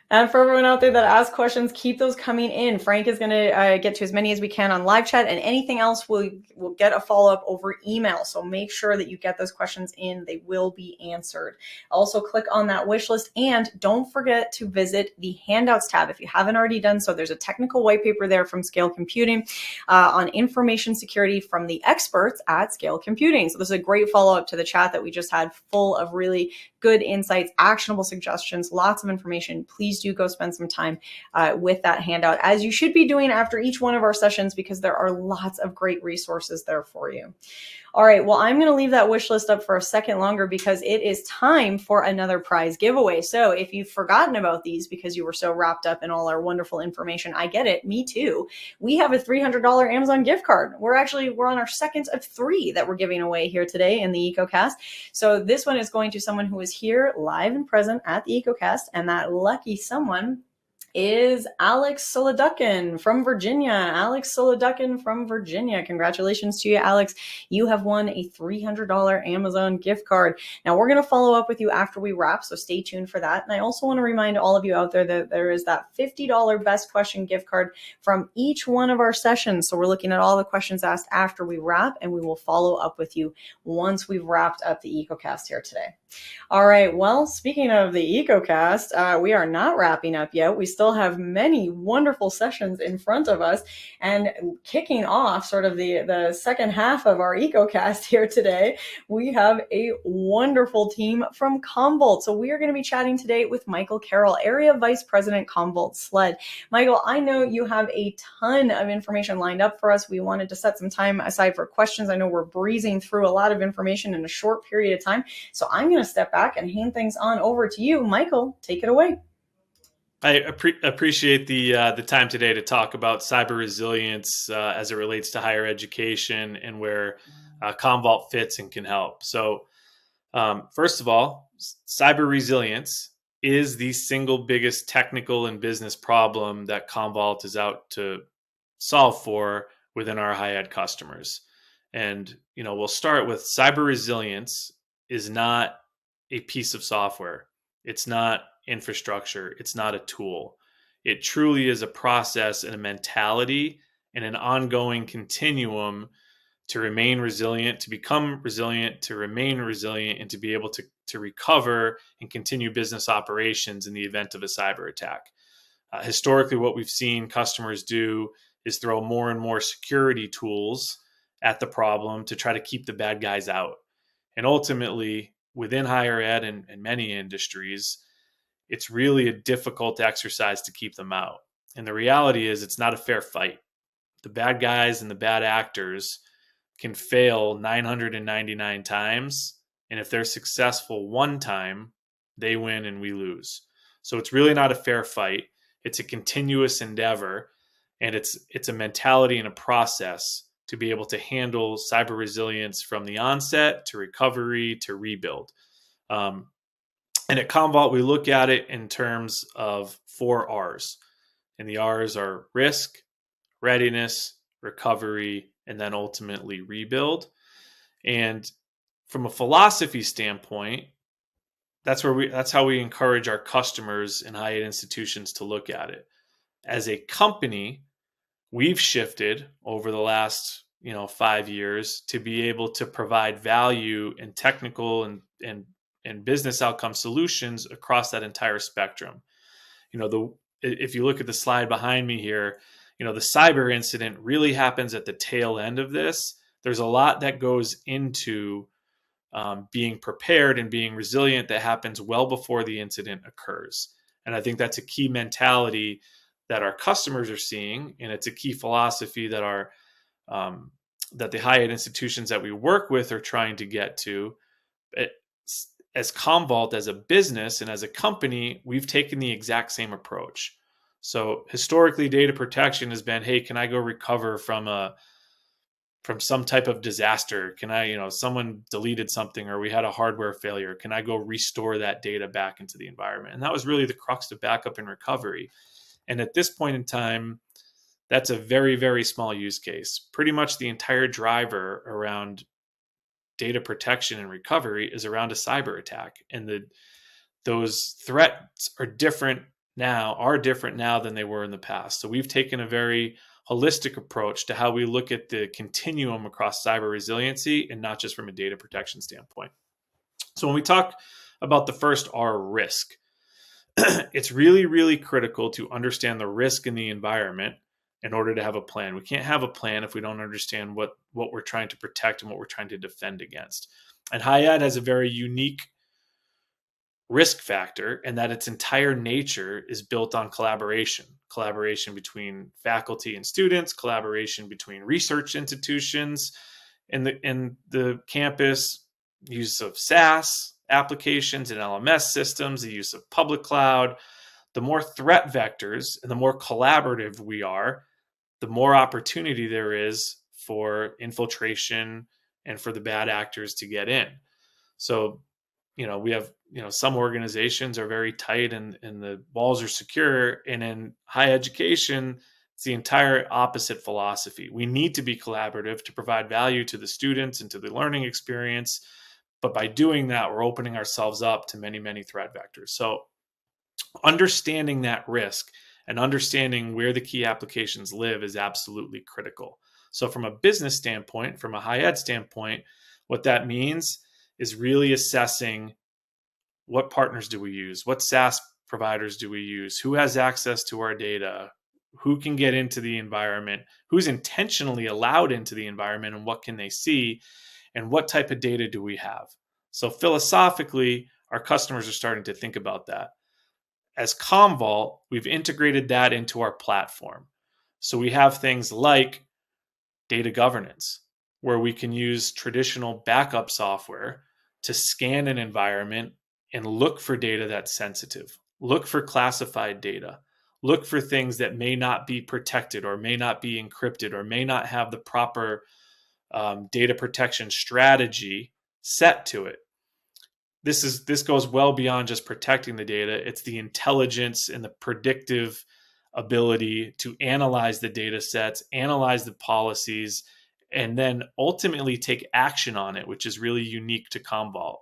And for everyone out there that asks questions, keep those coming in. Frank is going to get to as many as we can on live chat, and anything else we'll get a follow-up over email. So make sure that you get those questions in. They will be answered. Also, click on that wish list, and don't forget to visit the handouts tab. If you haven't already done so, there's a technical white paper there from Scale Computing on information security from the experts at Scale Computing. So this is a great follow-up to the chat that we just had, full of really good insights, actionable suggestions, lots of information. Please do go spend some time with that handout, as you should be doing after each one of our sessions, because there are lots of great resources there for you. All right, well, I'm going to leave that wish list up for a second longer, because it is time for another prize giveaway. So if you've forgotten about these because you were so wrapped up in all our wonderful information, I get it, me too. We have a $300 Amazon gift card. We're on our second of 3 that we're giving away here today in the EcoCast. So this one is going to someone who is here live and present at the EcoCast, and that lucky someone is Alex Solodukin from Virginia. Alex Solodukin from Virginia. Congratulations to you, Alex. You have won a $300 Amazon gift card. Now, we're going to follow up with you after we wrap, so stay tuned for that. And I also want to remind all of you out there that there is that $50 best question gift card from each one of our sessions. So we're looking at all the questions asked after we wrap, and we will follow up with you once we've wrapped up the EcoCast here today. All right. Well, speaking of the EcoCast, we are not wrapping up yet. We still have many wonderful sessions in front of us, and kicking off sort of the second half of our EcoCast here today, we have a wonderful team from Commvault. So we are going to be chatting today with Michael Carroll, Area Vice President, Commvault SLED. Michael, I know you have a ton of information lined up for us. We wanted to set some time aside for questions. I know we're breezing through a lot of information in a short period of time, so I'm going to step back and hand things on over to you. Michael, take it away. I appreciate the time today to talk about cyber resilience as it relates to higher education, and where Commvault fits and can help. So first of all, cyber resilience is the single biggest technical and business problem that Commvault is out to solve for within our higher ed customers. And, we'll start with cyber resilience is not a piece of software. It's not infrastructure. It's not a tool. It truly is a process and a mentality and an ongoing continuum to remain resilient, to become resilient, to remain resilient, and to be able to recover and continue business operations in the event of a cyber attack. Historically, what we've seen customers do is throw more and more security tools at the problem to try to keep the bad guys out. And ultimately, within higher ed and many industries, it's really a difficult exercise to keep them out. And the reality is, it's not a fair fight. The bad guys and the bad actors can fail 999 times. And if they're successful one time, they win and we lose. So it's really not a fair fight. It's a continuous endeavor. And it's a mentality and a process to be able to handle cyber resilience from the onset to recovery to rebuild. And at Commvault, we look at it in terms of 4 R's. And the R's are risk, readiness, recovery, and then ultimately rebuild. And from a philosophy standpoint, that's how we encourage our customers and higher ed institutions to look at it. As a company, we've shifted over the last 5 years to be able to provide value and technical and business outcome solutions across that entire spectrum. If you look at the slide behind me here, the cyber incident really happens at the tail end of this. There's a lot that goes into being prepared and being resilient that happens well before the incident occurs. And I think that's a key mentality that our customers are seeing, and it's a key philosophy that that the higher ed institutions that we work with are trying to get to. As Commvault, as a business and as a company, we've taken the exact same approach. So historically, data protection has been, hey, can I go recover from some type of disaster? Can I, someone deleted something or we had a hardware failure. Can I go restore that data back into the environment? And that was really the crux of backup and recovery. And at this point in time, that's a very, very small use case. Pretty much the entire driver around data protection and recovery is around a cyber attack. And those threats are different now than they were in the past. So we've taken a very holistic approach to how we look at the continuum across cyber resiliency and not just from a data protection standpoint. So when we talk about the first R, risk, it's really, really critical to understand the risk in the environment in order to have a plan. We can't have a plan if we don't understand what we're trying to protect and what we're trying to defend against. And higher ed has a very unique risk factor in that its entire nature is built on collaboration between faculty and students, collaboration between research institutions in the campus, use of SaaS applications and LMS systems, the use of public cloud. The more threat vectors and the more collaborative we are, the more opportunity there is for infiltration and for the bad actors to get in. So, we have, some organizations are very tight and the walls are secure. And in higher education, it's the entire opposite philosophy. We need to be collaborative to provide value to the students and to the learning experience. But by doing that, we're opening ourselves up to many, many threat vectors. So understanding that risk and understanding where the key applications live is absolutely critical. So from a business standpoint, from a higher ed standpoint, what that means is really assessing what partners do we use, what SaaS providers do we use, who has access to our data, who can get into the environment, who's intentionally allowed into the environment, and what can they see, and what type of data do we have. So philosophically, our customers are starting to think about that. As Commvault, we've integrated that into our platform. So we have things like data governance, where we can use traditional backup software to scan an environment and look for data that's sensitive, look for classified data, look for things that may not be protected or may not be encrypted or may not have the proper data protection strategy set to it. This goes well beyond just protecting the data. It's the intelligence and the predictive ability to analyze the data sets, analyze the policies, and then ultimately take action on it, which is really unique to Commvault.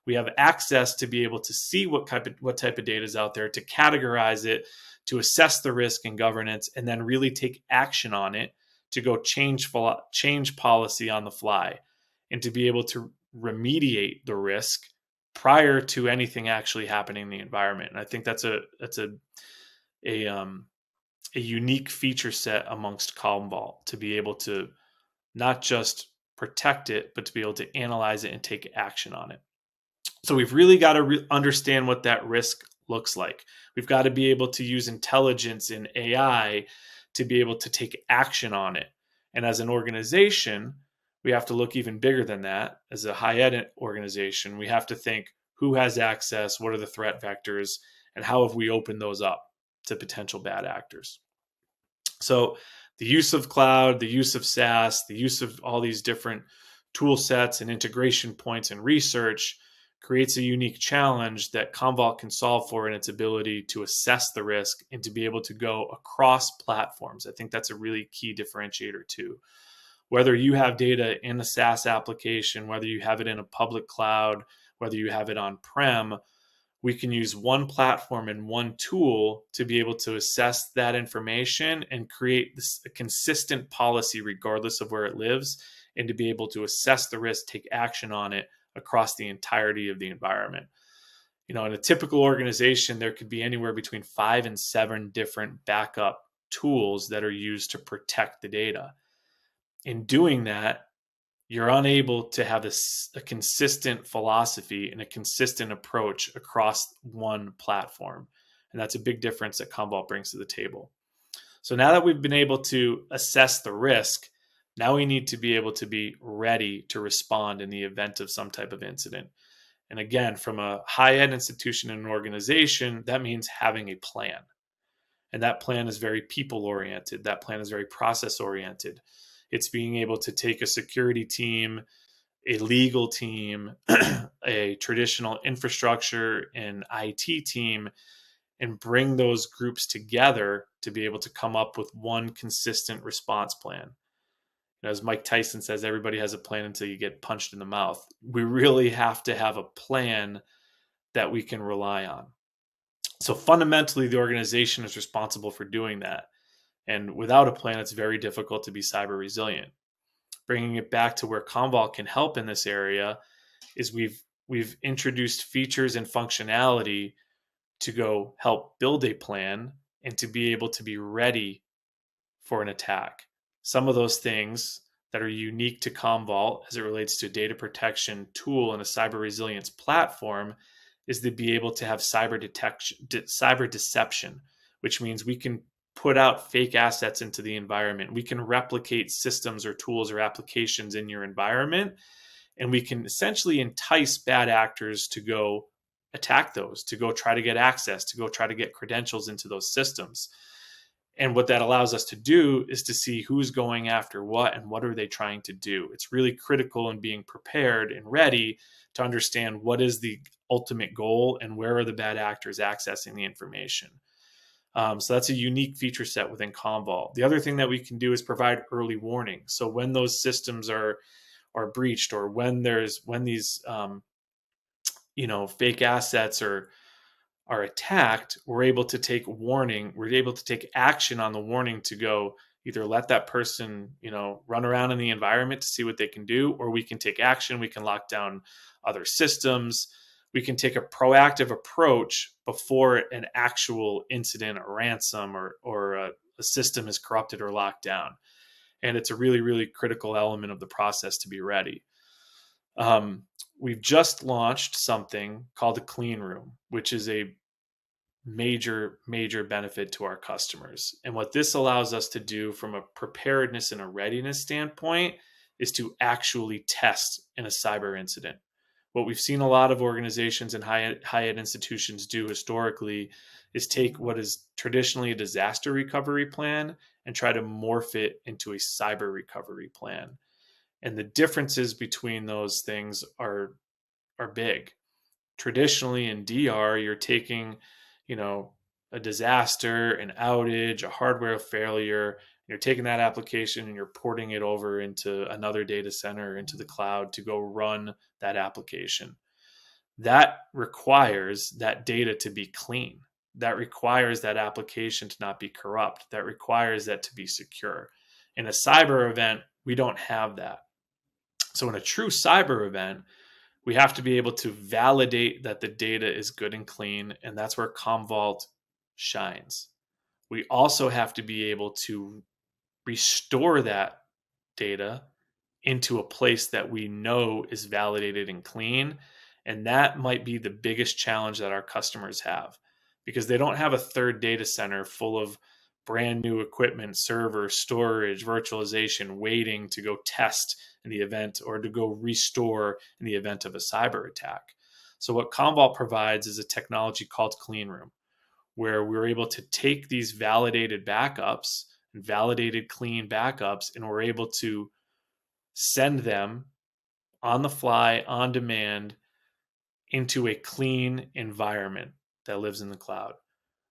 We have access to be able to see what type of data is out there, to categorize it, to assess the risk and governance, and then really take action on it to go change policy on the fly, and to be able to remediate the risk prior to anything actually happening in the environment. And I think that's a a unique feature set amongst Commvault to be able to not just protect it, but to be able to analyze it and take action on it. So we've really got to understand what that risk looks like. We've got to be able to use intelligence in AI to be able to take action on it. And as an organization, we have to look even bigger than that. As a high ed organization, we have to think who has access, what are the threat vectors, and how have we opened those up to potential bad actors. So the use of cloud, the use of SaaS, the use of all these different tool sets and integration points and research creates a unique challenge that Commvault can solve for in its ability to assess the risk and to be able to go across platforms. I think that's a really key differentiator too. Whether you have data in a SaaS application, whether you have it in a public cloud, whether you have it on-prem, we can use one platform and one tool to be able to assess that information and create a consistent policy regardless of where it lives, and to be able to assess the risk, take action on it across the entirety of the environment. In a typical organization, there could be anywhere between 5 and 7 different backup tools that are used to protect the data. In doing that, you're unable to have a consistent philosophy and a consistent approach across one platform. And that's a big difference that Commvault brings to the table. So now that we've been able to assess the risk, now we need to be able to be ready to respond in the event of some type of incident. And again, from a high ed institution and an organization, that means having a plan. And that plan is very people oriented. That plan is very process oriented. It's being able to take a security team, a legal team, a traditional infrastructure and IT team, and bring those groups together to be able to come up with one consistent response plan. As Mike Tyson says, everybody has a plan until you get punched in the mouth. We really have to have a plan that we can rely on. So fundamentally, the organization is responsible for doing that. And without a plan, it's very difficult to be cyber resilient. Bringing it back to where Commvault can help in this area is we've introduced features and functionality to go help build a plan and to be able to be ready for an attack. Some of those things that are unique to Commvault as it relates to a data protection tool and a cyber resilience platform is to be able to have cyber deception, which means we can put out fake assets into the environment. We can replicate systems or tools or applications in your environment, and we can essentially entice bad actors to go attack those, to go try to get access, to go try to get credentials into those systems. And what that allows us to do is to see who's going after what and what are they trying to do. It's really critical in being prepared and ready to understand what is the ultimate goal and where are the bad actors accessing the information. So that's a unique feature set within Commvault. The other thing that we can do is provide early warning. So when those systems are breached, or when these fake assets are attacked, we're able to take warning. We're able to take action on the warning to go either let that person, run around in the environment to see what they can do, or we can take action. We can lock down other systems. We can take a proactive approach before an actual incident or ransom or a system is corrupted or locked down. And it's a really, really critical element of the process to be ready. We've just launched something called a clean room, which is a major benefit to our customers. And what this allows us to do from a preparedness and a readiness standpoint is to actually test in a cyber incident. What we've seen a lot of organizations and high ed institutions do historically is take what is traditionally a disaster recovery plan and try to morph it into a cyber recovery plan. And the differences between those things are big. Traditionally in DR, you're taking, a disaster, an outage, a hardware failure, you're taking that application and you're porting it over into another data center, into the cloud to go run that application. That requires that data to be clean. That requires that application to not be corrupt. That requires that to be secure. In a cyber event, we don't have that. So in a true cyber event, we have to be able to validate that the data is good and clean, and that's where Commvault shines. we also have to be able to restore that data into a place that we know is validated and clean. And that might be the biggest challenge that our customers have, because they don't have a third data center full of brand new equipment, server, storage, virtualization, waiting to go test in the event or to go restore in the event of a cyber attack. So what Commvault provides is a technology called Cleanroom, where we're able to take these validated backups and validated clean backups, and we're able to send them on the fly, on demand, into a clean environment that lives in the cloud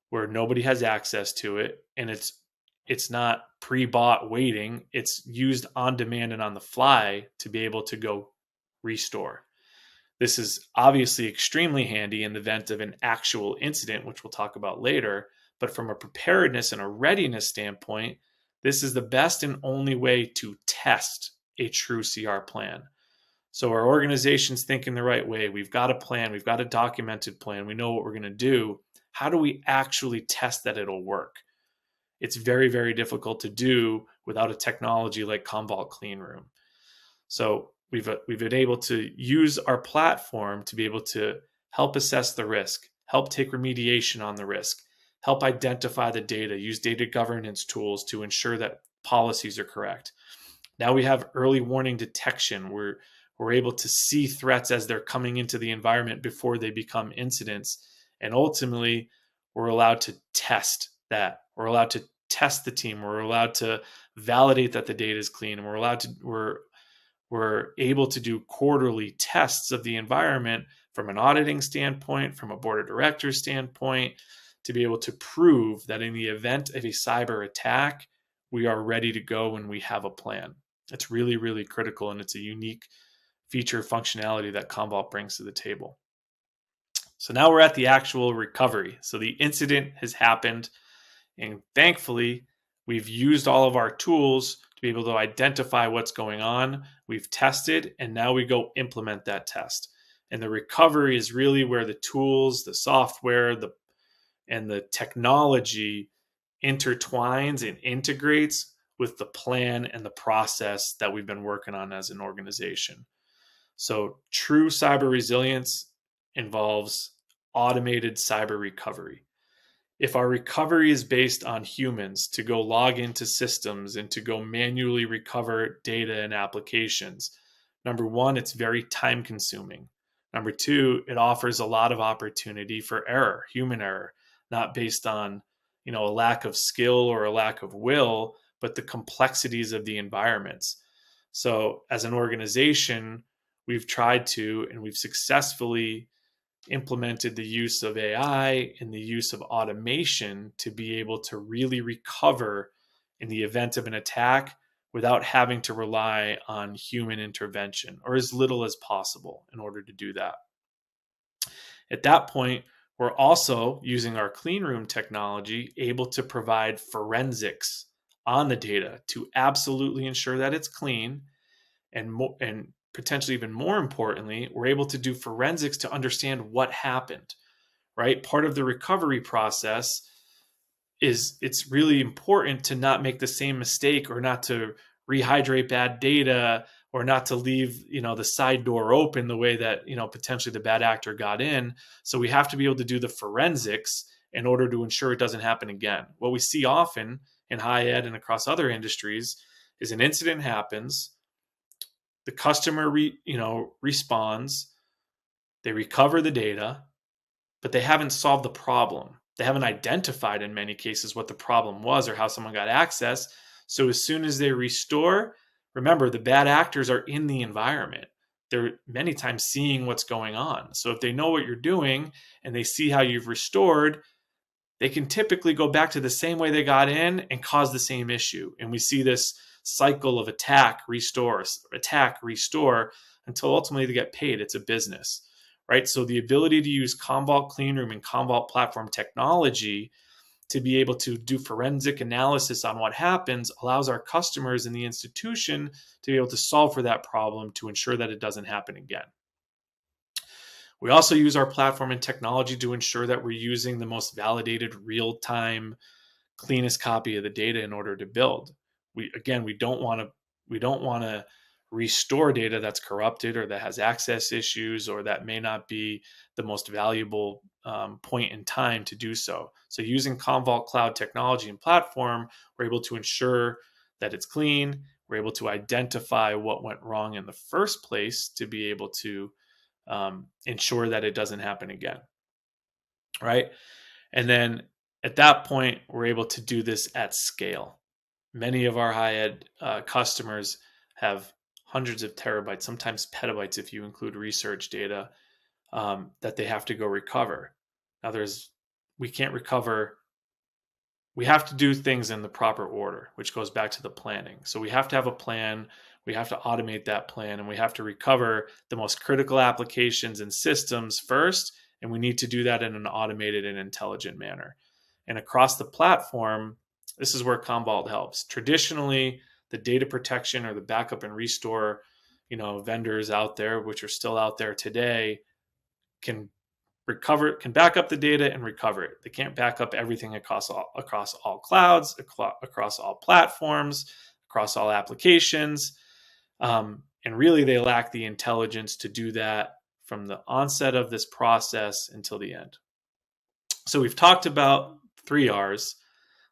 where nobody has access to it, and it's not pre-bought waiting. It's used on demand and on the fly to be able to go restore. This is obviously extremely handy in the event of an actual incident, which we'll talk about later. But from a preparedness and a readiness standpoint, this is the best and only way to test a true CR plan. So our organization's thinking the right way. We've got a plan. We've got a documented plan. We know what we're going to do. How do we actually test that it'll work? It's very, very difficult to do without a technology like Commvault Cleanroom. So we've been able to use our platform to be able to help assess the risk, help take remediation on the risk, help identify the data, use data governance tools to ensure that policies are correct. Now we have early warning detection. We're able to see threats as they're coming into the environment before they become incidents. And ultimately, we're allowed to test that. We're allowed to test the team. We're allowed to validate that the data is clean. And we're able to do quarterly tests of the environment from an auditing standpoint, from a board of directors standpoint, to be able to prove that in the event of a cyber attack, we are ready to go and we have a plan. It's really, really critical, and it's a unique feature functionality that Commvault brings to the table. So now we're at the actual recovery. So the incident has happened, and thankfully, we've used all of our tools to be able to identify what's going on. We've tested, and now we go implement that test. And the recovery is really where the tools, the software, and the technology intertwines and integrates with the plan and the process that we've been working on as an organization. So true cyber resilience involves automated cyber recovery. If our recovery is based on humans to go log into systems and to go manually recover data and applications, number one, it's very time consuming. Number two, it offers a lot of opportunity for error, human error, not based on, a lack of skill or a lack of will, but the complexities of the environments. So as an organization, we've tried to, and we've successfully implemented the use of AI and the use of automation to be able to really recover in the event of an attack without having to rely on human intervention, or as little as possible in order to do that. At that point, we're also using our Cleanroom technology able to provide forensics on the data to absolutely ensure that it's clean, and potentially even more importantly, we're able to do forensics to understand what happened, right? Part of the recovery process is it's really important to not make the same mistake, or not to rehydrate bad data, or not to leave, the side door open the way that, potentially the bad actor got in. So we have to be able to do the forensics in order to ensure it doesn't happen again. What we see often in high ed and across other industries is an incident happens, the customer responds, they recover the data, but they haven't solved the problem. They haven't identified in many cases what the problem was or how someone got access. So as soon as they restore, remember, the bad actors are in the environment. They're many times seeing what's going on. So if they know what you're doing and they see how you've restored, they can typically go back to the same way they got in and cause the same issue. And we see this cycle of attack, restore, until ultimately they get paid. It's a business, right? So the ability to use Commvault Cleanroom and Commvault platform technology to be able to do forensic analysis on what happens allows our customers in the institution to be able to solve for that problem to ensure that it doesn't happen again. We also use our platform and technology to ensure that we're using the most validated real-time cleanest copy of the data in order to build. We don't want to restore data that's corrupted or that has access issues or that may not be the most valuable point in time to do so. So using Commvault Cloud technology and platform, we're able to ensure that it's clean. We're able to identify what went wrong in the first place to be able to ensure that it doesn't happen again, right? And then at that point, we're able to do this at scale. Many of our high ed customers have hundreds of terabytes, sometimes petabytes if you include research data, that they have to go recover. Now we can't recover. We have to do things in the proper order, which goes back to the planning. So we have to have a plan, we have to automate that plan, and we have to recover the most critical applications and systems first, and we need to do that in an automated and intelligent manner. And across the platform, this is where Commvault helps. Traditionally, the data protection or the backup and restore, vendors out there, which are still out there today, can back up the data and recover it. They can't back up everything across all clouds, across all platforms, across all applications. And really, they lack the intelligence to do that from the onset of this process until the end. So we've talked about 3 R's.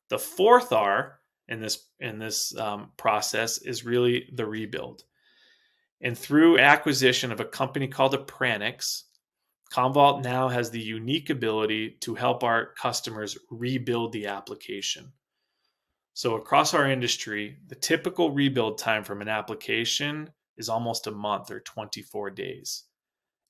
The 4th R in this process is really the rebuild. And through acquisition of a company called Appranix, Commvault now has the unique ability to help our customers rebuild the application. So across our industry, the typical rebuild time from an application is almost a month or 24 days.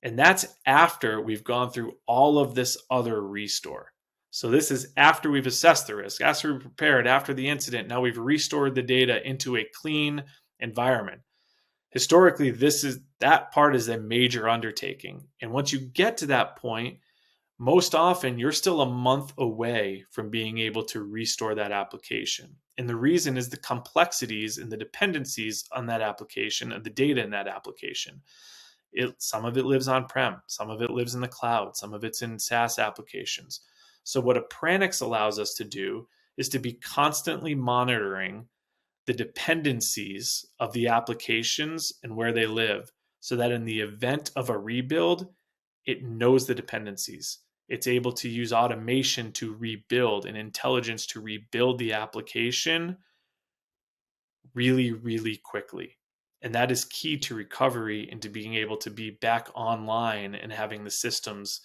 And that's after we've gone through all of this other restore. So this is after we've assessed the risk, after we've prepared, after the incident. Now we've restored the data into a clean environment. Historically, that part is a major undertaking. And once you get to that point, most often you're still a month away from being able to restore that application. And the reason is the complexities and the dependencies on that application and the data in that application. Some of it lives on-prem, some of it lives in the cloud, some of it's in SaaS applications. So what Appranix allows us to do is to be constantly monitoring the dependencies of the applications and where they live, so that in the event of a rebuild, it knows the dependencies. It's able to use automation to rebuild and intelligence to rebuild the application really, really quickly. And that is key to recovery and to being able to be back online and having the systems,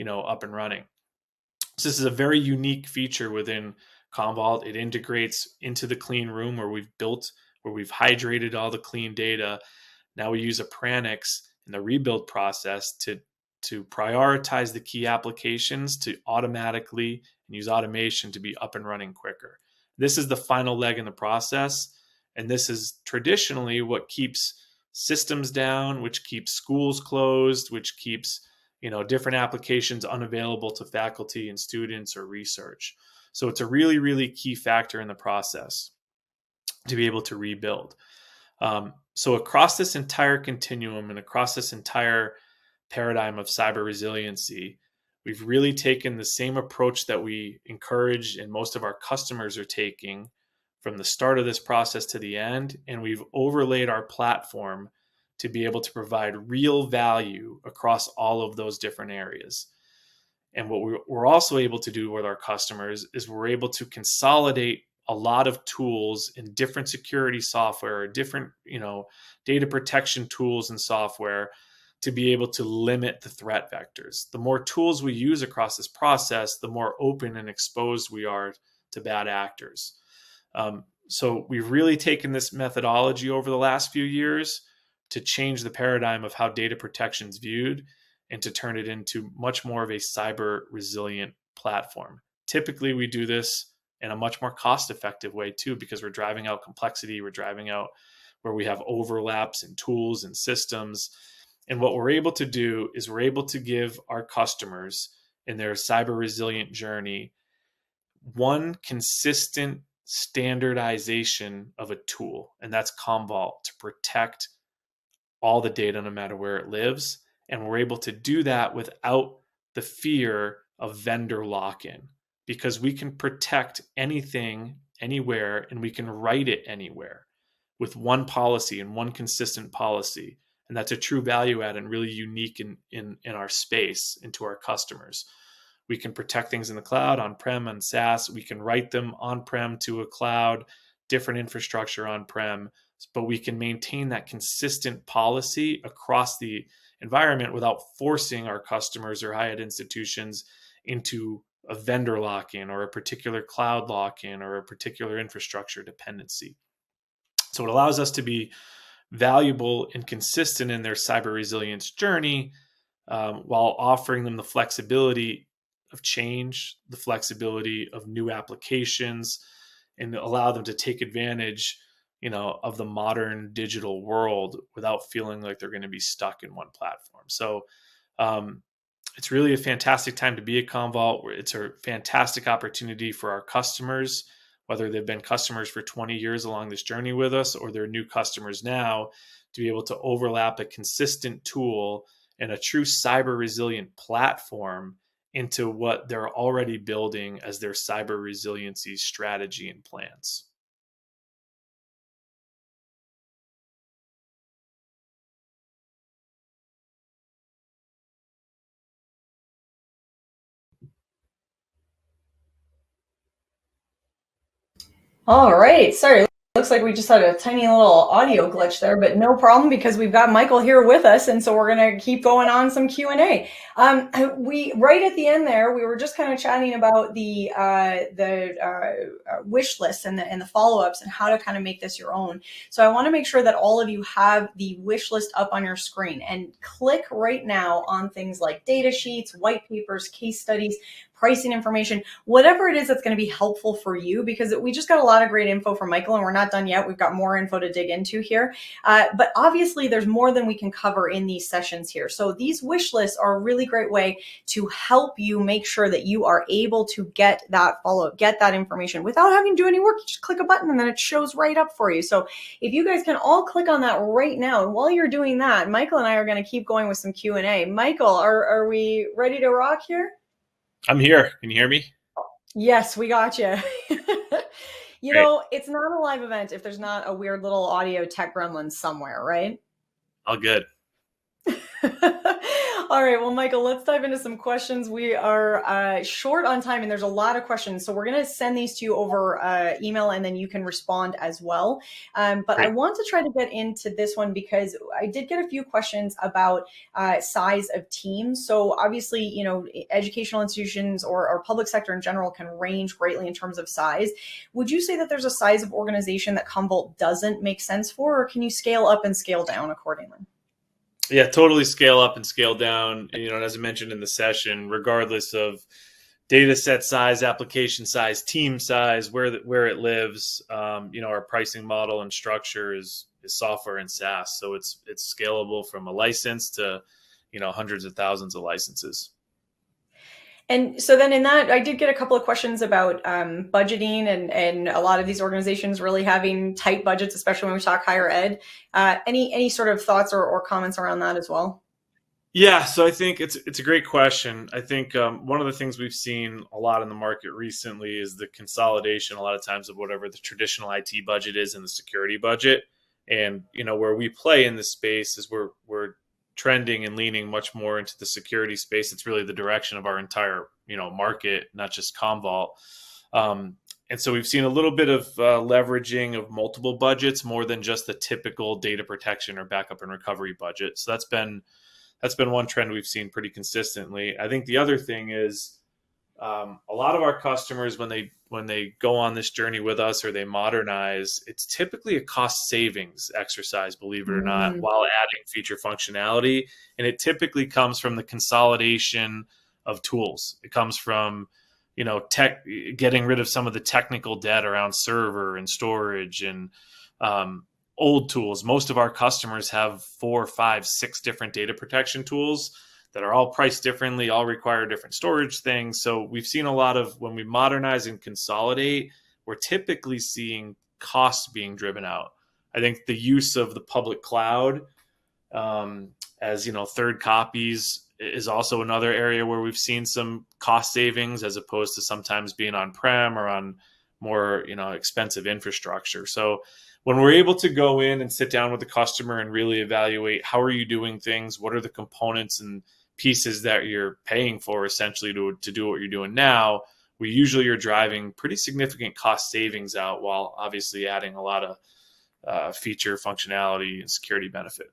up and running. So this is a very unique feature within Commvault. It integrates into the clean room where we've hydrated all the clean data. Now we use Appranix in the rebuild process to prioritize the key applications, to automatically and use automation to be up and running quicker. This is the final leg in the process. And this is traditionally what keeps systems down, which keeps schools closed, which keeps different applications unavailable to faculty and students or research. So it's a really, really key factor in the process to be able to rebuild. So across this entire continuum and across this entire paradigm of cyber resiliency, we've really taken the same approach that we encourage and most of our customers are taking from the start of this process to the end, and we've overlaid our platform to be able to provide real value across all of those different areas. And what we're also able to do with our customers is we're able to consolidate a lot of tools in different security software, different, data protection tools and software to be able to limit the threat vectors. The more tools we use across this process, the more open and exposed we are to bad actors. So we've really taken this methodology over the last few years to change the paradigm of how data protection is viewed and to turn it into much more of a cyber resilient platform. Typically, we do this in a much more cost-effective way too, because we're driving out complexity, we're driving out where we have overlaps in tools and systems. And what we're able to do is we're able to give our customers in their cyber resilient journey one consistent standardization of a tool, and that's Commvault, to protect all the data no matter where it lives. And we're able to do that without the fear of vendor lock-in. because we can protect anything, anywhere, and we can write it anywhere with one policy and one consistent policy. And that's a true value add and really unique in our space and to our customers. We can protect things in the cloud, on-prem, and SaaS. We can write them on-prem to a cloud, different infrastructure on-prem, but we can maintain that consistent policy across the environment without forcing our customers or high ed institutions into a vendor lock-in or a particular cloud lock-in or a particular infrastructure dependency. So it allows us to be valuable and consistent in their cyber resilience journey, while offering them the flexibility of change, the flexibility of new applications, and allow them to take advantage, of the modern digital world without feeling like they're going to be stuck in one platform. So it's really a fantastic time to be at Commvault. It's a fantastic opportunity for our customers, whether they've been customers for 20 years along this journey with us or they're new customers now, to be able to overlap a consistent tool and a true cyber resilient platform into what they're already building as their cyber resiliency strategy and plans. All right. Sorry. Looks like we just had a tiny little audio glitch there, but no problem because we've got Michael here with us, and so we're going to keep going on some Q&A. We right at the end there, we were just kind of chatting about the wish list and the follow-ups and how to kind of make this your own. So I want to make sure that all of you have the wish list up on your screen, and click right now on things like data sheets, white papers, case studies, pricing information, whatever it is that's going to be helpful for you, because we just got a lot of great info from Michael and we're not done yet. We've got more info to dig into here. But obviously there's more than we can cover in these sessions here. So these wish lists are a really great way to help you make sure that you are able to get that follow-up, get that information without having to do any work. You just click a button and then it shows right up for you. So if you guys can all click on that right now, and while you're doing that, Michael and I are going to keep going with some Q&A. Michael, are we ready to rock here? I'm here. Can you hear me? Yes, we got you. You know, it's not a live event if there's not a weird little audio tech gremlin somewhere, right? All good. All right, well, Michael, let's dive into some questions. We are short on time and there's a lot of questions. So we're going to send these to you over email and then you can respond as well. But I want to try to get into this one because I did get a few questions about size of teams. So obviously, you know, educational institutions or public sector in general can range greatly in terms of size. Would you say that there's a size of organization that Commvault doesn't make sense for, or can you scale up and scale down accordingly? Yeah, totally scale up and scale down. And, you know, as I mentioned in the session, regardless of data set size, application size, team size, where it lives, you know, our pricing model and structure is software and SaaS. So it's scalable from a license to, you know, hundreds of thousands of licenses. And so then in that, I did get a couple of questions about budgeting and a lot of these organizations really having tight budgets, especially when we talk higher ed. Any sort of thoughts or comments around that as well? Yeah, so I think it's a great question. I think one of the things we've seen a lot in the market recently is the consolidation a lot of times of whatever the traditional IT budget is and the security budget. And, you know, where we play in this space is we're trending and leaning much more into the security space. It's really the direction of our entire, you know, market, not just Commvault. And so we've seen a little bit of leveraging of multiple budgets more than just the typical data protection or backup and recovery budget. So that's been one trend we've seen pretty consistently. I think the other thing is a lot of our customers, when they go on this journey with us or they modernize, it's typically a cost savings exercise, believe it or not, while adding feature functionality. And it typically comes from the consolidation of tools. It comes from, you know, getting rid of some of the technical debt around server and storage and old tools. Most of our customers have 4, 5, 6 different data protection tools that are all priced differently, all require different storage things. So we've seen a lot of, when we modernize and consolidate, we're typically seeing costs being driven out. I think the use of the public cloud as third copies is also another area where we've seen some cost savings, as opposed to sometimes being on-prem or on more expensive infrastructure. So when we're able to go in and sit down with the customer and really evaluate how are you doing things, what are the components and pieces that you're paying for essentially to do what you're doing now, we usually are driving pretty significant cost savings out, while obviously adding a lot of feature functionality and security benefit.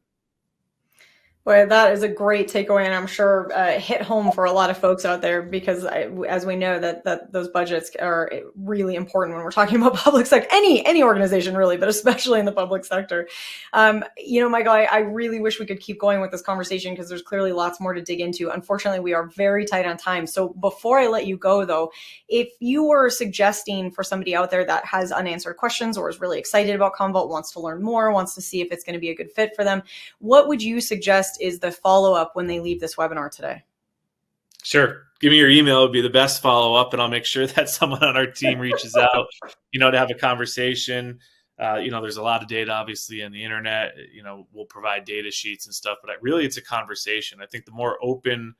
Well, that is a great takeaway, and I'm sure hit home for a lot of folks out there, because as we know that those budgets are really important when we're talking about public sector, any organization really, but especially in the public sector. Michael, I really wish we could keep going with this conversation, because there's clearly lots more to dig into. Unfortunately, we are very tight on time. So before I let you go, though, if you were suggesting for somebody out there that has unanswered questions or is really excited about Commvault, wants to learn more, wants to see if it's going to be a good fit for them, what would you suggest is the follow-up when they leave this webinar today? Sure. Give me your email. It would be the best follow-up, and I'll make sure that someone on our team reaches out, to have a conversation. There's a lot of data, obviously, on the internet. We'll provide data sheets and stuff, but really it's a conversation. I think the more open,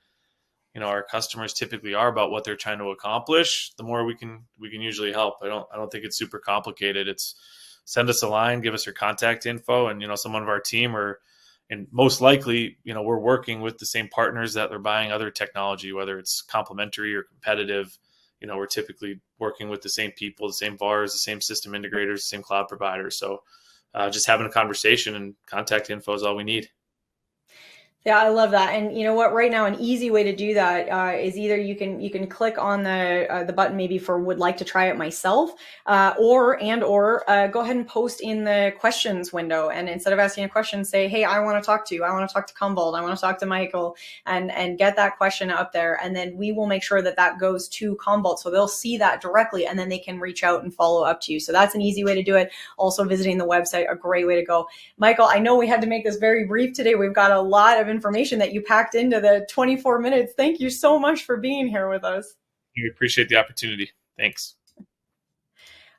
our customers typically are about what they're trying to accomplish, the more we can usually help. I don't think it's super complicated. It's send us a line, give us your contact info, and, someone of our team and most likely, we're working with the same partners that are buying other technology, whether it's complementary or competitive. We're typically working with the same people, the same VARs, the same system integrators, the same cloud providers. So just having a conversation and contact info is all we need. Yeah, I love that. And you know what? Right now, an easy way to do that is either you can click on the button maybe for would like to try it myself, or go ahead and post in the questions window. And instead of asking a question, say, hey, I want to talk to you. I want to talk to Commvault. I want to talk to Michael, and get that question up there. And then we will make sure that goes to Commvault, so they'll see that directly, and then they can reach out and follow up to you. So that's an easy way to do it. Also, visiting the website, a great way to go. Michael, I know we had to make this very brief today. We've got a lot of information that you packed into the 24 minutes. Thank you so much for being here with us. We appreciate the opportunity. Thanks.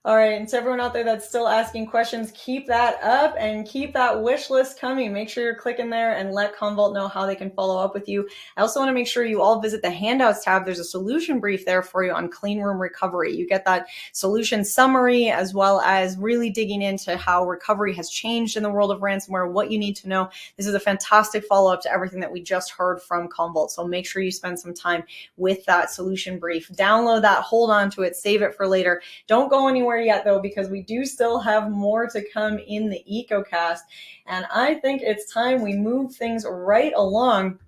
All right, and to everyone out there that's still asking questions, keep that up and keep that wish list coming. Make sure you're clicking there and let Commvault know how they can follow up with you. I also want to make sure you all visit the handouts tab. There's a solution brief there for you on clean room recovery. You get that solution summary, as well as really digging into how recovery has changed in the world of ransomware, what you need to know. This is a fantastic follow-up to everything that we just heard from Commvault. So make sure you spend some time with that solution brief. Download that, hold on to it, save it for later. Don't go anywhere yet, though, because we do still have more to come in the EcoCast, and I think it's time we move things right along.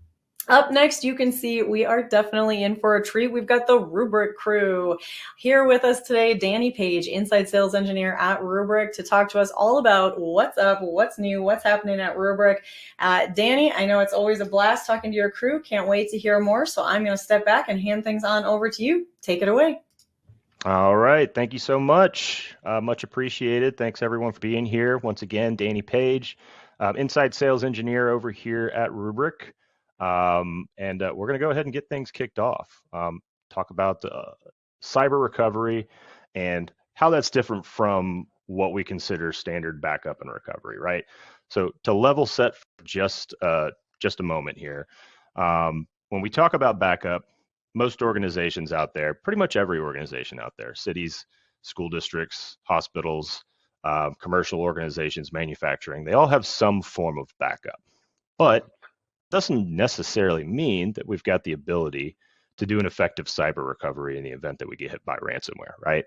Up next, you can see we are definitely in for a treat. We've got the Rubrik crew here with us today. Danny Page, inside sales engineer at Rubrik, to talk to us all about what's up, what's new, what's happening at Rubrik. Danny, I know it's always a blast talking to your crew. Can't wait to hear more. So I'm going to step back and hand things on over to you. Take it away. All right. Thank you so much. Much appreciated. Thanks everyone for being here. Once again, Danny Page, inside sales engineer over here at Rubrik. And we're going to go ahead and get things kicked off. Talk about cyber recovery and how that's different from what we consider standard backup and recovery, right? So to level set for just a moment here, when we talk about backup, most organizations out there, pretty much every organization out there, cities, school districts, hospitals, commercial organizations, manufacturing, they all have some form of backup. But it doesn't necessarily mean that we've got the ability to do an effective cyber recovery in the event that we get hit by ransomware, right?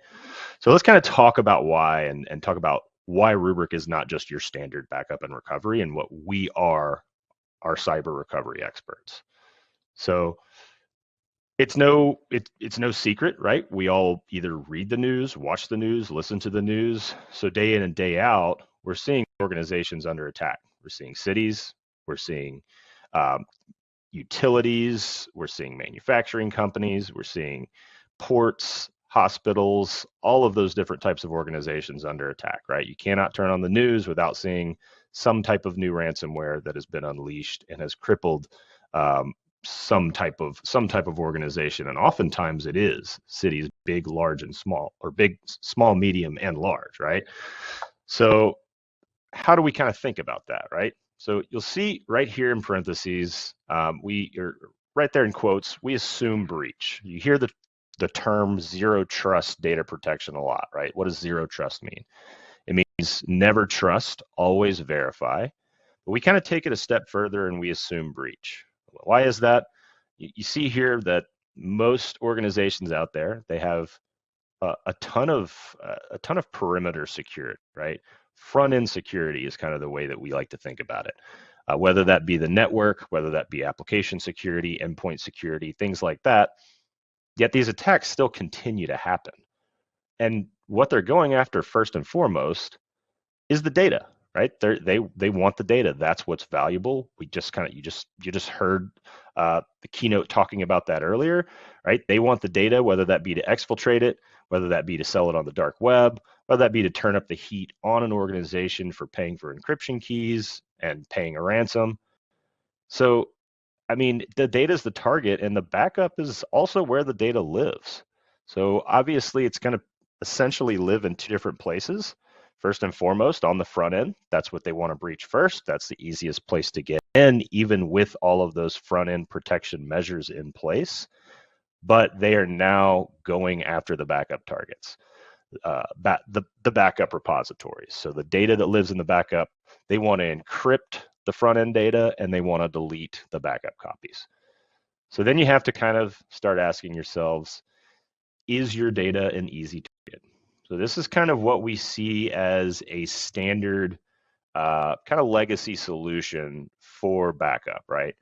So let's kind of talk about why and talk about why Rubrik is not just your standard backup and recovery, and what we are cyber recovery experts. So it's no secret, right? We all either read the news, watch the news, listen to the news. So day in and day out, we're seeing organizations under attack. We're seeing cities, we're seeing utilities, we're seeing manufacturing companies, we're seeing ports, hospitals, all of those different types of organizations under attack, right? You cannot turn on the news without seeing some type of new ransomware that has been unleashed and has crippled some type of organization. And oftentimes it is cities, big, large, and small, or big, small, medium, and large, right? So how do we kind of think about that, right? So you'll see right here in parentheses, right there in quotes, we assume breach. You hear the term zero trust data protection a lot, right? What does zero trust mean? It means never trust, always verify. But we kind of take it a step further and we assume breach. Why is that? You see here that most organizations out there, they have a ton of perimeter security, right? Front end security is kind of the way that we like to think about it. Whether that be the network, whether that be application security, endpoint security, things like that. Yet these attacks still continue to happen. And what they're going after first and foremost is the data, right? They want the data. That's what's valuable. We just kind of you just heard the keynote talking about that earlier, right? They want the data, whether that be to exfiltrate it, whether that be to sell it on the dark web, whether that be to turn up the heat on an organization for paying for encryption keys and paying a ransom. So, I mean, the data is the target, and the backup is also where the data lives. So obviously, it's going to essentially live in two different places. First and foremost, on the front end, that's what they want to breach first. That's the easiest place to get in, even with all of those front end protection measures in place. But they are now going after the backup targets, the backup repositories. So the data that lives in the backup, they want to encrypt the front end data and they want to delete the backup copies. So then you have to kind of start asking yourselves, is your data an easy target? So this is kind of what we see as a standard kind of legacy solution for backup, right?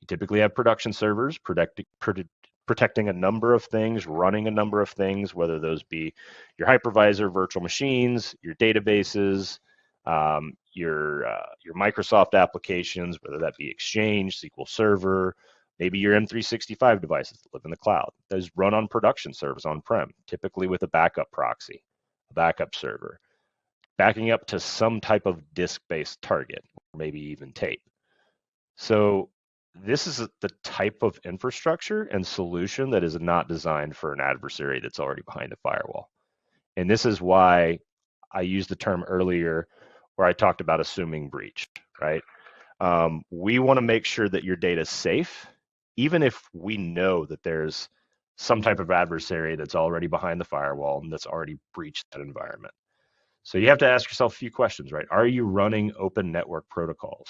You typically have production servers protecting a number of things, running a number of things, whether those be your hypervisor virtual machines, your databases, your Microsoft applications, whether that be Exchange, SQL Server, maybe your M365 devices that live in the cloud. Those run on production servers on-prem, typically with a backup proxy, a backup server, backing up to some type of disk-based target, or maybe even tape. So this is the type of infrastructure and solution that is not designed for an adversary that's already behind a firewall. And this is why I used the term earlier where I talked about assuming breach, right? We want to make sure that your data is safe, even if we know that there's some type of adversary that's already behind the firewall and that's already breached that environment. So you have to ask yourself a few questions, right? Are you running open network protocols?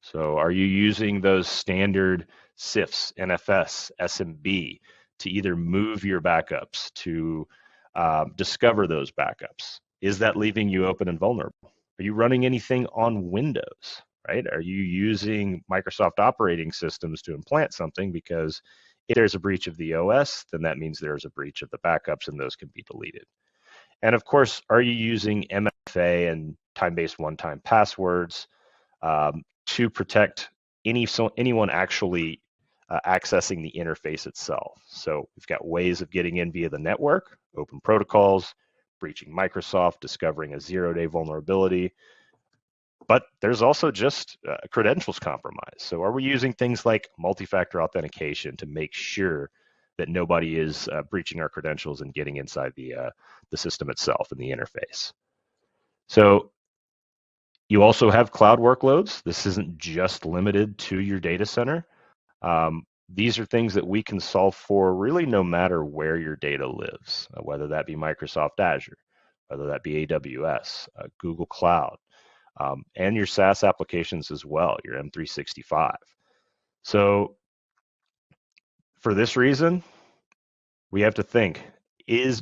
So are you using those standard CIFS, NFS, SMB to either move your backups, to discover those backups? Is that leaving you open and vulnerable? Are you running anything on Windows, right? Are you using Microsoft operating systems to implant something? Because if there's a breach of the OS, then that means there's a breach of the backups and those can be deleted. And of course, are you using MFA and time-based one-time passwords to protect anyone actually accessing the interface itself? So we've got ways of getting in via the network, open protocols, breaching Microsoft, discovering a zero-day vulnerability. But there's also just credentials compromise. So are we using things like multi-factor authentication to make sure that nobody is breaching our credentials and getting inside the system itself and the interface? So you also have cloud workloads. This isn't just limited to your data center. These are things that we can solve for really no matter where your data lives, whether that be Microsoft Azure, whether that be AWS, Google Cloud, and your SaaS applications as well, your M365. So for this reason, we have to think,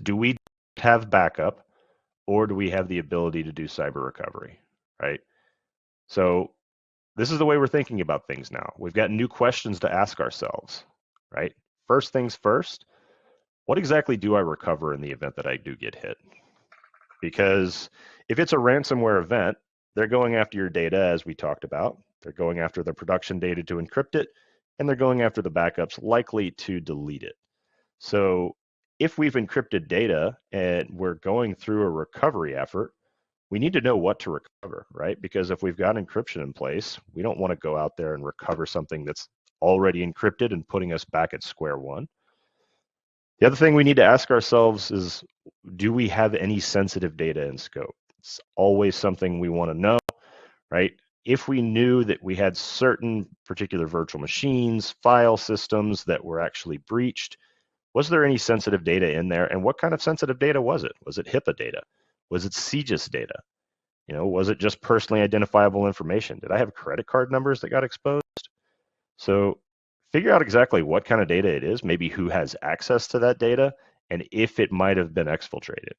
do we have backup or do we have the ability to do cyber recovery, right? So this is the way we're thinking about things now. We've got new questions to ask ourselves, right? First things first, what exactly do I recover in the event that I do get hit? Because if it's a ransomware event, they're going after your data, as we talked about. They're going after the production data to encrypt it, and they're going after the backups, likely to delete it. So if we've encrypted data and we're going through a recovery effort, we need to know what to recover, right? Because if we've got encryption in place, we don't want to go out there and recover something that's already encrypted and putting us back at square one. The other thing we need to ask ourselves is, do we have any sensitive data in scope? It's always something we want to know, right? if we knew that we had certain particular virtual machines, file systems that were actually breached, was there any sensitive data in there? And what kind of sensitive data was it? Was it HIPAA data? Was it CGIS data? Was it just personally identifiable information? Did I have credit card numbers that got exposed? So figure out exactly what kind of data it is, maybe who has access to that data, and if it might have been exfiltrated.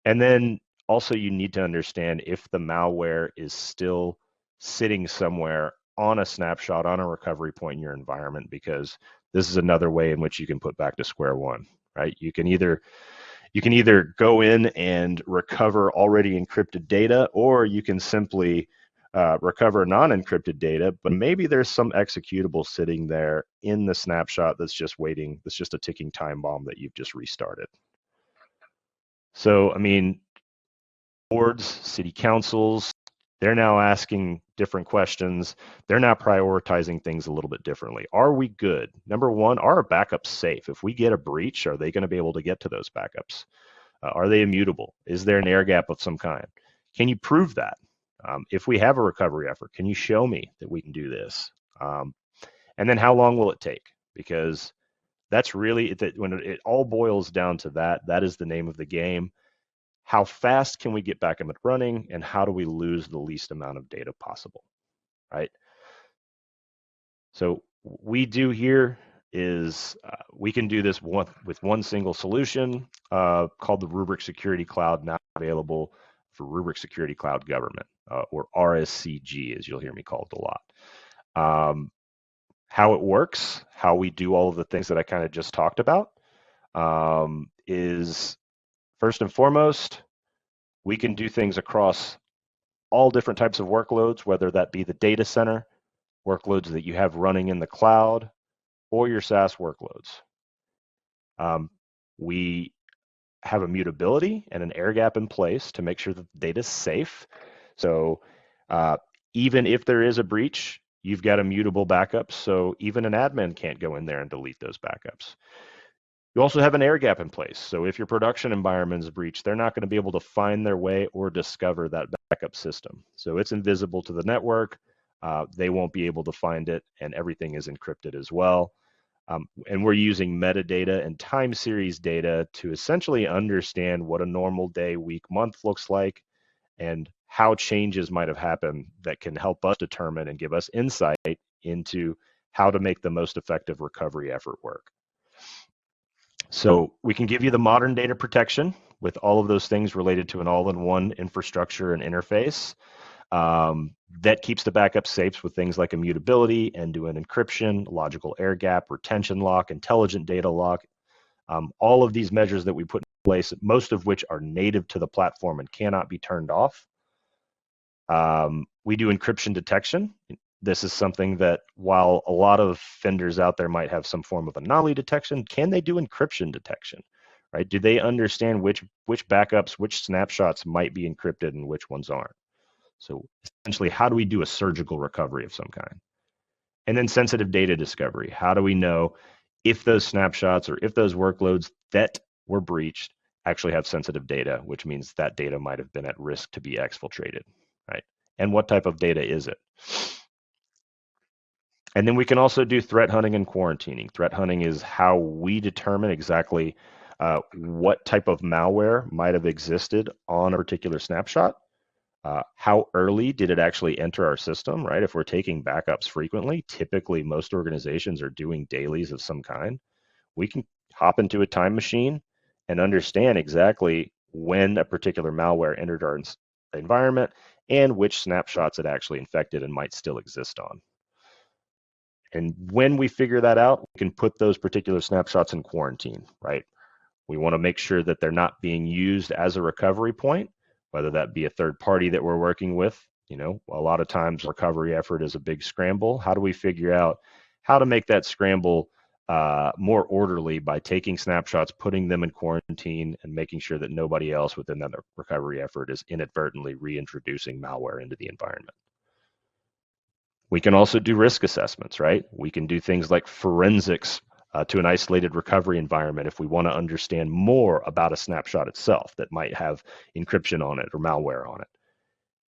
And then also you need to understand if the malware is still sitting somewhere on a snapshot, on a recovery point in your environment, because this is another way in which you can put back to square one, right? You can either go in and recover already encrypted data, or you can simply recover non-encrypted data, but maybe there's some executable sitting there in the snapshot that's just waiting, that's just a ticking time bomb that you've just restarted. So, I mean, boards, city councils, they're now asking different questions. They're now prioritizing things a little bit differently. Are we good? Number one, are our backups safe? If we get a breach, are they going to be able to get to those backups? Are they immutable? Is there an air gap of some kind? Can you prove that? If we have a recovery effort, can you show me that we can do this? And then how long will it take? Because that's really, when it all boils down to that is the name of the game. How fast can we get back up and running, and how do we lose the least amount of data possible, right? So we do here is we can do this with one single solution called the Rubrik Security Cloud, now available for Rubrik Security Cloud Government, or RSCG, as you'll hear me call it a lot. How it works, how we do all of the things that I kind of just talked about, is first and foremost, we can do things across all different types of workloads, whether that be the data center, workloads that you have running in the cloud, or your SaaS workloads. We have immutability and an air gap in place to make sure that the data is safe. So even if there is a breach, you've got immutable backups, so even an admin can't go in there and delete those backups. You also have an air gap in place. So if your production environment is breached, they're not going to be able to find their way or discover that backup system. So it's invisible to the network. They won't be able to find it, and everything is encrypted as well. And we're using metadata and time series data to essentially understand what a normal day, week, month looks like, and how changes might have happened that can help us determine and give us insight into how to make the most effective recovery effort work. So we can give you the modern data protection with all of those things related to an all-in-one infrastructure and interface that keeps the backup safe with things like immutability, end-to-end encryption, logical air gap, retention lock, intelligent data lock. All of these measures that we put in place, most of which are native to the platform and cannot be turned off. We do encryption detection. This is something that, while a lot of vendors out there might have some form of anomaly detection, can they do encryption detection, right? Do they understand which backups, which snapshots might be encrypted and which ones aren't? So essentially, how do we do a surgical recovery of some kind? And then sensitive data discovery. How do we know if those snapshots or if those workloads that were breached actually have sensitive data, which means that data might have been at risk to be exfiltrated, right? And what type of data is it? And then we can also do threat hunting and quarantining. Threat hunting is how we determine exactly what type of malware might have existed on a particular snapshot. How early did it actually enter our system, right? If we're taking backups frequently, typically most organizations are doing dailies of some kind. We can hop into a time machine and understand exactly when a particular malware entered our environment and which snapshots it actually infected and might still exist on. And when we figure that out, we can put those particular snapshots in quarantine, right? We want to make sure that they're not being used as a recovery point, whether that be a third party that we're working with. A lot of times recovery effort is a big scramble. How do we figure out how to make that scramble more orderly by taking snapshots, putting them in quarantine, and making sure that nobody else within that recovery effort is inadvertently reintroducing malware into the environment? We can also do risk assessments, right? We can do things like forensics to an isolated recovery environment if we want to understand more about a snapshot itself that might have encryption on it or malware on it.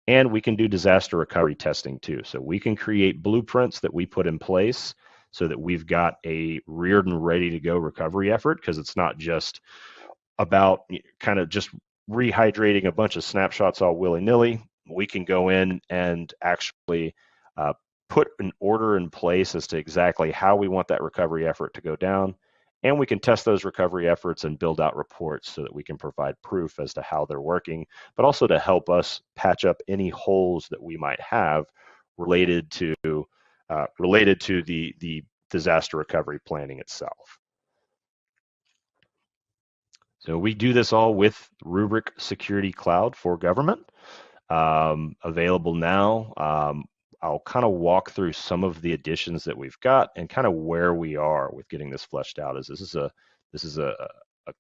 And we can do disaster recovery testing too. So we can create blueprints that we put in place so that we've got a reared and ready to go recovery effort, because it's not just about kind of just rehydrating a bunch of snapshots all willy-nilly. We can go in and actually put an order in place as to exactly how we want that recovery effort to go down. And we can test those recovery efforts and build out reports so that we can provide proof as to how they're working, but also to help us patch up any holes that we might have related to the disaster recovery planning itself. So we do this all with Rubrik Security Cloud for Government, available now. I'll kind of walk through some of the additions that we've got and kind of where we are with getting this fleshed out. This is a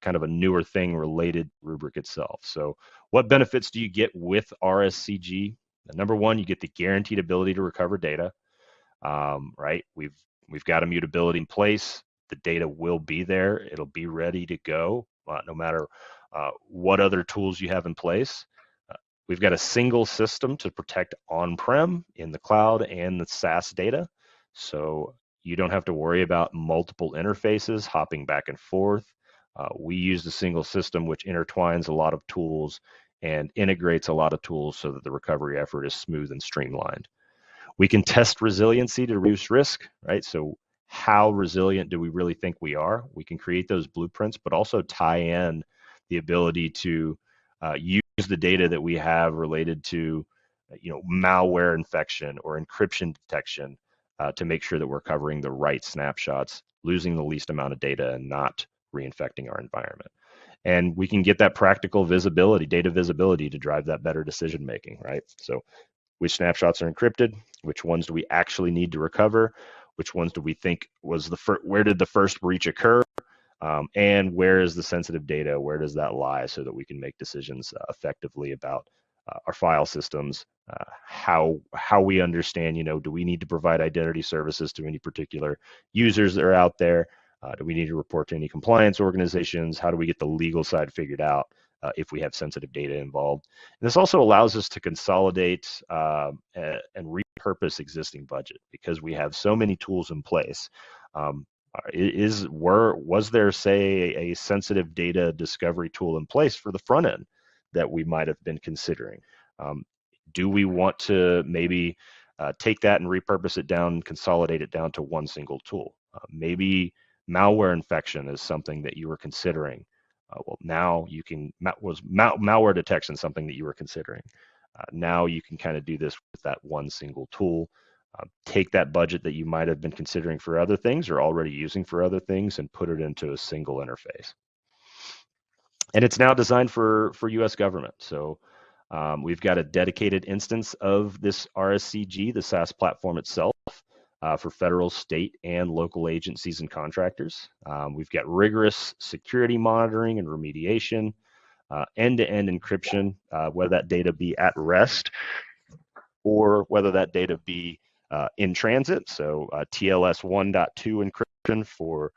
kind of a newer thing related to Rubrik itself. So what benefits do you get with RSCG? Number one, you get the guaranteed ability to recover data. Right? We've got immutability in place. The data will be there. It'll be ready to go, no matter what other tools you have in place. We've got a single system to protect on-prem, in the cloud, and the SaaS data. So you don't have to worry about multiple interfaces hopping back and forth. We use a single system which intertwines a lot of tools and integrates a lot of tools so that the recovery effort is smooth and streamlined. We can test resiliency to reduce risk, right? So how resilient do we really think we are? We can create those blueprints, but also tie in the ability to use the data that we have related to, malware infection or encryption detection to make sure that we're covering the right snapshots, losing the least amount of data, and not reinfecting our environment. And we can get that practical visibility, data visibility, to drive that better decision making, right? So which snapshots are encrypted, which ones do we actually need to recover, which ones do we think was where did the first breach occur, and where is the sensitive data, where does that lie, so that we can make decisions effectively about our file systems, how we understand, do we need to provide identity services to any particular users that are out there, do we need to report to any compliance organizations, how do we get the legal side figured out if we have sensitive data involved. And this also allows us to consolidate and repurpose existing budget, because we have so many tools in place. Was there, say, a sensitive data discovery tool in place for the front end that we might have been considering? Do we want to maybe take that and repurpose it down, consolidate it down to one single tool? Maybe malware infection is something that you were considering. Well, now you can, was malware detection something that you were considering? Now you can kind of do this with that one single tool. Take that budget that you might have been considering for other things or already using for other things and put it into a single interface. And it's now designed for US government. So we've got a dedicated instance of this RSCG, the SaaS platform itself, for federal, state, and local agencies and contractors. We've got rigorous security monitoring and remediation, end-to-end encryption, whether that data be at rest or whether that data be in transit. So TLS 1.2 encryption for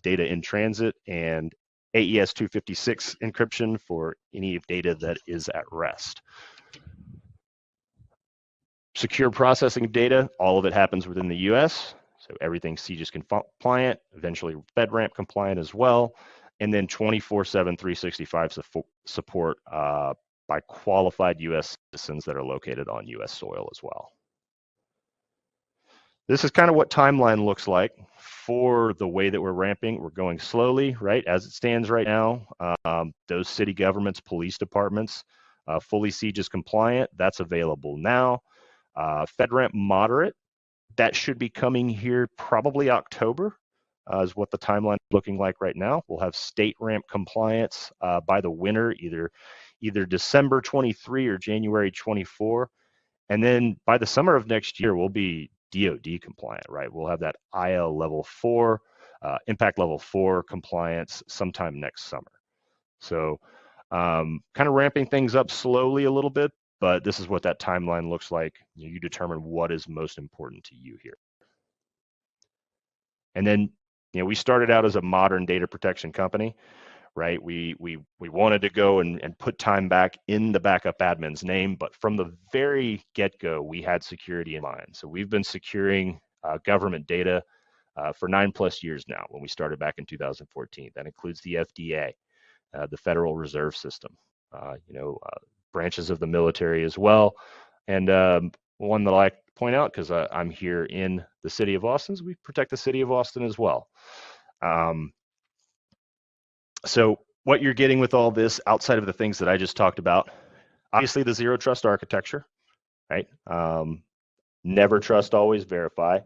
data in transit, and AES 256 encryption for any data that is at rest. Secure processing of data, all of it happens within the US. So everything CJIS compliant, eventually FedRAMP compliant as well. And then 24/7, 365 support by qualified US citizens that are located on US soil as well. This is kind of what timeline looks like for the way that we're ramping. We're going slowly, right? As it stands right now, those city governments, police departments, fully CJIS compliant, that's available now. FedRAMP moderate, that should be coming here probably October, is what the timeline is looking like right now. We'll have state ramp compliance by the winter, either December 23 or January 24. And then by the summer of next year, we'll be DoD compliant, right? We'll have that IL level 4, impact level 4 compliance sometime next summer. So kind of ramping things up slowly a little bit, but this is what that timeline looks like. You determine what is most important to you here. And then, we started out as a modern data protection company, right? We wanted to go and put time back in the backup admin's name, but from the very get-go, we had security in mind. So we've been securing government data for 9+ years now. When we started back in 2014, that includes the FDA, the Federal Reserve System, branches of the military as well, and one that I like to point out because I'm here in the city of Austin, we protect the city of Austin as well. So what you're getting with all this, outside of the things that I just talked about, obviously the zero trust architecture, right? Never trust, always verify.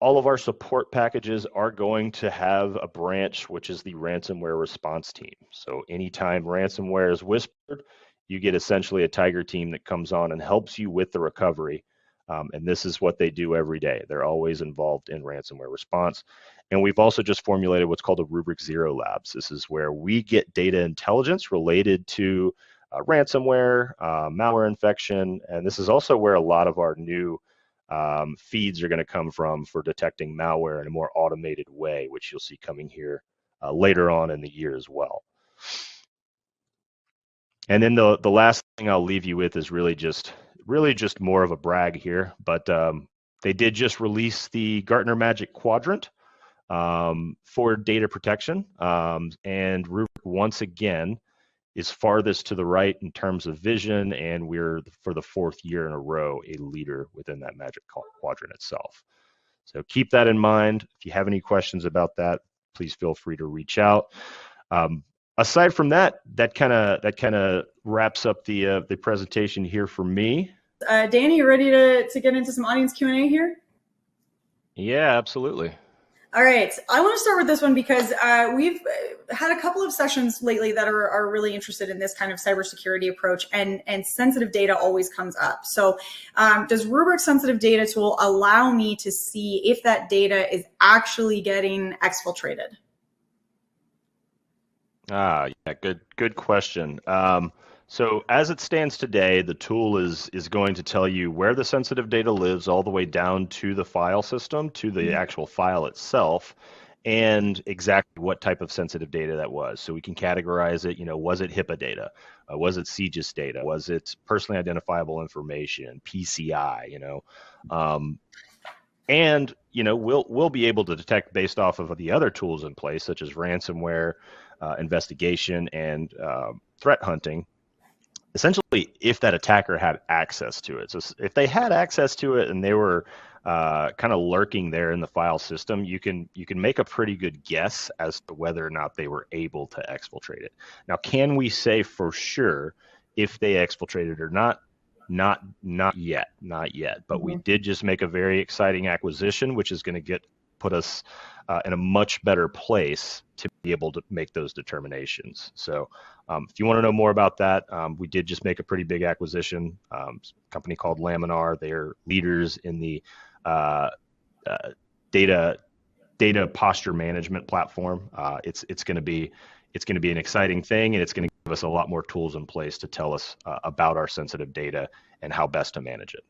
All of our support packages are going to have a branch, which is the ransomware response team. So anytime ransomware is whispered, you get essentially a Tiger team that comes on and helps you with the recovery. And this is what they do every day. They're always involved in ransomware response. And we've also just formulated what's called a Rubrik Zero Labs. This is where we get data intelligence related to ransomware, malware infection. And this is also where a lot of our new feeds are going to come from for detecting malware in a more automated way, which you'll see coming here later on in the year as well. And then the last thing I'll leave you with is really just more of a brag here, but they did just release the Gartner Magic Quadrant for data protection, and Rubrik once again is farthest to the right in terms of vision, and we're for the 4th year in a row a leader within that Magic Quadrant itself. So keep that in mind. If you have any questions about that, please feel free to reach out. Aside from that, that kind of wraps up the presentation here for me. Danny, you ready to get into some audience Q&A here? Yeah, absolutely. All right. I want to start with this one because we've had a couple of sessions lately that are really interested in this kind of cybersecurity approach, and sensitive data always comes up. So does Rubrik's sensitive data tool allow me to see if that data is actually getting exfiltrated? Yeah, good question. So as it stands today, the tool is going to tell you where the sensitive data lives all the way down to the file system, to the actual file itself, and exactly what type of sensitive data that was. So we can categorize it, was it HIPAA data? Was it CGIS data? Was it personally identifiable information, PCI, and we'll be able to detect based off of the other tools in place, such as ransomware, investigation, and threat hunting, essentially if that attacker had access to it. So if they had access to it and they were kind of lurking there in the file system, you can make a pretty good guess as to whether or not they were able to exfiltrate it. Now, can we say for sure if they exfiltrated or not? Not yet. But we did just make a very exciting acquisition, which is going to put us in a much better place to be able to make those determinations. So if you want to know more about that, we did just make a pretty big acquisition, a company called Laminar. They're leaders in the data posture management platform. It's going to be an exciting thing, and it's going to give us a lot more tools in place to tell us about our sensitive data and how best to manage it.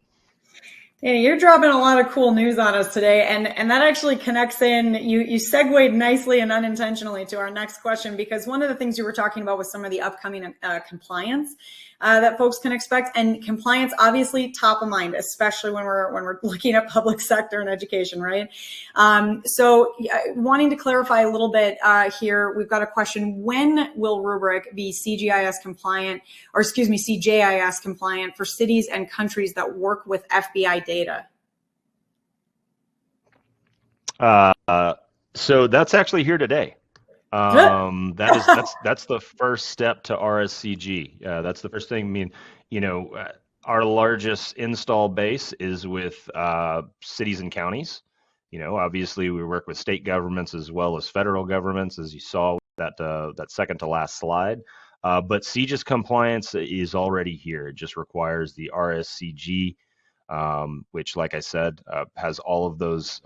Danny, you're dropping a lot of cool news on us today, and that actually connects in. You segued nicely and unintentionally to our next question, because one of the things you were talking about was some of the upcoming compliance that folks can expect, and compliance obviously top of mind, especially when we're looking at public sector and education, right? So wanting to clarify a little bit here, we've got a question: when will Rubrik be CGIS compliant, or excuse me, CJIS compliant for cities and countries that work with FBI data? So that's actually here today. That's the first step to RSCG. That's the first thing. I mean, our largest install base is with cities and counties. Obviously we work with state governments as well as federal governments, as you saw that second to last slide. But CGIS compliance is already here. It just requires the RSCG which, like I said, has all of those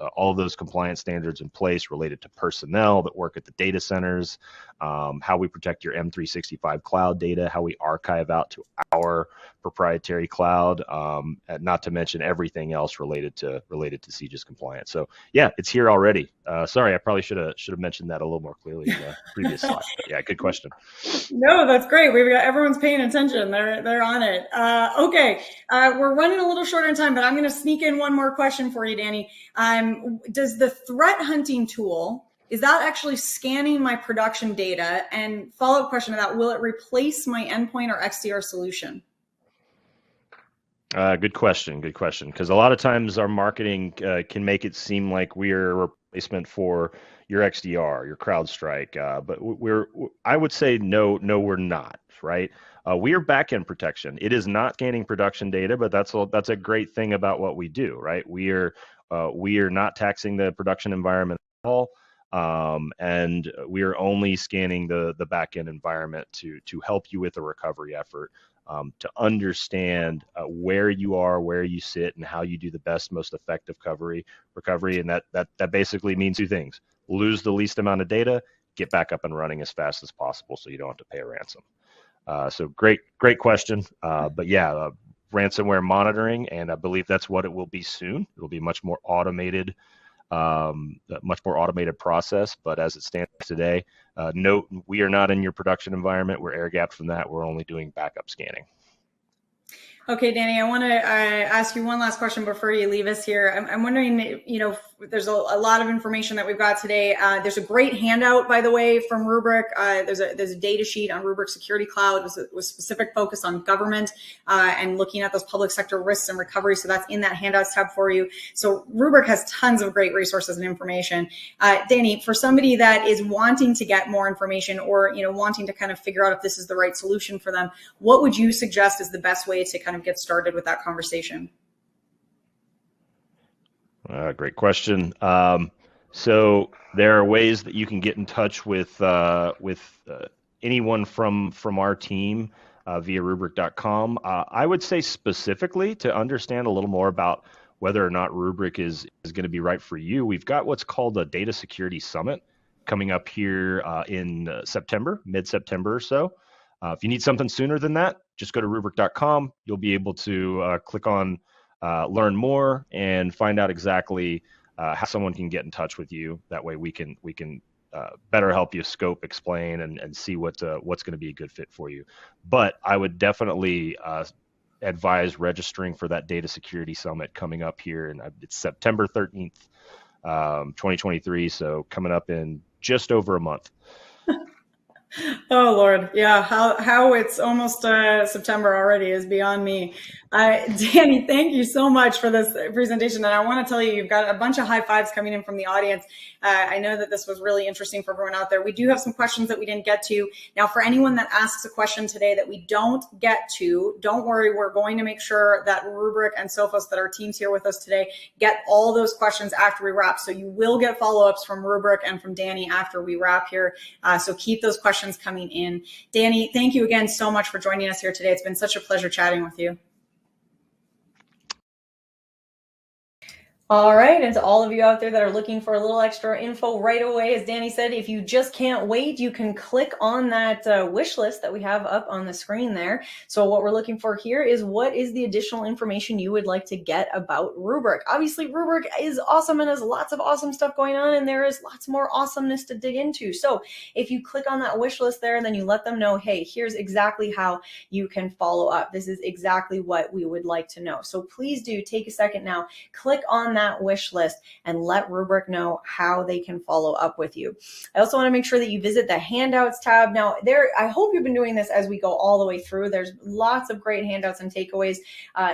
compliance standards in place related to personnel that work at the data centers, how we protect your M365 cloud data, how we archive out to our proprietary cloud, and not to mention everything else related to CJIS compliance. So yeah, it's here already. Sorry, I probably should have mentioned that a little more clearly in the previous slide. But yeah, good question. No, that's great. We've got everyone's paying attention. They're on it. Okay, we're running a little short on time, but I'm going to sneak in one more question for you, Danny. Does the threat hunting tool, is that actually scanning my production data? And follow-up question to that, will it replace my endpoint or XDR solution? Good question. Good question. Because a lot of times our marketing can make it seem like we're a replacement for your XDR, your CrowdStrike, but I would say no, we're not. Right? We are backend protection. It is not scanning production data, but that's a great thing about what we do. Right? We are not taxing the production environment at all. And we are only scanning the backend environment to help you with a recovery effort. To understand where you are, where you sit, and how you do the best, most effective recovery. And that basically means two things: lose the least amount of data, get back up and running as fast as possible so you don't have to pay a ransom. So great question. But yeah, ransomware monitoring, and I believe that's what it will be soon. It will be much more automated process. But as it stands today, no, we are not in your production environment. We're air gapped from that. We're only doing backup scanning. Okay, Danny, I want to ask you one last question before you leave us here. I'm wondering, there's a lot of information that we've got today. There's a great handout, by the way, from Rubrik. There's a data sheet on Rubrik Security Cloud with specific focus on government and looking at those public sector risks and recovery. So that's in that handouts tab for you. So Rubrik has tons of great resources and information. Danny, for somebody that is wanting to get more information or wanting to kind of figure out if this is the right solution for them, what would you suggest is the best way to kind of get started with that conversation? Great question. So there are ways that you can get in touch with anyone from our team via Rubrik.com. I would say specifically to understand a little more about whether or not Rubrik is going to be right for you, we've got what's called a Data Security Summit coming up here in September, mid-September or so. If you need something sooner than that, just go to Rubrik.com. You'll be able to click on learn more and find out exactly how someone can get in touch with you. That way we can better help you scope, explain, and see what's going to be a good fit for you. But I would definitely advise registering for that Data Security Summit coming up here, and it's September 13th, 2023. So coming up in just over a month. Oh Lord, yeah. How it's almost September already is beyond me. Danny, thank you so much for this presentation. And I want to tell you, you've got a bunch of high fives coming in from the audience. I know that this was really interesting for everyone out there. We do have some questions that we didn't get to. Now, for anyone that asks a question today that we don't get to, don't worry. We're going to make sure that Rubrik and Sophos, that our teams here with us today, get all those questions after we wrap. So you will get follow-ups from Rubrik and from Danny after we wrap here. So keep those questions coming in. Danny, thank you again so much for joining us here today. It's been such a pleasure chatting with you. All right, and to all of you out there that are looking for a little extra info right away, as Danny said, if you just can't wait, you can click on that wish list that we have up on the screen there. So what we're looking for here is what is the additional information you would like to get about Rubrik. Obviously, Rubrik is awesome and has lots of awesome stuff going on, and there is lots more awesomeness to dig into. So if you click on that wish list there, and then you let them know, hey, here's exactly how you can follow up. This is exactly what we would like to know. So please do take a second now, click on that wish list and let Rubrik know how they can follow up with you. I also want to make sure that you visit the handouts tab. Now I hope you've been doing this as we go all the way through. There's lots of great handouts and takeaways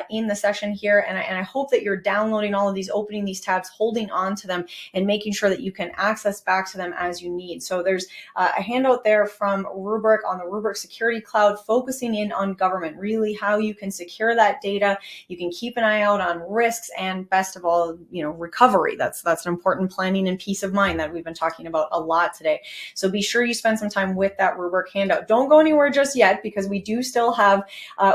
in the session here. And I hope that you're downloading all of these, opening these tabs, holding on to them, and making sure that you can access back to them as you need. So there's a handout there from Rubrik on the Rubrik Security Cloud, focusing in on government, really how you can secure that data. You can keep an eye out on risks, and best of all, recovery. That's an important planning and peace of mind that we've been talking about a lot today. So be sure you spend some time with that rubric handout. Don't go anywhere just yet, because we do still have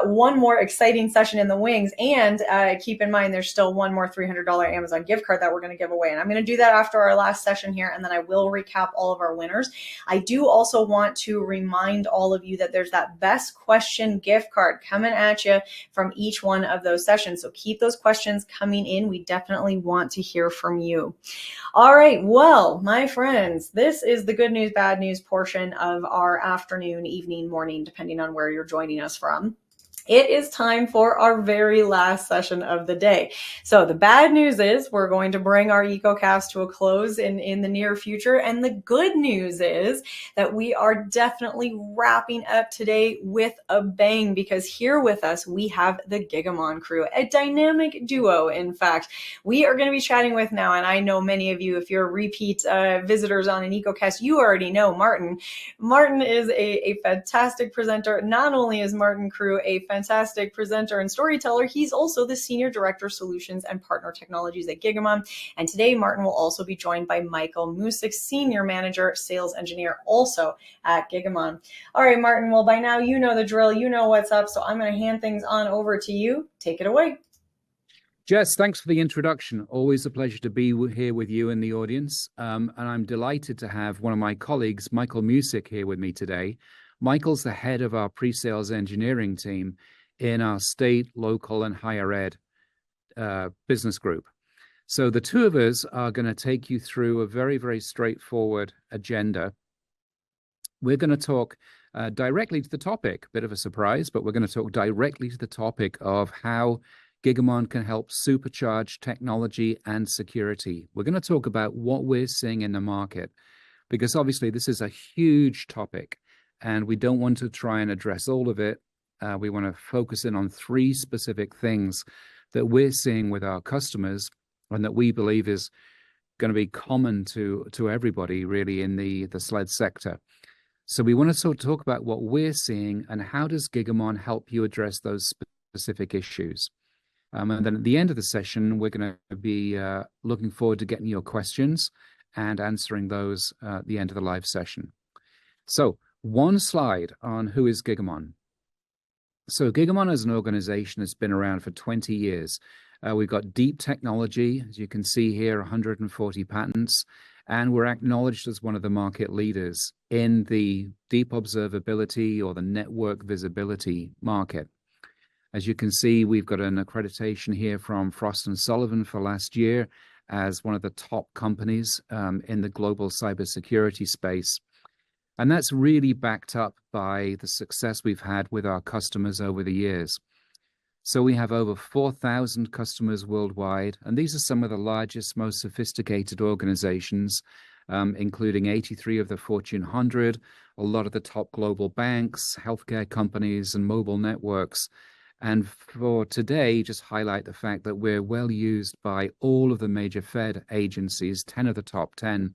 one more exciting session in the wings. And keep in mind, there's still one more $300 Amazon gift card that we're going to give away. And I'm going to do that after our last session here, and then I will recap all of our winners. I do also want to remind all of you that there's that best question gift card coming at you from each one of those sessions. So keep those questions coming in. We definitely want to hear from you. All right. Well, my friends, this is the good news, bad news portion of our afternoon, evening, morning, depending on where you're joining us from. It is time for our very last session of the day. So the bad news is we're going to bring our EcoCast to a close in the near future. And the good news is that we are definitely wrapping up today with a bang, because here with us, we have the Gigamon crew, a dynamic duo. In fact, we are going to be chatting with now. And I know many of you, if you're repeat visitors on an EcoCast, you already know Martin. Martin is a fantastic presenter. Not only is Martin Crew a fantastic presenter and storyteller, he's also the Senior Director of Solutions and Partner Technologies at Gigamon. And today, Martin will also be joined by Michael Musick, Senior Manager, Sales Engineer, also at Gigamon. All right, Martin, well, by now you know the drill, you know what's up, so I'm going to hand things on over to you. Take it away. Jess, thanks for the introduction. Always a pleasure to be here with you in the audience. And I'm delighted to have one of my colleagues, Michael Musick, here with me today. Michael's the head of our pre-sales engineering team in our state, local, and higher ed business group. So the two of us are going to take you through a very, very straightforward agenda. We're going to talk directly to the topic, bit of a surprise, but we're going to talk directly to the topic of how Gigamon can help supercharge technology and security. We're going to talk about what we're seeing in the market, because obviously this is a huge topic and we don't want to try and address all of it. We want to focus in on three specific things that we're seeing with our customers and that we believe is going to be common to everybody really in the SLED sector. So we want to sort of talk about what we're seeing and how does Gigamon help you address those specific issues. And then at the end of the session, we're going to be looking forward to getting your questions and answering those at the end of the live session. So one slide on who is Gigamon. So Gigamon as an organization has been around for 20 years. We've got deep technology, as you can see here, 140 patents, and we're acknowledged as one of the market leaders in the deep observability or the network visibility market. As you can see, we've got an accreditation here from Frost & Sullivan for last year as one of the top companies in the global cybersecurity space. And that's really backed up by the success we've had with our customers over the years. So we have over 4,000 customers worldwide, and these are some of the largest, most sophisticated organizations, including 83 of the Fortune 100, a lot of the top global banks, healthcare companies, and mobile networks. And for today, just highlight the fact that we're well used by all of the major Fed agencies, 10 of the top 10,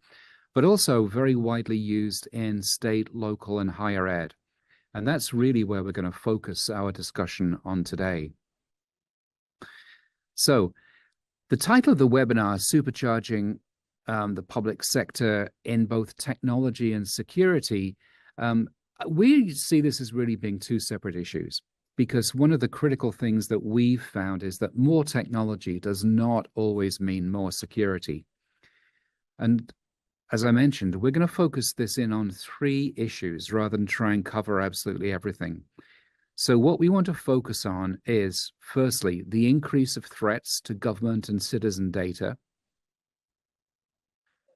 but also very widely used in state, local, and higher ed. And that's really where we're going to focus our discussion on today. So the title of the webinar is Supercharging the Public Sector in Both Technology and Security. We see this as really being two separate issues, because one of the critical things that we've found is that more technology does not always mean more security. And as I mentioned, we're going to focus this in on three issues rather than try and cover absolutely everything. So what we want to focus on is, firstly, the increase of threats to government and citizen data.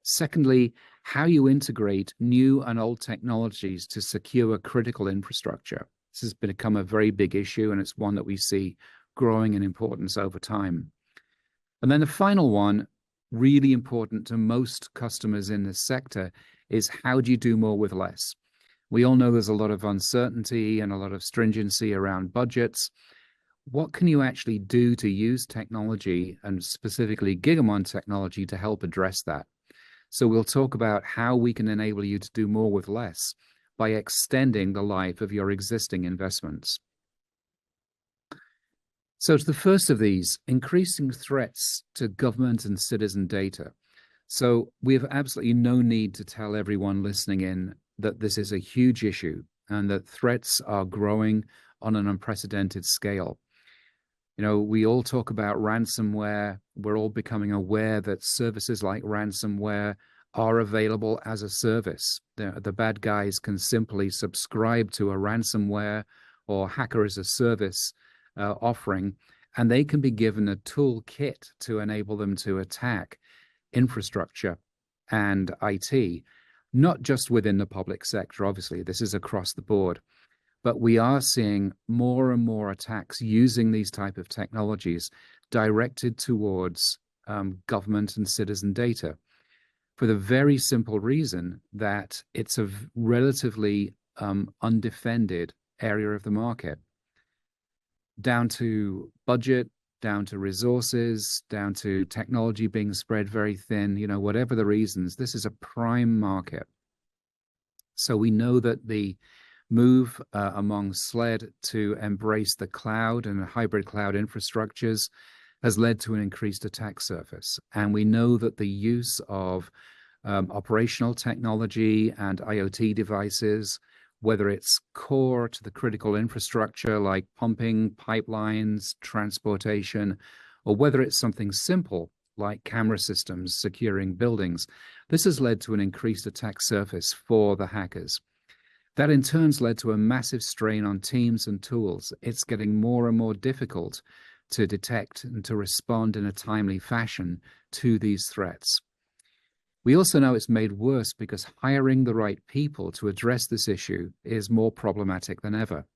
Secondly, how you integrate new and old technologies to secure critical infrastructure. This has become a very big issue, and it's one that we see growing in importance over time. And then the final one, really important to most customers in this sector, is how do you do more with less? We all know there's a lot of uncertainty and a lot of stringency around budgets. What can you actually do to use technology, and specifically Gigamon technology, to help address that? So we'll talk about how we can enable you to do more with less by extending the life of your existing investments. So to the first of these, increasing threats to government and citizen data. So we have absolutely no need to tell everyone listening in that this is a huge issue and that threats are growing on an unprecedented scale. You know, we all talk about ransomware. We're all becoming aware that services like ransomware are available as a service. The bad guys can simply subscribe to a ransomware or hacker as a service offering, and they can be given a toolkit to enable them to attack infrastructure and IT, not just within the public sector. Obviously, this is across the board. But we are seeing more and more attacks using these type of technologies directed towards government and citizen data for the very simple reason that it's a relatively undefended area of the market. Down to budget, down to resources, down to technology being spread very thin, you know, whatever the reasons, this is a prime market. So we know that the move among SLED to embrace the cloud and hybrid cloud infrastructures has led to an increased attack surface. And we know that the use of operational technology and IoT devices, whether it's core to the critical infrastructure like pumping, pipelines, transportation, or whether it's something simple like camera systems securing buildings, this has led to an increased attack surface for the hackers. That in turn led to a massive strain on teams and tools. It's getting more and more difficult to detect and to respond in a timely fashion to these threats. We also know it's made worse because hiring the right people to address this issue is more problematic than ever.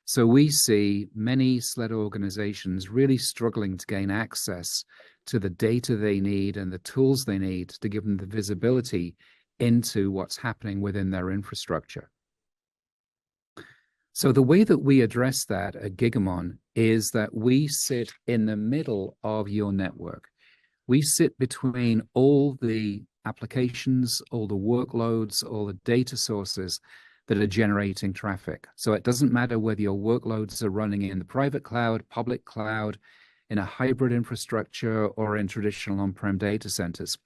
So we see many SLED organizations really struggling to gain access to the data they need and the tools they need to give them the visibility into what's happening within their infrastructure. So the way that we address that at Gigamon is that we sit in the middle of your network. We sit between all the applications, all the workloads, all the data sources that are generating traffic. So it doesn't matter whether your workloads are running in the private cloud, public cloud, in a hybrid infrastructure, or in traditional on-prem data centers.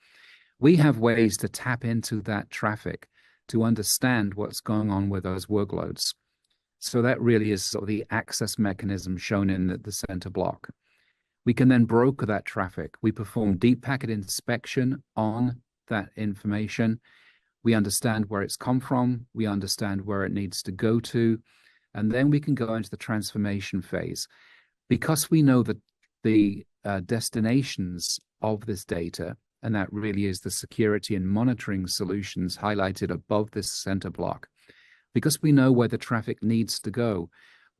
We have ways to tap into that traffic to understand what's going on with those workloads. So that really is sort of the access mechanism shown in the center block. We can then broker that traffic. We perform deep packet inspection on that information. We understand where it's come from. We understand where it needs to go to. And then we can go into the transformation phase. Because we know that the destinations of this data, and that really is the security and monitoring solutions highlighted above this center block. Because we know where the traffic needs to go,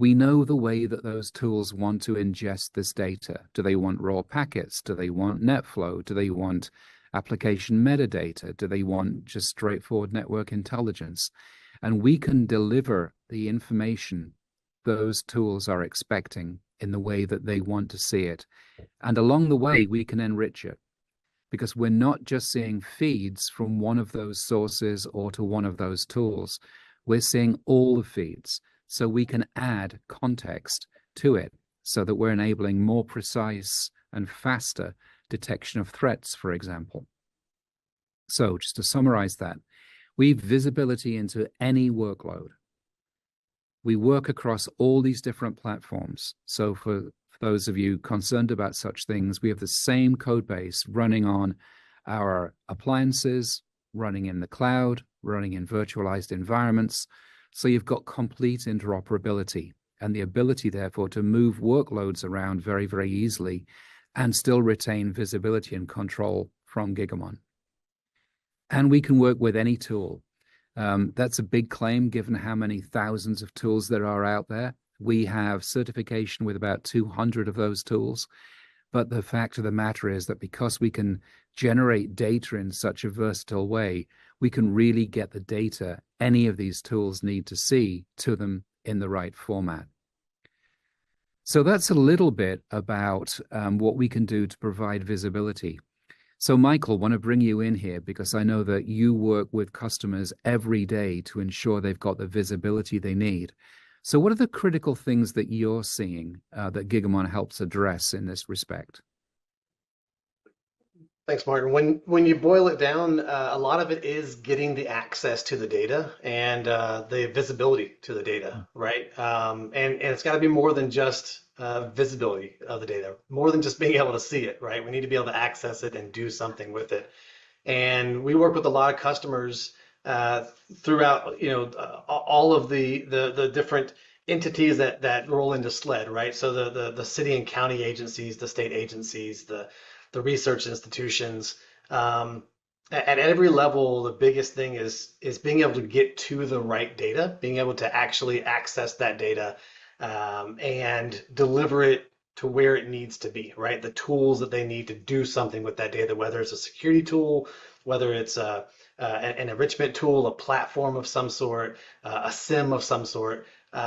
we know the way that those tools want to ingest this data. Do they want raw packets? Do they want NetFlow? Do they want application metadata? Do they want just straightforward network intelligence? And we can deliver the information those tools are expecting in the way that they want to see it. And along the way, we can enrich it, because we're not just seeing feeds from one of those sources or to one of those tools. We're seeing all the feeds, so we can add context to it so that we're enabling more precise and faster detection of threats, for example. So just to summarize that, we have visibility into any workload. We work across all these different platforms. So for those of you concerned about such things, we have the same code base running on our appliances, running in the cloud, running in virtualized environments. So you've got complete interoperability and the ability, therefore, to move workloads around very, very easily and still retain visibility and control from Gigamon. And we can work with any tool. That's a big claim given how many thousands of tools there are out there. We have certification with about 200 of those tools. But the fact of the matter is that because we can generate data in such a versatile way, we can really get the data any of these tools need to see to them in the right format. So that's a little bit about what we can do to provide visibility. So Michael, I want to bring you in here because I know that you work with customers every day to ensure they've got the visibility they need. So what are the critical things that you're seeing that Gigamon helps address in this respect? Thanks, Martin. When you boil it down, a lot of it is getting the access to the data and the visibility to the data, right? And it's got to be more than just visibility of the data, more than just being able to see it, right? We need to be able to access it and do something with it. And we work with a lot of customers throughout, all of the different entities that roll into SLED, right? So the city and county agencies, the state agencies, the research institutions. At every level, the biggest thing is being able to get to the right data, being able to actually access that data and deliver it to where it needs to be, right? The tools that they need to do something with that data, whether it's a security tool, whether it's an enrichment tool, a platform of some sort, a SIM of some sort,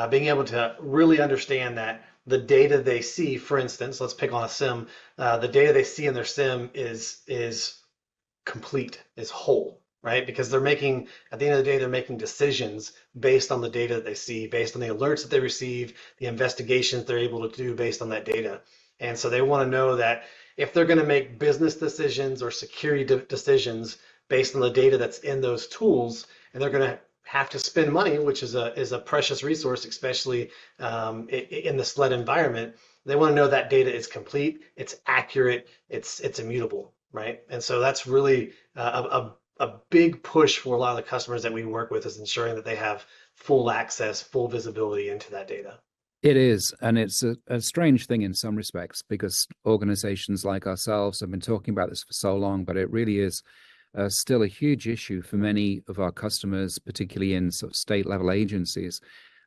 being able to really understand that the data they see, for instance, let's pick on a SIM, the data they see in their SIM is complete, is whole, right? Because they're making, at the end of the day, they're making decisions based on the data that they see, based on the alerts that they receive, the investigations they're able to do based on that data. And so they want to know that if they're going to make business decisions or security decisions based on the data that's in those tools, and they're going to have to spend money, which is a precious resource, especially in the SLED environment. They want to know that data is complete, it's accurate, it's immutable, right? And so that's really a big push for a lot of the customers that we work with, is ensuring that they have full access, full visibility into that data. It is, and it's a strange thing in some respects, because organizations like ourselves have been talking about this for so long, but it really is still a huge issue for many of our customers, particularly in sort of state level agencies,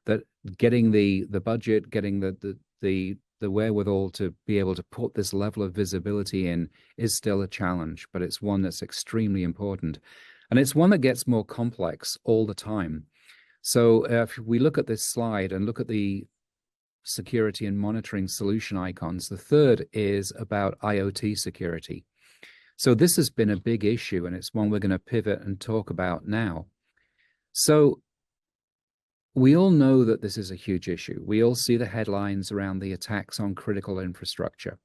that getting the budget, getting the wherewithal to be able to put this level of visibility in is still a challenge, but it's one that's extremely important. And it's one that gets more complex all the time. So if we look at this slide and look at the security and monitoring solution icons, the third is about IoT security. So this has been a big issue, and it's one we're going to pivot and talk about now. So we all know that this is a huge issue. We all see the headlines around the attacks on critical infrastructure,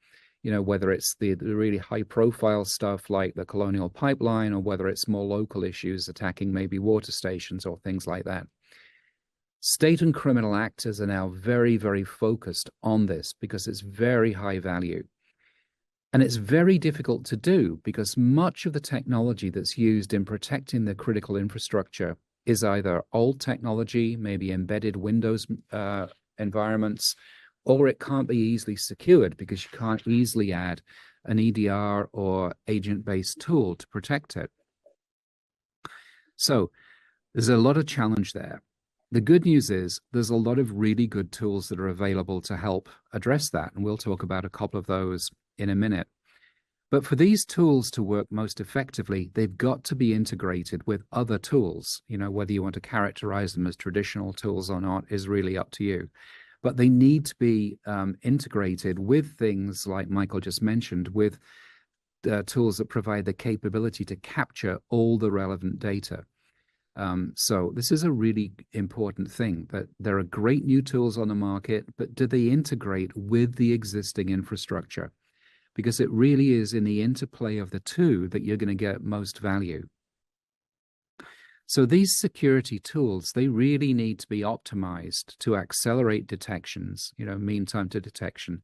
whether it's the really high profile stuff like the Colonial Pipeline, or whether it's more local issues attacking maybe water stations or things like that. State and criminal actors are now very, very focused on this because it's very high value. And it's very difficult to do because much of the technology that's used in protecting the critical infrastructure is either old technology, maybe embedded Windows environments, or it can't be easily secured because you can't easily add an EDR or agent-based tool to protect it. So there's a lot of challenge there. The good news is there's a lot of really good tools that are available to help address that, and we'll talk about a couple of those in a minute. But for these tools to work most effectively, they've got to be integrated with other tools. Whether you want to characterize them as traditional tools or not is really up to you. But they need to be integrated with things like Michael just mentioned, with tools that provide the capability to capture all the relevant data. So this is a really important thing, that there are great new tools on the market, but do they integrate with the existing infrastructure? Because it really is in the interplay of the two that you're going to get most value. So these security tools, they really need to be optimized to accelerate detections, mean time to detection,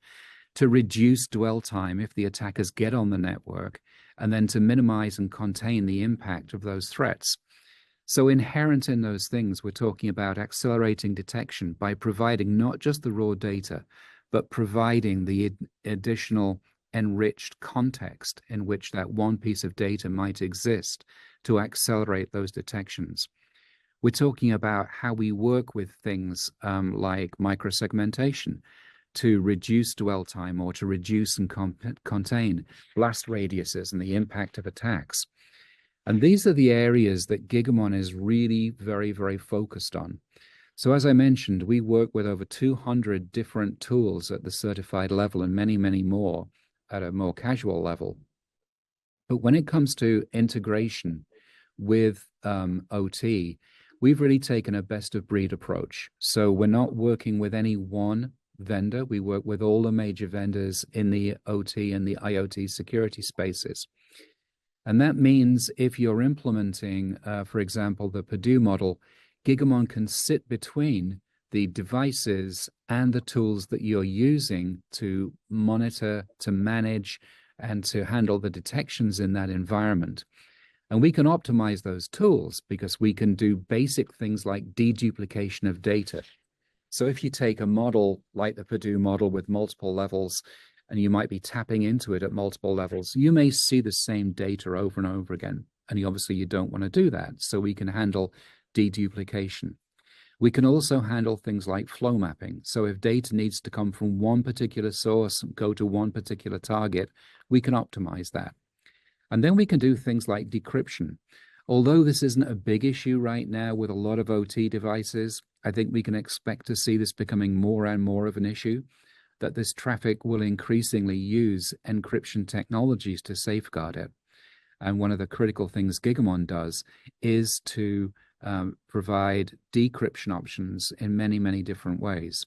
to reduce dwell time if the attackers get on the network, and then to minimize and contain the impact of those threats. So inherent in those things, we're talking about accelerating detection by providing not just the raw data, but providing the additional enriched context in which that one piece of data might exist to accelerate those detections. We're talking about how we work with things like microsegmentation to reduce dwell time or to reduce and contain blast radiuses and the impact of attacks. And these are the areas that Gigamon is really very, very focused on. So as I mentioned, we work with over 200 different tools at the certified level and many, many more at a more casual level. But when it comes to integration with OT, we've really taken a best of breed approach. So we're not working with any one vendor. We work with all the major vendors in the OT and the IoT security spaces. And that means if you're implementing, for example, the Purdue model, Gigamon can sit between the devices and the tools that you're using to monitor, to manage, and to handle the detections in that environment. And we can optimize those tools because we can do basic things like deduplication of data. So if you take a model like the Purdue model with multiple levels, and you might be tapping into it at multiple levels, you may see the same data over and over again. And obviously you don't want to do that. So we can handle deduplication. We can also handle things like flow mapping. So if data needs to come from one particular source and go to one particular target, we can optimize that. And then we can do things like decryption. Although this isn't a big issue right now with a lot of OT devices, I think we can expect to see this becoming more and more of an issue, that this traffic will increasingly use encryption technologies to safeguard it. And one of the critical things Gigamon does is to provide decryption options in many, many different ways.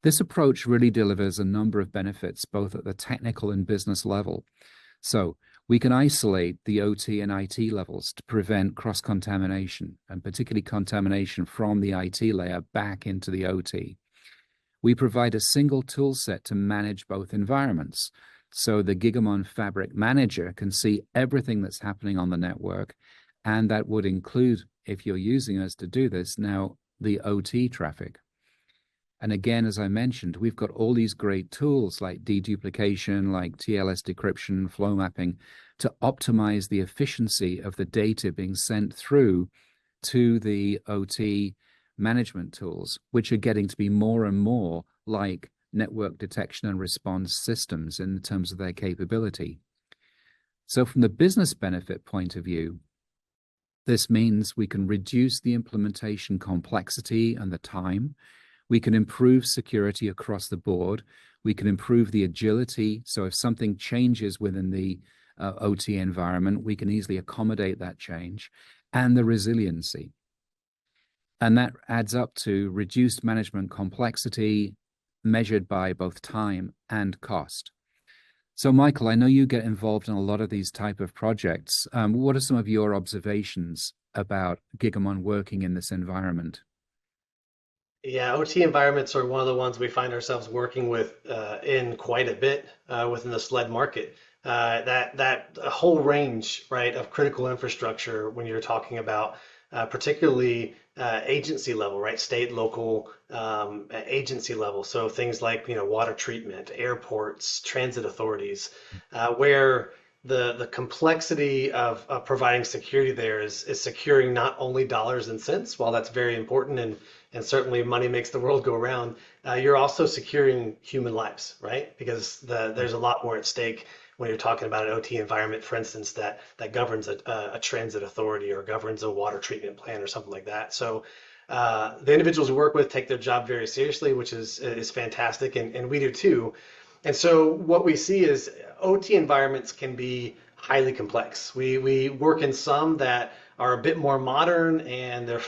This approach really delivers a number of benefits, both at the technical and business level. So we can isolate the OT and IT levels to prevent cross-contamination, and particularly contamination from the IT layer back into the OT. We provide a single tool set to manage both environments. So the Gigamon Fabric Manager can see everything that's happening on the network, and that would include, if you're using us to do this, now the OT traffic. And again, as I mentioned, we've got all these great tools like deduplication, like TLS decryption, flow mapping, to optimize the efficiency of the data being sent through to the OT management tools, which are getting to be more and more like network detection and response systems in terms of their capability. So from the business benefit point of view, this means we can reduce the implementation complexity and the time. We can improve security across the board. We can improve the agility. So if something changes within the OT environment, we can easily accommodate that change, and the resiliency. And that adds up to reduced management complexity measured by both time and cost. So Michael, I know you get involved in a lot of these type of projects. What are some of your observations about Gigamon working in this environment? Yeah, OT environments are one of the ones we find ourselves working with in quite a bit within the SLED market. That whole range, right, of critical infrastructure when you're talking about particularly agency level, right, state, local, agency level. So things like water treatment, airports, transit authorities, where the complexity of providing security there is securing not only dollars and cents, while that's very important and certainly money makes the world go around, you're also securing human lives, right? Because there's a lot more at stake when you're talking about an OT environment, for instance, that governs a transit authority or governs a water treatment plant or something like that. So the individuals we work with take their job very seriously, which is fantastic, and we do too. And so what we see is OT environments can be highly complex. We work in some that are a bit more modern, and they're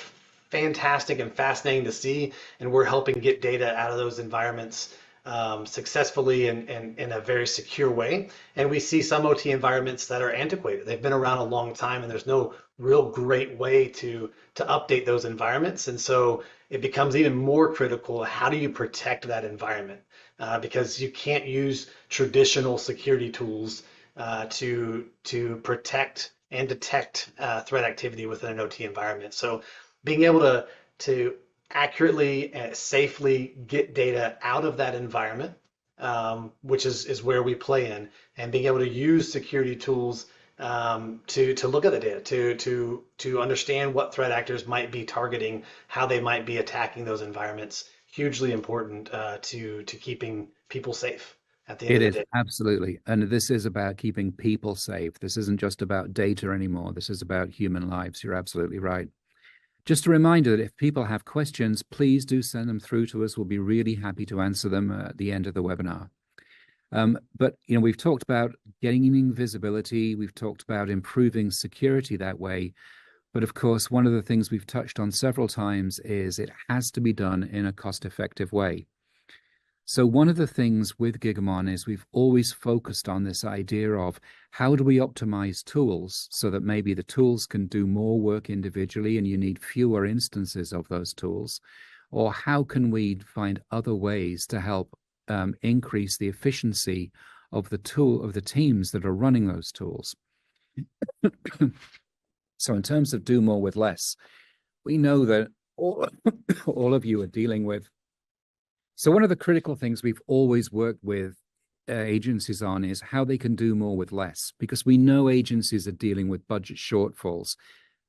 fantastic and fascinating to see, and we're helping get data out of those environments successfully and in a very secure way. And we see some OT environments that are antiquated. They've been around a long time, and there's no real great way to update those environments. And so it becomes even more critical. How do you protect that environment? Because you can't use traditional security tools to protect and detect threat activity within an OT environment. So being able to accurately and safely get data out of that environment, which is where we play in, and being able to use security tools to look at the data, to understand what threat actors might be targeting, how they might be attacking those environments, hugely important to keeping people safe at the end of the day. It is, absolutely. And this is about keeping people safe. This isn't just about data anymore. This is about human lives. You're absolutely right. Just a reminder that if people have questions, please do send them through to us. We'll be really happy to answer them at the end of the webinar. But we've talked about gaining visibility. We've talked about improving security that way. But of course, one of the things we've touched on several times is it has to be done in a cost-effective way. So one of the things with Gigamon is we've always focused on this idea of how do we optimize tools so that maybe the tools can do more work individually and you need fewer instances of those tools, or how can we find other ways to help increase the efficiency of the teams that are running those tools. So in terms of do more with less, we know that all of you are dealing with. So one of the critical things we've always worked with agencies on is how they can do more with less, because we know agencies are dealing with budget shortfalls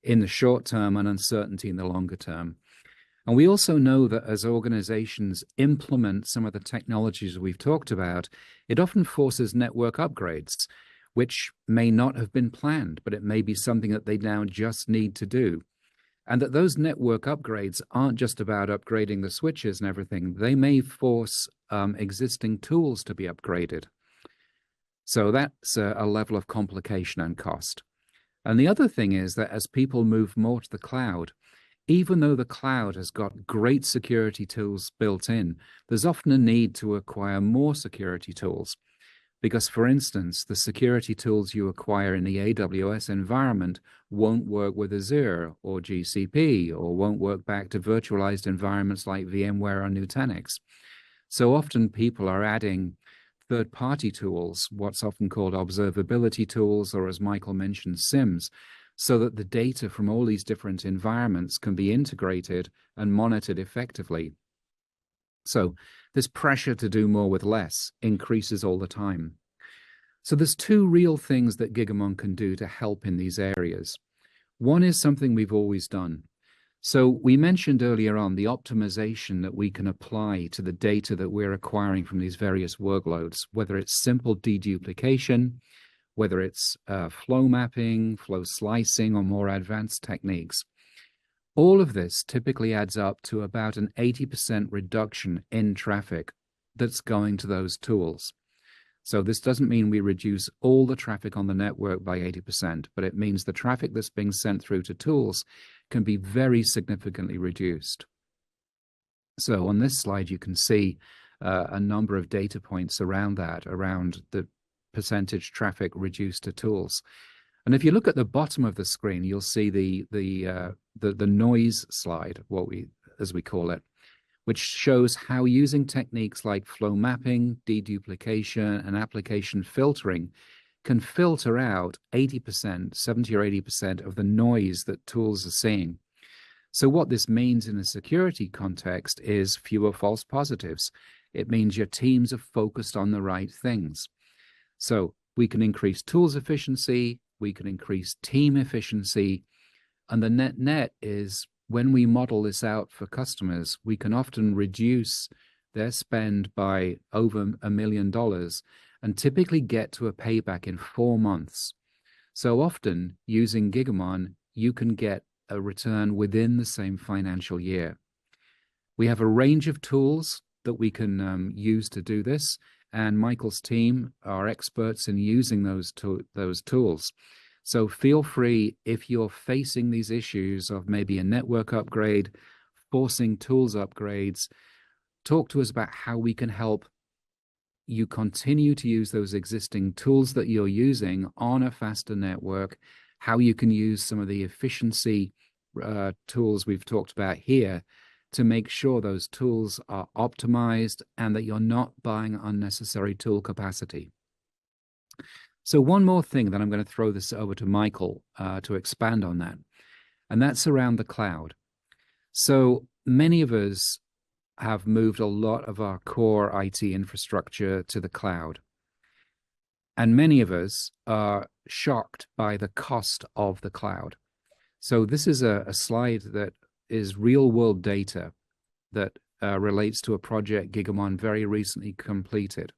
in the short term and uncertainty in the longer term. And we also know that as organizations implement some of the technologies we've talked about, it often forces network upgrades, which may not have been planned, but it may be something that they now just need to do. And that those network upgrades aren't just about upgrading the switches and everything. They may force existing tools to be upgraded. So that's a level of complication and cost. And the other thing is that as people move more to the cloud, even though the cloud has got great security tools built in, there's often a need to acquire more security tools. Because, for instance, the security tools you acquire in the AWS environment won't work with Azure or GCP, or won't work back to virtualized environments like VMware or Nutanix. So often people are adding third-party tools, what's often called observability tools, or as Michael mentioned, SIMs, so that the data from all these different environments can be integrated and monitored effectively. So this pressure to do more with less increases all the time. So there's two real things that Gigamon can do to help in these areas. One is something we've always done. So we mentioned earlier on the optimization that we can apply to the data that we're acquiring from these various workloads, whether it's simple deduplication, whether it's flow mapping, flow slicing, or more advanced techniques. All of this typically adds up to about an 80% reduction in traffic that's going to those tools. So this doesn't mean we reduce all the traffic on the network by 80%, but it means the traffic that's being sent through to tools can be very significantly reduced. So on this slide, you can see a number of data points around that, around the percentage traffic reduced to tools. And if you look at the bottom of the screen, you'll see the noise slide, as we call it, which shows how using techniques like flow mapping, deduplication, and application filtering can filter out 80%, 70 or 80% of the noise that tools are seeing. So what this means in a security context is fewer false positives. It means your teams are focused on the right things. So we can increase tools efficiency, we can increase team efficiency, and the net is when we model this out for customers, we can often reduce their spend by over $1 million and typically get to a payback in 4 months. So often using Gigamon, you can get a return within the same financial year. We have a range of tools that we can use to do this, and Michael's team are experts in using those tools. So feel free, if you're facing these issues of maybe a network upgrade, forcing tools upgrades, talk to us about how we can help you continue to use those existing tools that you're using on a faster network, how you can use some of the efficiency tools we've talked about here to make sure those tools are optimized and that you're not buying unnecessary tool capacity. So one more thing, then I'm going to throw this over to Michael to expand on that, and that's around the cloud. So many of us have moved a lot of our core IT infrastructure to the cloud, and many of us are shocked by the cost of the cloud. So this is a slide that is real-world data that relates to a project Gigamon very recently completed.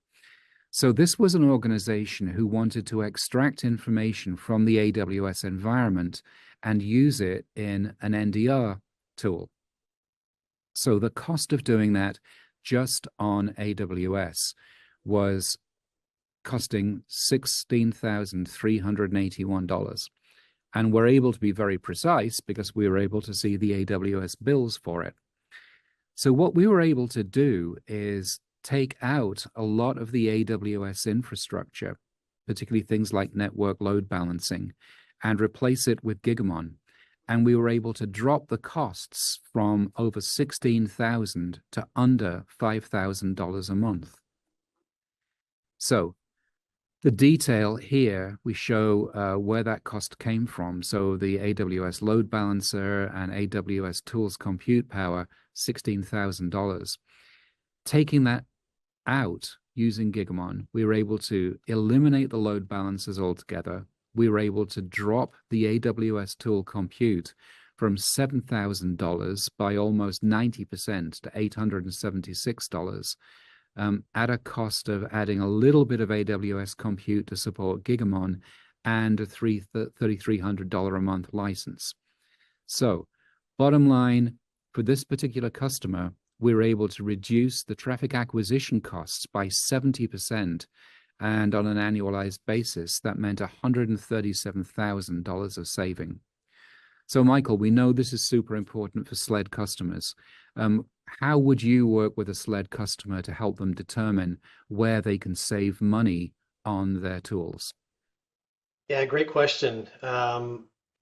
So this was an organization who wanted to extract information from the AWS environment and use it in an NDR tool. So the cost of doing that just on AWS was costing $16,381. And we're able to be very precise because we were able to see the AWS bills for it. So what we were able to do is take out a lot of the AWS infrastructure, particularly things like network load balancing, and replace it with Gigamon. And we were able to drop the costs from over $16,000 to under $5,000 a month. So the detail here, we show where that cost came from. So the AWS load balancer and AWS tools compute power, $16,000. Taking that out using Gigamon, we were able to eliminate the load balancers altogether. We were able to drop the AWS tool compute from $7,000 by almost 90% to $876. At a cost of adding a little bit of AWS compute to support Gigamon and a $3,300 a month license. So bottom line, for this particular customer, we were able to reduce the traffic acquisition costs by 70%. And on an annualized basis, that meant $137,000 of saving. So Michael, we know this is super important for SLED customers. How would you work with a SLED customer to help them determine where they can save money on their tools? Yeah, great question.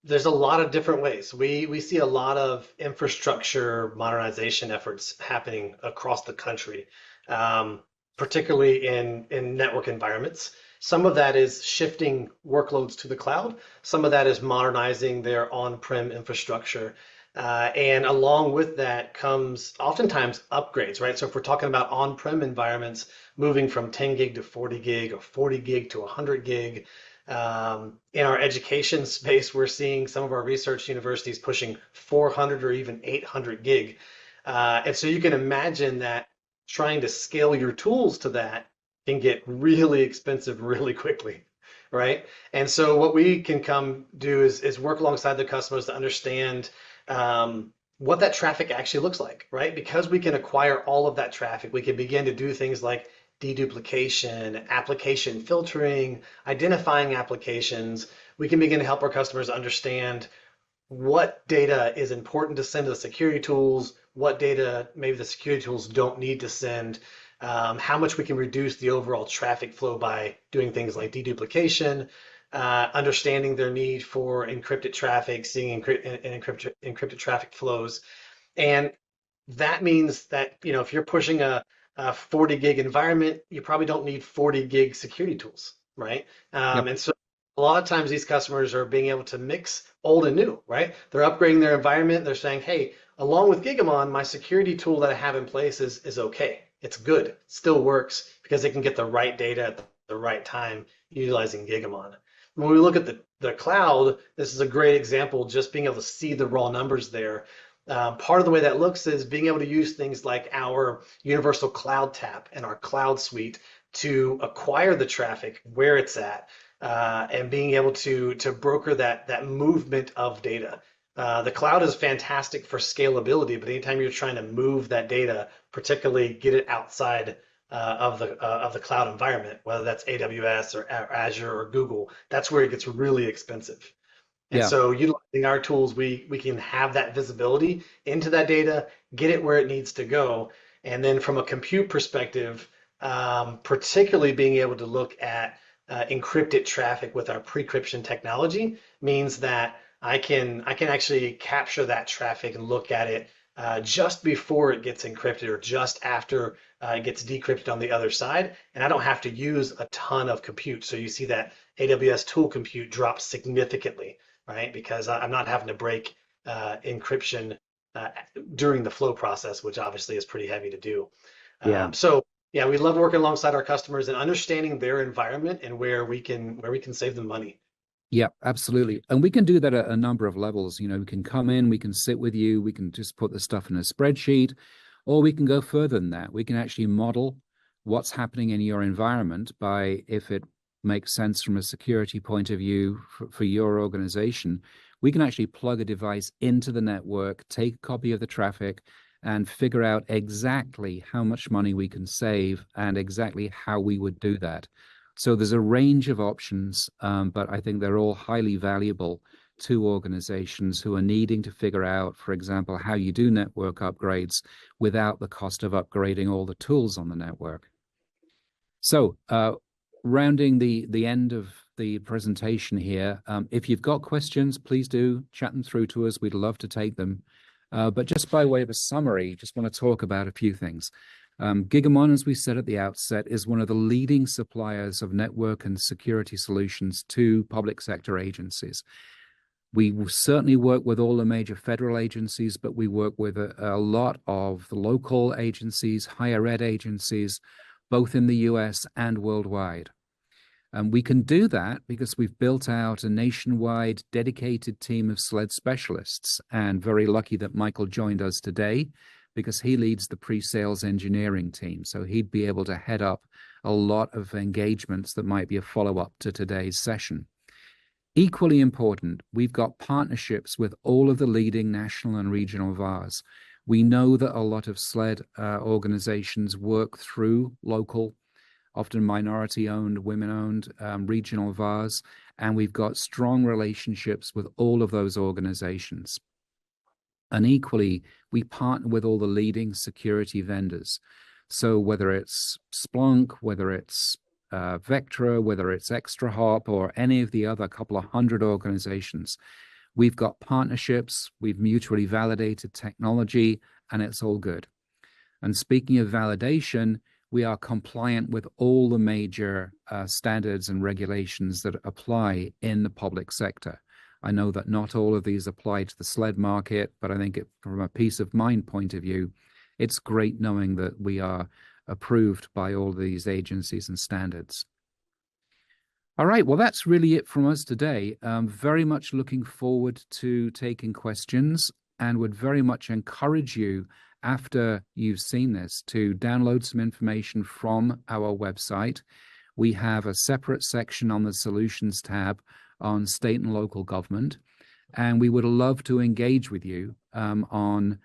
There's a lot of different ways. We see a lot of infrastructure modernization efforts happening across the country, particularly in network environments. Some of that is shifting workloads to the cloud. Some of that is modernizing their on-prem infrastructure. And along with that comes oftentimes upgrades, right? So if we're talking about on-prem environments, moving from 10 gig to 40 gig or 40 gig to 100 gig. In our education space, we're seeing some of our research universities pushing 400 or even 800 gig. And so you can imagine that trying to scale your tools to that can get really expensive really quickly, right? And so what we can come do is work alongside the customers to understand what that traffic actually looks like, right? Because we can acquire all of that traffic, we can begin to do things like deduplication, application filtering, identifying applications. We can begin to help our customers understand what data is important to send to the security tools, what data maybe the security tools don't need to send, how much we can reduce the overall traffic flow by doing things like deduplication, understanding their need for encrypted traffic, seeing encrypted traffic flows. And that means that, you know, if you're pushing a 40 gig environment, you probably don't need 40 gig security tools, right? Yep. And so a lot of times these customers are being able to mix old and new, right? They're upgrading their environment. They're saying, hey, along with Gigamon, my security tool that I have in place is okay. It's good. It still works because they can get the right data at the right time utilizing Gigamon. When we look at the cloud, this is a great example, just being able to see the raw numbers there. Part of the way that looks is being able to use things like our Universal Cloud Tap and our Cloud Suite to acquire the traffic where it's at, and being able to broker that movement of data. The cloud is fantastic for scalability, but anytime you're trying to move that data, particularly get it outside of the cloud environment, whether that's AWS or Azure or Google, that's where it gets really expensive. And so utilizing our tools, we can have that visibility into that data, get it where it needs to go. And then from a compute perspective, particularly being able to look at encrypted traffic with our pre-encryption technology means that I can actually capture that traffic and look at it just before it gets encrypted or just after it gets decrypted on the other side. And I don't have to use a ton of compute. So you see that AWS tool compute drops significantly, right? Because I'm not having to break encryption during the flow process, which obviously is pretty heavy to do. So yeah, we love working alongside our customers and understanding their environment and where we can save them money. Yeah, absolutely. And we can do that at a number of levels. You know, we can come in, we can sit with you, we can just put the stuff in a spreadsheet, or we can go further than that. We can actually model what's happening in your environment by, if it makes sense from a security point of view for your organization, we can actually plug a device into the network, take a copy of the traffic, and figure out exactly how much money we can save and exactly how we would do that. So there's a range of options, but I think they're all highly valuable to organizations who are needing to figure out, for example, how you do network upgrades without the cost of upgrading all the tools on the network. So rounding the end of the presentation here, if you've got questions, please do chat them through to us. We'd love to take them. But just by way of a summary, just want to talk about a few things. Gigamon, as we said at the outset, is one of the leading suppliers of network and security solutions to public sector agencies. We certainly work with all the major federal agencies, but we work with a lot of the local agencies, higher ed agencies, both in the US and worldwide. And we can do that because we've built out a nationwide dedicated team of SLED specialists, and very lucky that Michael joined us today because he leads the pre-sales engineering team. So he'd be able to head up a lot of engagements that might be a follow-up to today's session. Equally important, we've got partnerships with all of the leading national and regional VARs. We know that a lot of SLED organizations work through local, often minority-owned, women-owned regional VARs, and we've got strong relationships with all of those organizations. And equally, we partner with all the leading security vendors. So whether it's Splunk, whether it's Vectra, whether it's ExtraHop, or any of the other couple of hundred organizations, we've got partnerships, we've mutually validated technology, and it's all good. And speaking of validation, we are compliant with all the major standards and regulations that apply in the public sector. I know that not all of these apply to the SLED market, but I think from a peace of mind point of view, it's great knowing that we are approved by all these agencies and standards. All right, well, that's really it from us today. Very much looking forward to taking questions, and would very much encourage you, after you've seen this, to download some information from our website. We have a separate section on the Solutions tab on state and local government, and we would love to engage with you on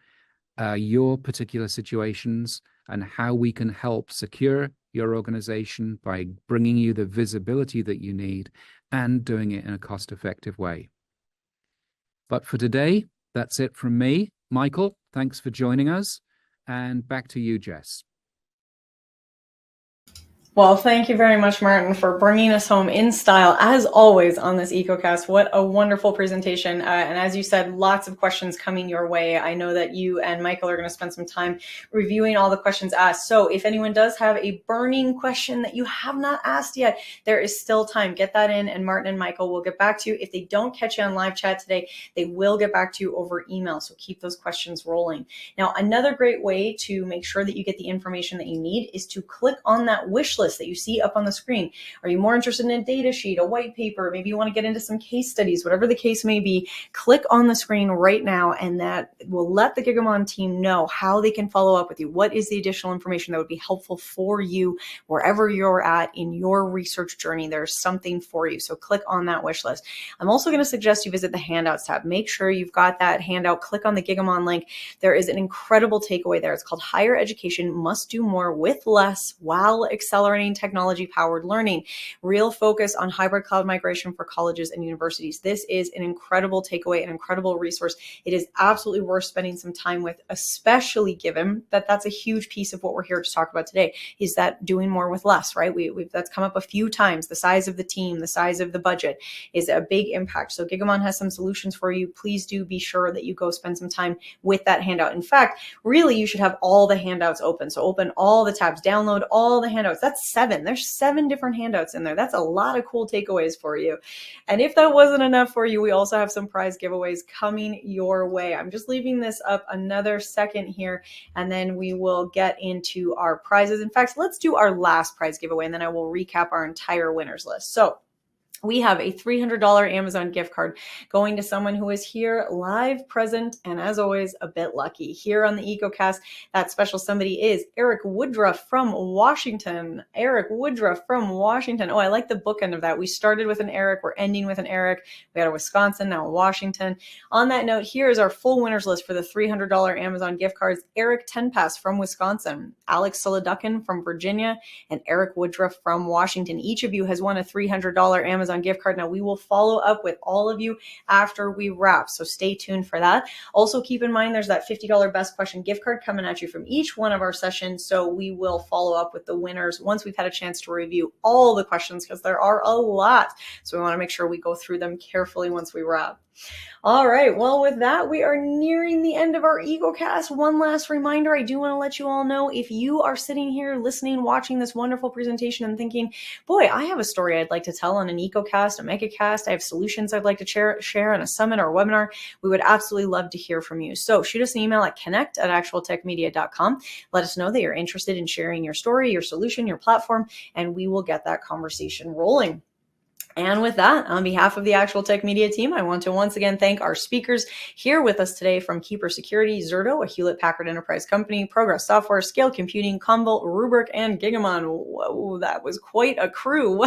your particular situations and how we can help secure your organization by bringing you the visibility that you need and doing it in a cost-effective way. But for today, that's it from me. Michael, thanks for joining us, and back to you, Jess. Well, thank you very much, Martin, for bringing us home in style, as always, on this EcoCast. What a wonderful presentation. And as you said, lots of questions coming your way. I know that you and Michael are going to spend some time reviewing all the questions asked. So if anyone does have a burning question that you have not asked yet, there is still time. Get that in, and Martin and Michael will get back to you. If they don't catch you on live chat today, they will get back to you over email. So keep those questions rolling. Now, another great way to make sure that you get the information that you need is to click on that wish list that you see up on the screen. Are you more interested in a data sheet, a white paper? Maybe you want to get into some case studies, whatever the case may be. Click on the screen right now, and that will let the Gigamon team know how they can follow up with you. What is the additional information that would be helpful for you wherever you're at in your research journey? There's something for you. So click on that wish list. I'm also going to suggest you visit the handouts tab. Make sure you've got that handout. Click on the Gigamon link. There is an incredible takeaway there. It's called Higher Education Must Do More with Less While Accelerating Technology-Powered Learning. Real focus on hybrid cloud migration for colleges and universities. This is an incredible takeaway, an incredible resource. It is absolutely worth spending some time with, especially given that that's a huge piece of what we're here to talk about today, is that doing more with less, right? That's come up a few times. The size of the team, the size of the budget is a big impact. So Gigamon has some solutions for you. Please do be sure that you go spend some time with that handout. In fact, really, you should have all the handouts open. So open all the tabs, download all the handouts. That's 7. There's 7 different handouts in there. That's a lot of cool takeaways for you. And if that wasn't enough for you, we also have some prize giveaways coming your way. I'm just leaving this up another second here, and then we will get into our prizes. In fact, let's do our last prize giveaway, and then I will recap our entire winners list. So we have a $300 Amazon gift card going to someone who is here live, present, and as always, a bit lucky. Here on the EcoCast, that special somebody is Eric Woodruff from Washington. Eric Woodruff from Washington. Oh, I like the bookend of that. We started with an Eric, we're ending with an Eric. We had a Wisconsin, now a Washington. On that note, here is our full winners list for the $300 Amazon gift cards. Eric Tenpass from Wisconsin, Alex Solidukin from Virginia, and Eric Woodruff from Washington. Each of you has won a $300 Amazon Amazon gift card. Now, we will follow up with all of you after we wrap, so stay tuned for that. Also, keep in mind there's that $50 best question gift card coming at you from each one of our sessions, so we will follow up with the winners once we've had a chance to review all the questions, because there are a lot. So we want to make sure we go through them carefully once we wrap. All right. Well, with that, we are nearing the end of our EcoCast. One last reminder, I do want to let you all know, if you are sitting here listening, watching this wonderful presentation and thinking, boy, I have a story I'd like to tell on an EcoCast, a MegaCast, I have solutions I'd like to share on a summit or a webinar, we would absolutely love to hear from you. So shoot us an email at connect@actualtechmedia.com. Let us know that you're interested in sharing your story, your solution, your platform, and we will get that conversation rolling. And with that, on behalf of the Actual Tech Media team, I want to once again thank our speakers here with us today from Keeper Security, Zerto, a Hewlett-Packard Enterprise company, Progress Software, Scale Computing, Commvault, Rubrik, and Gigamon. Whoa, that was quite a crew.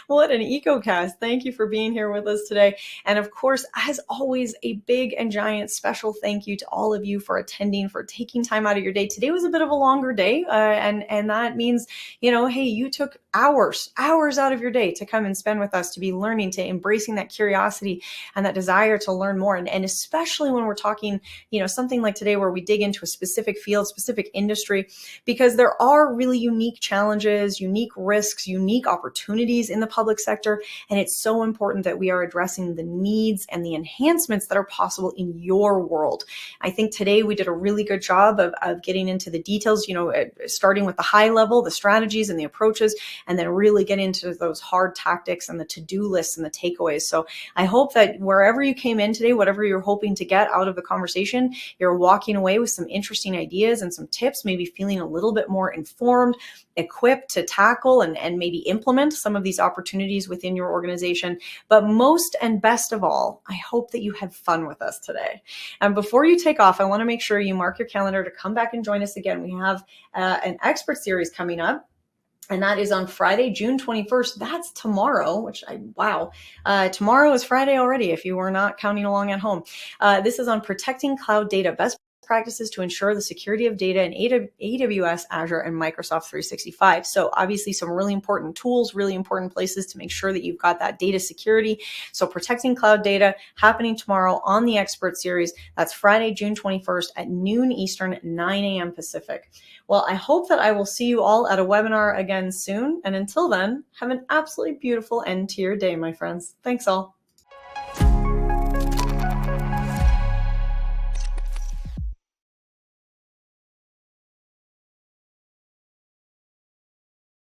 What an EcoCast. Thank you for being here with us today. And of course, as always, a big and giant special thank you to all of you for attending, for taking time out of your day. Today was a bit of a longer day, and that means, hey, you took hours out of your day to come and spend with us, to be learning, to embracing that curiosity and that desire to learn more. And especially when we're talking, something like today where we dig into a specific field, specific industry, because there are really unique challenges, unique risks, unique opportunities in the public sector. And it's so important that we are addressing the needs and the enhancements that are possible in your world. I think today we did a really good job of getting into the details, starting with the high level, the strategies and the approaches, and then really get into those hard tactics and the to-do lists and the takeaways. So I hope that wherever you came in today, whatever you're hoping to get out of the conversation, you're walking away with some interesting ideas and some tips, maybe feeling a little bit more informed, equipped to tackle and maybe implement some of these opportunities within your organization. But most and best of all, I hope that you had fun with us today. And before you take off, I want to make sure you mark your calendar to come back and join us again. We have an expert series coming up. And that is on Friday, June 21st. That's tomorrow, tomorrow is Friday already, if you were not counting along at home. This is on protecting cloud data, best practices to ensure the security of data in AWS, Azure, and Microsoft 365. So obviously some really important tools, really important places to make sure that you've got that data security. So protecting cloud data happening tomorrow on the Expert Series. That's Friday, June 21st at noon Eastern, 9 a.m. Pacific. Well, I hope that I will see you all at a webinar again soon. And until then, have an absolutely beautiful end to your day, my friends. Thanks all.